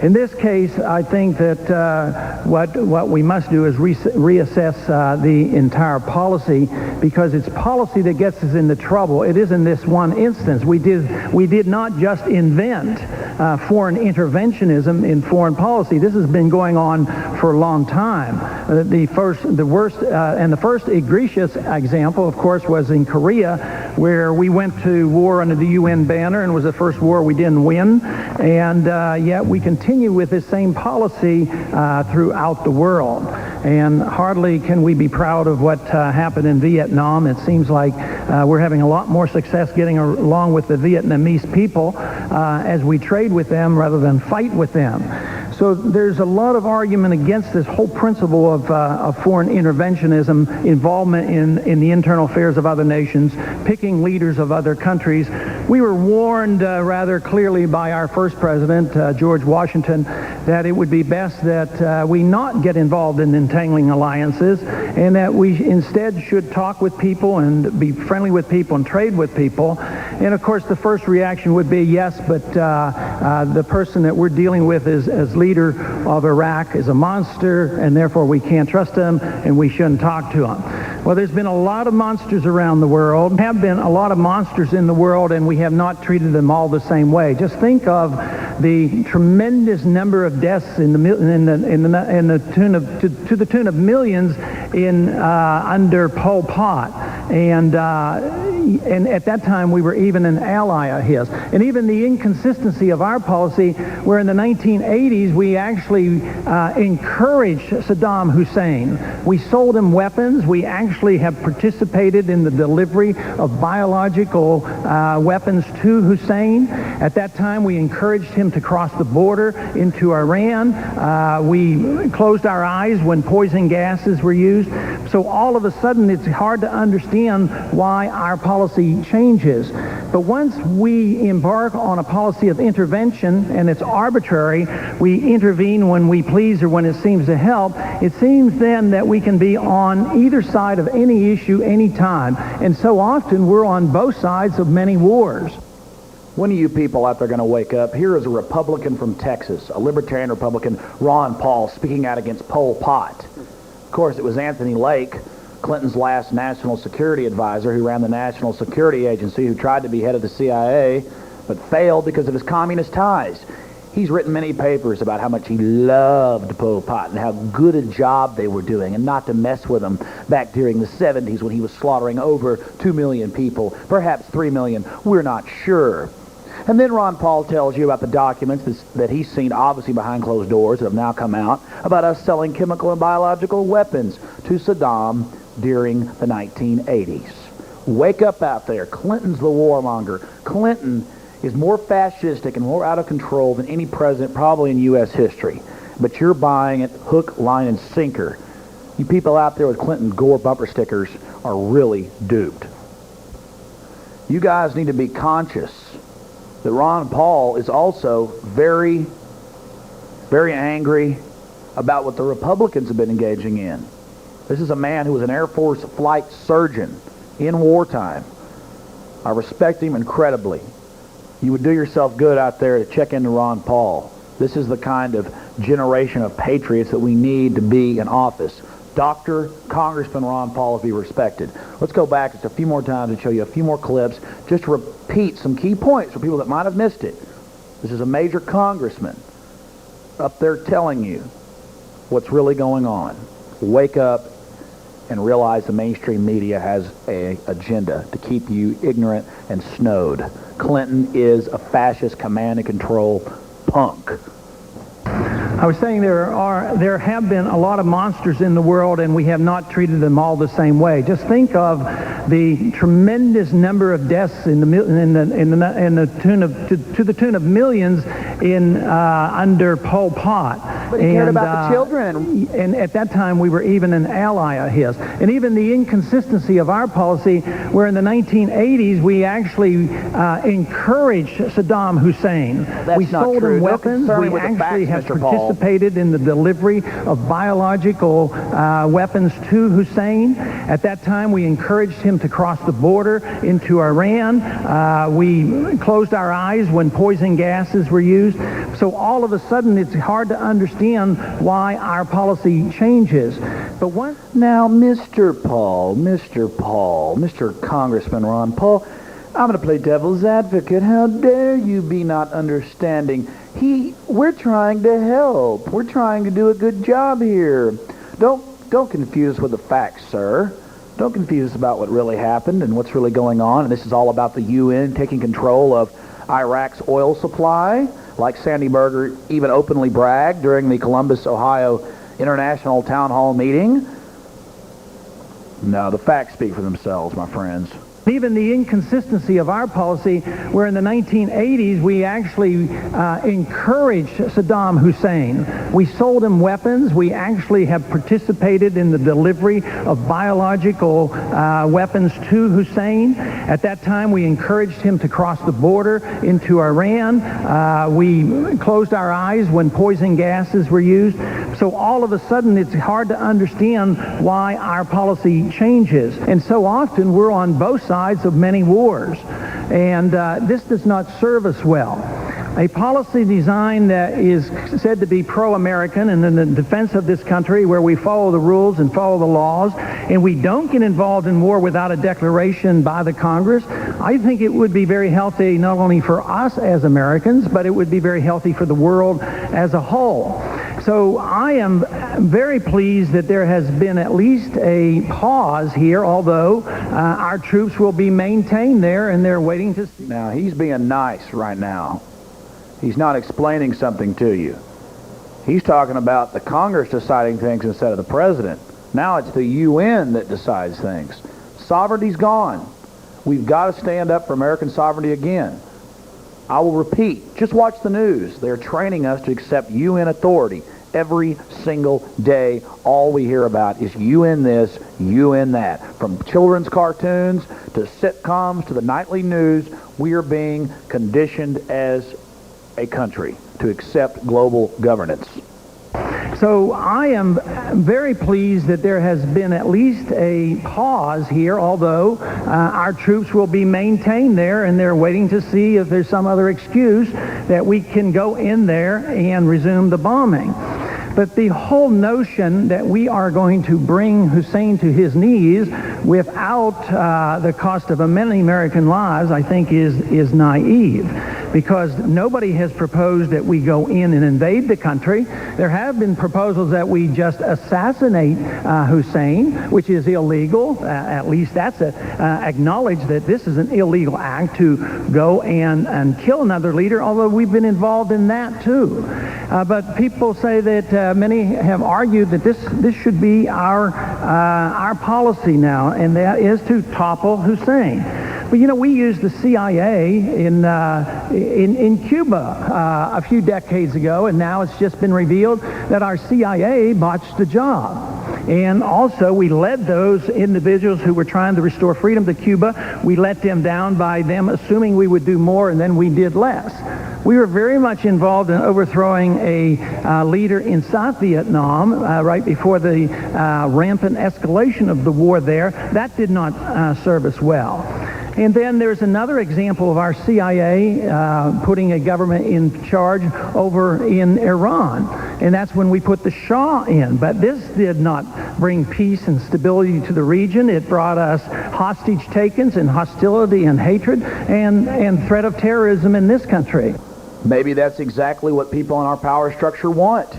In this case, I think that what we must do is reassess the entire policy, because it's policy that gets us into trouble. It isn't this one instance. We did not just invent foreign interventionism in foreign policy. This has been going on for a long time. The first egregious example, of course, was in Korea, where we went to war under the UN banner, and it was the first war we didn't win, and yet we continue with this same policy throughout the world. And hardly can we be proud of what happened in Vietnam. It seems like we're having a lot more success getting along with the Vietnamese people as we trade with them rather than fight with them. So there's a lot of argument against this whole principle of foreign interventionism, involvement in the internal affairs of other nations, picking leaders of other countries. We were warned rather clearly by our first president, George Washington, that it would be best that we not get involved in entangling alliances, and that we instead should talk with people and be friendly with people and trade with people. And of course, the first reaction would be, yes, but the person that we're dealing with as leader of Iraq is a monster, and therefore we can't trust him and we shouldn't talk to him. Well, there's been a lot of monsters around the world, have been a lot of monsters in the world, and we have not treated them all the same way. Just think of the tremendous number of deaths to the tune of millions under Pol Pot, and at that time we were even an ally of his. And even the inconsistency of our policy, where in the 1980s we actually encouraged Saddam Hussein. We sold him weapons. We actually have participated in the delivery of biological weapons to Hussein. At that time we encouraged him to cross the border into Iran. We closed our eyes when poison gases were used. So all of a sudden it's hard to understand why our policy changes. But once we embark on a policy of intervention, and it's arbitrary, we intervene when we please or when it seems to help, it seems then that we can be on either side of any issue anytime. And so often we're on both sides of many wars. When are you people out there going to wake up? Here is a Republican from Texas, a libertarian Republican, Ron Paul, speaking out against Pol Pot. Of course, it was Anthony Lake, Clinton's last national security advisor, who ran the National Security Agency, who tried to be head of the CIA, but failed because of his communist ties. He's written many papers about how much he loved Pol Pot and how good a job they were doing, and not to mess with them back during the 70s when he was slaughtering over 2 million people, perhaps 3 million, we're not sure. And then Ron Paul tells you about the documents that he's seen, obviously behind closed doors, that have now come out, about us selling chemical and biological weapons to Saddam during the 1980s. Wake up out there. Clinton's the warmonger. Clinton is more fascistic and more out of control than any president probably in U.S. history. But you're buying it hook, line, and sinker. You people out there with Clinton Gore bumper stickers are really duped. You guys need to be conscious that Ron Paul is also very, very angry about what the Republicans have been engaging in. This is a man who was an Air Force flight surgeon in wartime. I respect him incredibly. You would do yourself good out there to check into Ron Paul. This is the kind of generation of patriots that we need to be in office. Dr. Congressman Ron Paul, if he respected. Let's go back just a few more times and show you a few more clips just to repeat some key points for people that might have missed it. This is a major congressman up there telling you what's really going on. Wake up and realize the mainstream media has an agenda to keep you ignorant and snowed. Clinton is a fascist command and control punk. I was saying there have been a lot of monsters in the world, and we have not treated them all the same way. Just think of the tremendous number of deaths to the tune of millions under Pol Pot. But he cared about the children. And at that time, we were even an ally of his. And even the inconsistency of our policy, where in the 1980s we actually encouraged Saddam Hussein. We sold him weapons. We actually have participated in the delivery of biological weapons to Hussein. At that time, we encouraged him to cross the border into Iran. We closed our eyes when poison gases were used. used. So all of a sudden, it's hard to understand why our policy changes. But one... Now, Mr. Congressman Ron Paul, I'm going to play devil's advocate. How dare you be not understanding? We're trying to help. We're trying to do a good job here. Don't confuse us with the facts, sir. Don't confuse us about what really happened and what's really going on. And this is all about the UN taking control of Iraq's oil supply, like Sandy Berger even openly bragged during the Columbus, Ohio International Town Hall meeting. No, the facts speak for themselves, my friends. Even the inconsistency of our policy, where in the 1980s we actually encouraged Saddam Hussein. We sold him weapons. We actually have participated in the delivery of biological weapons to Hussein. At that time, we encouraged him to cross the border into Iran. We closed our eyes when poison gases were used. So all of a sudden, it's hard to understand why our policy changes. And so often, we're on both sides of many wars, and this does not serve us well. A policy design that is said to be pro-American and in the defense of this country, where we follow the rules and follow the laws, and we don't get involved in war without a declaration by the Congress, I think it would be very healthy not only for us as Americans, but it would be very healthy for the world as a whole. So I am very pleased that there has been at least a pause here, although our troops will be maintained there, and they're waiting to see. Now, he's being nice right now. He's not explaining something to you. He's talking about the Congress deciding things instead of the president. Now it's the UN that decides things. Sovereignty's gone. We've got to stand up for American sovereignty again. I will repeat, just watch the news. They're training us to accept UN authority. Every single day, all we hear about is UN this, UN that. From children's cartoons to sitcoms to the nightly news, we are being conditioned as a country to accept global governance. So I am very pleased that there has been at least a pause here, although our troops will be maintained there, and they're waiting to see if there's some other excuse that we can go in there and resume the bombing. But the whole notion that we are going to bring Hussein to his knees without the cost of many American lives, I think is naive, because nobody has proposed that we go in and invade the country. There have been proposals that we just assassinate Hussein, which is illegal. At least that's acknowledged that this is an illegal act to go and kill another leader, although we've been involved in that too. But people say that many have argued that this should be our policy now, and that is to topple Hussein. But you know, we used the CIA in Cuba a few decades ago, and now it's just been revealed that our CIA botched the job. And also, we led those individuals who were trying to restore freedom to Cuba. We let them down by them assuming we would do more, and then we did less. We were very much involved in overthrowing a leader in South Vietnam right before the rampant escalation of the war there. That did not serve us well. And then there's another example of our CIA putting a government in charge over in Iran. And that's when we put the Shah in. But this did not bring peace and stability to the region. It brought us hostage takings and hostility and hatred and threat of terrorism in this country. Maybe that's exactly what people in our power structure want.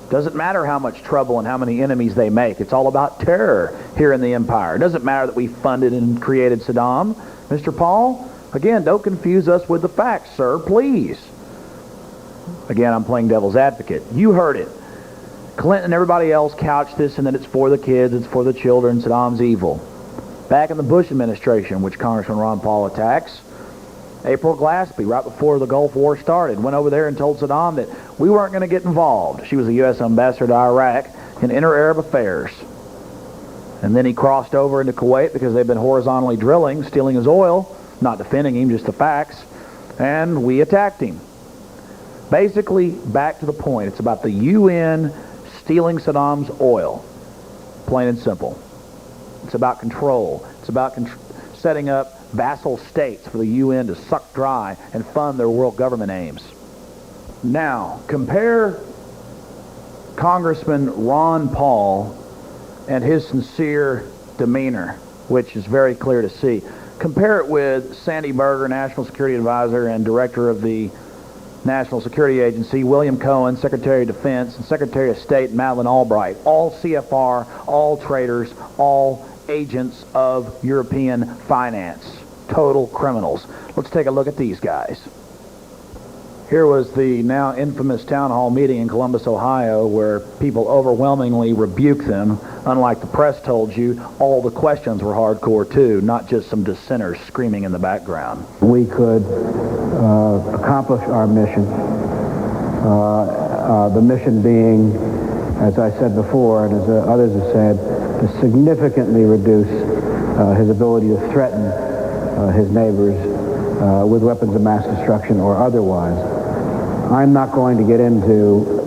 Doesn't matter how much trouble and how many enemies they make. It's all about terror here in the empire. It doesn't matter that we funded and created Saddam. Mr. Paul, again, don't confuse us with the facts, sir, please. Again, I'm playing devil's advocate. You heard it. Clinton and everybody else couched this, and that it's for the kids, it's for the children, Saddam's evil. Back in the Bush administration, which Congressman Ron Paul attacks, April Glaspie, right before the Gulf War started, went over there and told Saddam that we weren't going to get involved. She was the U.S. ambassador to Iraq in inter-Arab affairs. And then he crossed over into Kuwait because they've been horizontally drilling, stealing his oil, not defending him, just the facts, and we attacked him. Basically, back to the point, it's about the UN stealing Saddam's oil, plain and simple. It's about control. It's about setting up vassal states for the UN to suck dry and fund their world government aims. Now, compare Congressman Ron Paul and his sincere demeanor, which is very clear to see. Compare it with Sandy Berger, National Security Advisor and Director of the National Security Agency, William Cohen, Secretary of Defense, and Secretary of State Madeleine Albright, all CFR, all traitors, all agents of European finance, total criminals. Let's take a look at these guys. Here was the now infamous town hall meeting in Columbus, Ohio, where people overwhelmingly rebuked them. Unlike the press told you, all the questions were hardcore too, not just some dissenters screaming in the background. We could accomplish our mission. The mission being, as I said before, and as others have said, to significantly reduce his ability to threaten his neighbors with weapons of mass destruction or otherwise. I'm not going to get into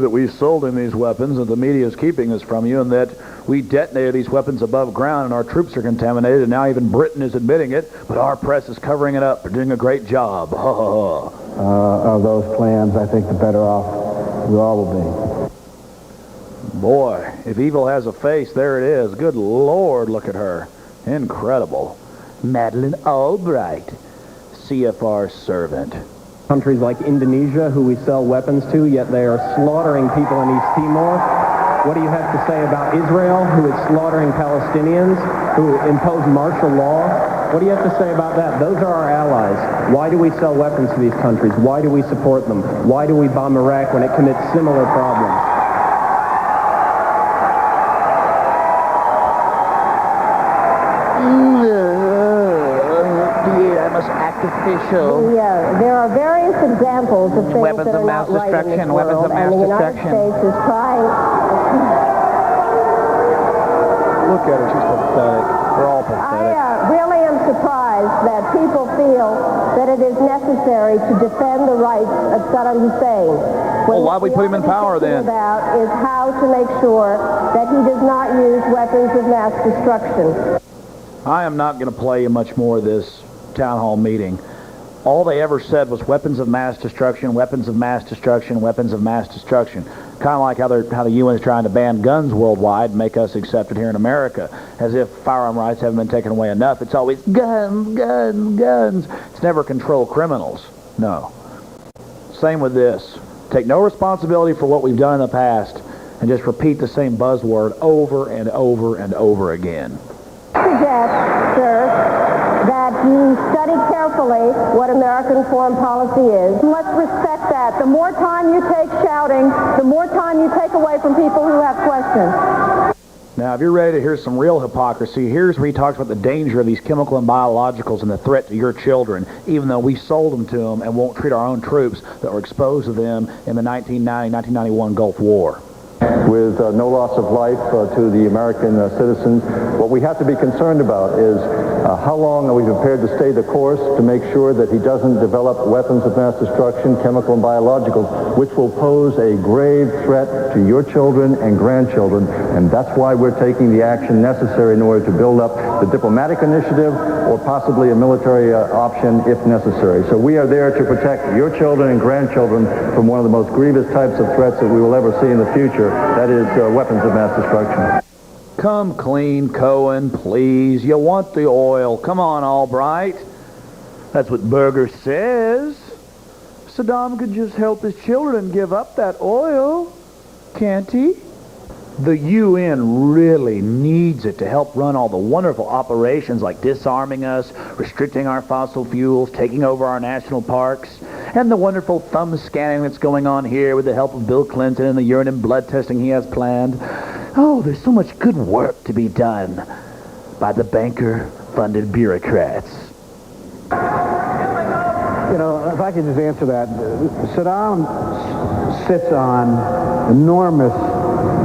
that we sold him these weapons and the media is keeping this from you, and that we detonated these weapons above ground and our troops are contaminated, and now even Britain is admitting it, but our press is covering it up. They're doing a great job. Of those plans, I think the better off we all will be. Boy, if evil has a face, there it is. Good Lord, look at her. Incredible. Madeleine Albright, CFR servant. Countries like Indonesia, who we sell weapons to, yet they are slaughtering people in East Timor. What do you have to say about Israel, who is slaughtering Palestinians, who impose martial law? What do you have to say about that? Those are our allies. Why do we sell weapons to these countries? Why do we support them? Why do we bomb Iraq when it commits similar problems? Yeah, there are various examples of things weapons that of are mass not right in destruction, this weapons world, of mass and the United destruction. States is trying. Look at her, she's pathetic. We're all pathetic. I really am surprised that people feel that it is necessary to defend the rights of Saddam Hussein. Well, why we put him in power then? About is how to make sure that he does not use weapons of mass destruction. I am not going to play you much more of this town hall meeting. All they ever said was weapons of mass destruction, weapons of mass destruction, weapons of mass destruction. Kind of like how the UN is trying to ban guns worldwide and make us accept it here in America, as if firearm rights haven't been taken away enough. It's always guns, guns, guns. It's never control criminals. No. Same with this. Take no responsibility for what we've done in the past and just repeat the same buzzword over and over and over again. Suggest, sir, that you study carefully what American foreign policy is. Let's respect that. The more time you take shouting, the more time you take away from people who have questions. Now, if you're ready to hear some real hypocrisy, here's where he talks about the danger of these chemical and biologicals and the threat to your children, even though we sold them to them and won't treat our own troops that were exposed to them in the 1990-1991 Gulf War. With no loss of life to the American citizens. What we have to be concerned about is how long are we prepared to stay the course to make sure that he doesn't develop weapons of mass destruction, chemical and biologicals, which will pose a grave threat to your children and grandchildren. And that's why we're taking the action necessary in order to build up the diplomatic initiative or possibly a military option if necessary. So we are there to protect your children and grandchildren from one of the most grievous types of threats that we will ever see in the future. That is weapons of mass destruction. Come clean, Cohen, please. You want the oil. Come on, Albright. That's what Berger says. Saddam could just help his children give up that oil, can't he? The UN really needs it to help run all the wonderful operations like disarming us, restricting our fossil fuels, taking over our national parks, and the wonderful thumb scanning that's going on here with the help of Bill Clinton and the urine and blood testing he has planned. Oh, there's so much good work to be done by the banker-funded bureaucrats. You know, if I could just answer that. Saddam sits on enormous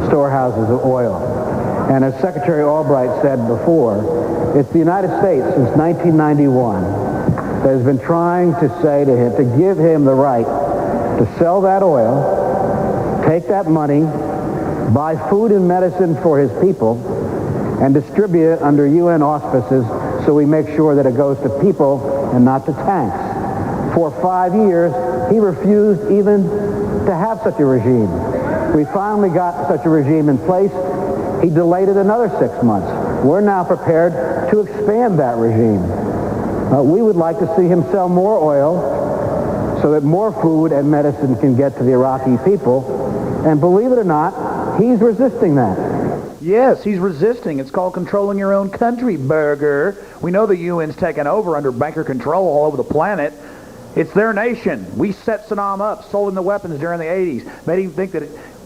storehouses of oil. And as Secretary Albright said before, it's the United States since 1991 that has been trying to say to him, to give him the right to sell that oil, take that money, buy food and medicine for his people, and distribute it under UN auspices so we make sure that it goes to people and not to tanks. For 5 years, he refused even to have such a regime. We finally got such a regime in place. He delayed it another 6 months. We're now prepared to expand that regime. We would like to see him sell more oil so that more food and medicine can get to the Iraqi people. And believe it or not, he's resisting that. Yes, he's resisting. It's called controlling your own country, Burger. We know the UN's taken over under banker control all over the planet. It's their nation. We set Saddam up, sold him the weapons during the 80s, made him think that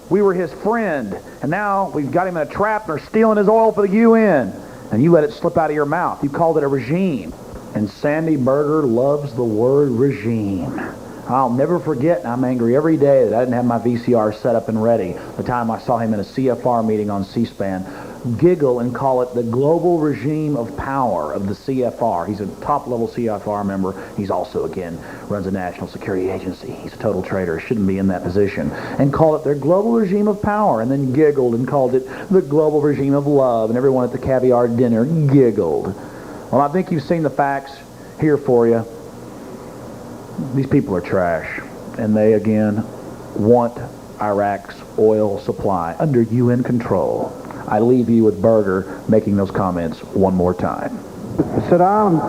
we were his friend. And now we've got him in a trap and are stealing his oil for the UN. And you let it slip out of your mouth. You called it a regime. And Sandy Berger loves the word regime. I'll never forget, and I'm angry every day that I didn't have my VCR set up and ready the time I saw him in a CFR meeting on C-SPAN giggle and call it the global regime of power of the CFR. He's a top-level CFR member. He's also, again, runs a national security agency. He's a total traitor. Shouldn't be in that position. And call it their global regime of power, and then giggled and called it the global regime of love, and everyone at the caviar dinner giggled. Well, I think you've seen the facts here for you. These people are trash, and they, again, want Iraq's oil supply under UN control. I leave you with Berger making those comments one more time. Saddam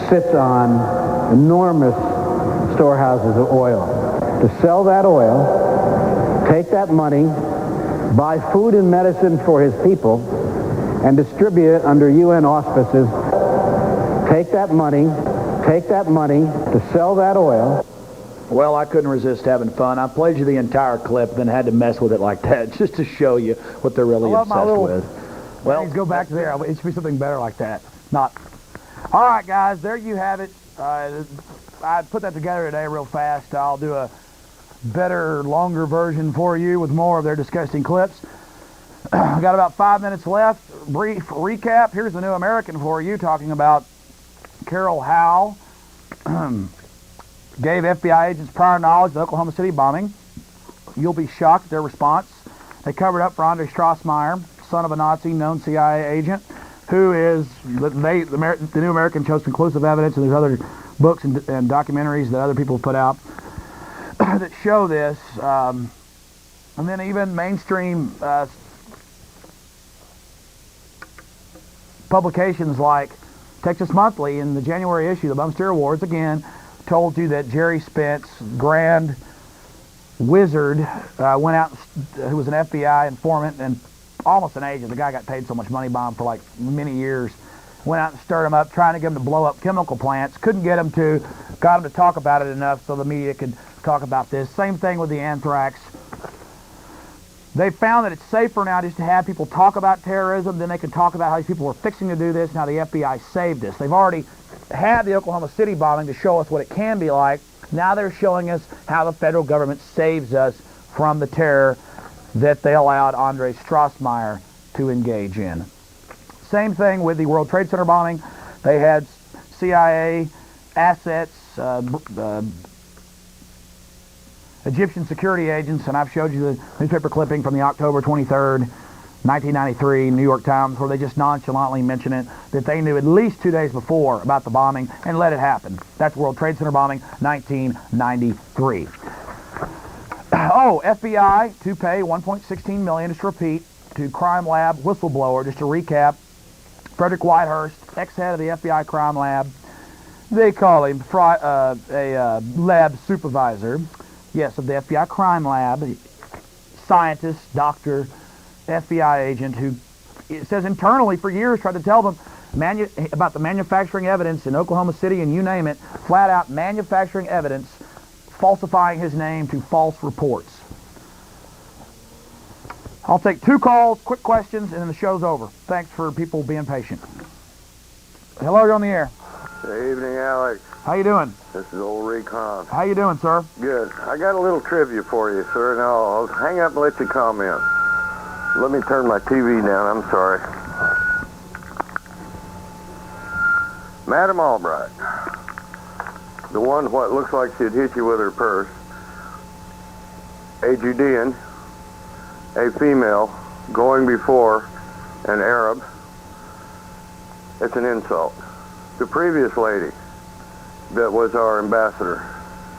sits on enormous storehouses of oil. To sell that oil, take that money, buy food and medicine for his people, and distribute it under UN auspices. Take that money to sell that oil. Well, I couldn't resist having fun. I played you the entire clip, then had to mess with it like that just to show you what they're really obsessed with. Well, go back to there. It should be something better like that. Not. All right, guys, there you have it. I put that together today real fast. I'll do a better, longer version for you with more of their disgusting clips. Got about 5 minutes left. Brief recap. Here's the New American for you, talking about Carol Howe gave FBI agents prior knowledge of the Oklahoma City bombing. You'll be shocked at their response. They covered up for Andre Strassmeyer, son of a Nazi, known CIA agent, who is, the New American shows conclusive evidence, and there's other books and documentaries that other people have put out that show this. And then even mainstream publications like Texas Monthly in the January issue, the Bum Steer Awards, again, told you that Jerry Spence, grand wizard, went out, who was an FBI informant and almost an agent. The guy got paid so much money by him for like many years. Went out and stirred him up, trying to get him to blow up chemical plants. Couldn't get him to. Got him to talk about it enough so the media could talk about this. Same thing with the anthrax. They found that it's safer now just to have people talk about terrorism, then they can talk about how these people were fixing to do this. Now the FBI saved us. They've already had the Oklahoma City bombing to show us what it can be like. Now they're showing us how the federal government saves us from the terror that they allowed Andre Strassmeyer to engage in. Same thing with the World Trade Center bombing. They had CIA assets, Egyptian security agents, and I've showed you the newspaper clipping from the October 23rd, 1993 New York Times, where they just nonchalantly mention it, that they knew at least 2 days before about the bombing and let it happen. That's World Trade Center bombing, 1993. Oh, FBI to pay $1.16 million, just to repeat, to Crime Lab whistleblower, just to recap, Frederick Whitehurst, ex-head of the FBI Crime Lab. They call him a lab supervisor. Yes, of the FBI Crime Lab, scientist, doctor, FBI agent who, it says internally for years, tried to tell them about the manufacturing evidence in Oklahoma City and you name it, flat out manufacturing evidence, falsifying his name to false reports. I'll take 2 calls, quick questions, and then the show's over. Thanks for people being patient. Hello, you're on the air. Good evening, Alex. How you doing? This is old Recon. How you doing, sir? Good. I got a little trivia for you, sir, and I'll hang up and let you comment. Let me turn my TV down. I'm sorry. Madam Albright, the one what looks like she'd hit you with her purse, a Judean, a female, going before an Arab, it's an insult. The previous lady, that was our ambassador,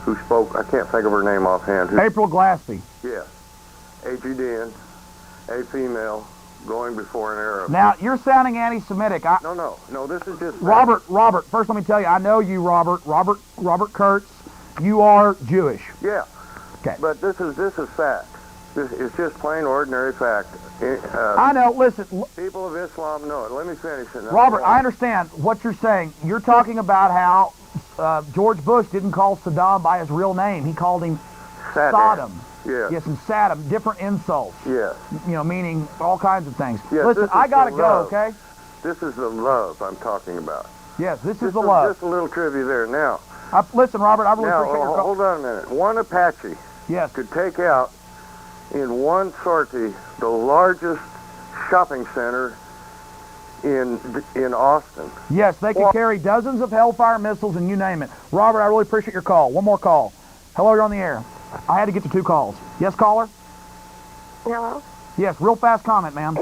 who spoke, I can't think of her name offhand. April Glaspie. Yeah. AGDN, a female, going before an Arab. Now, you're sounding anti-Semitic. No, this is just... Robert, first let me tell you, I know you, Robert Kurtz. You are Jewish. Yeah. Okay. But this is fact. It's just plain ordinary fact. I know, listen. People of Islam know it. Let me finish it. Robert, I understand what you're saying. You're talking about how George Bush didn't call Saddam by his real name. He called him Saddam. Yeah. Yes, and Saddam, different insults. Yeah. You know, meaning all kinds of things. Yes, listen, I gotta go, okay? This is the love I'm talking about. Yes, this is the love. Just a little trivia there. Now, listen, Robert, I really appreciate your call. Hold on a minute. One Apache could take out in one sortie the largest shopping center in Austin. Yes, they could carry dozens of Hellfire missiles and you name it. Robert, I really appreciate your call. One more call. Hello, you're on the air. I had to get to 2 calls. Yes, caller? Hello? Yes, real fast comment, ma'am.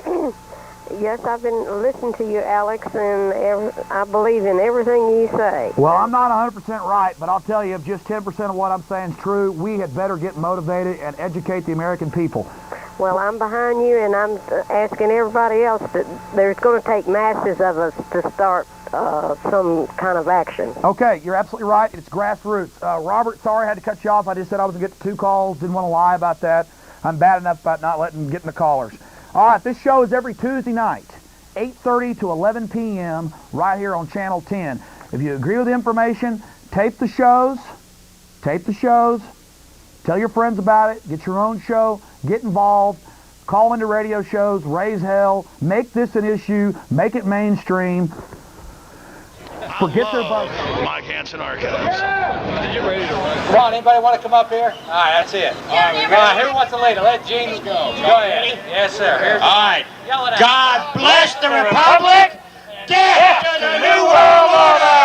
Yes, I've been listening to you, Alex, and I believe in everything you say. Well, I'm not 100% right, but I'll tell you, if just 10% of what I'm saying is true, we had better get motivated and educate the American people. Well, I'm behind you, and I'm asking everybody else that there's going to take masses of us to start some kind of action. Okay, you're absolutely right. It's grassroots. Robert, sorry I had to cut you off. I just said I was going to get to 2 calls. Didn't want to lie about that. I'm bad enough about not getting the callers. All right, this show is every Tuesday night, 8:30 to 11 p.m. right here on Channel 10. If you agree with the information, tape the shows, tell your friends about it, get your own show, get involved, call into radio shows, raise hell, make this an issue, make it mainstream. Forget their buzz. Mike Hanson Archives. You're ready to run. Come on, anybody want to come up here? All right, that's it. All right, come on, who wants to lead it? Let Gene go. Go ahead. Yes, sir. Here's all right. God bless the Republic. Death to the New World Order.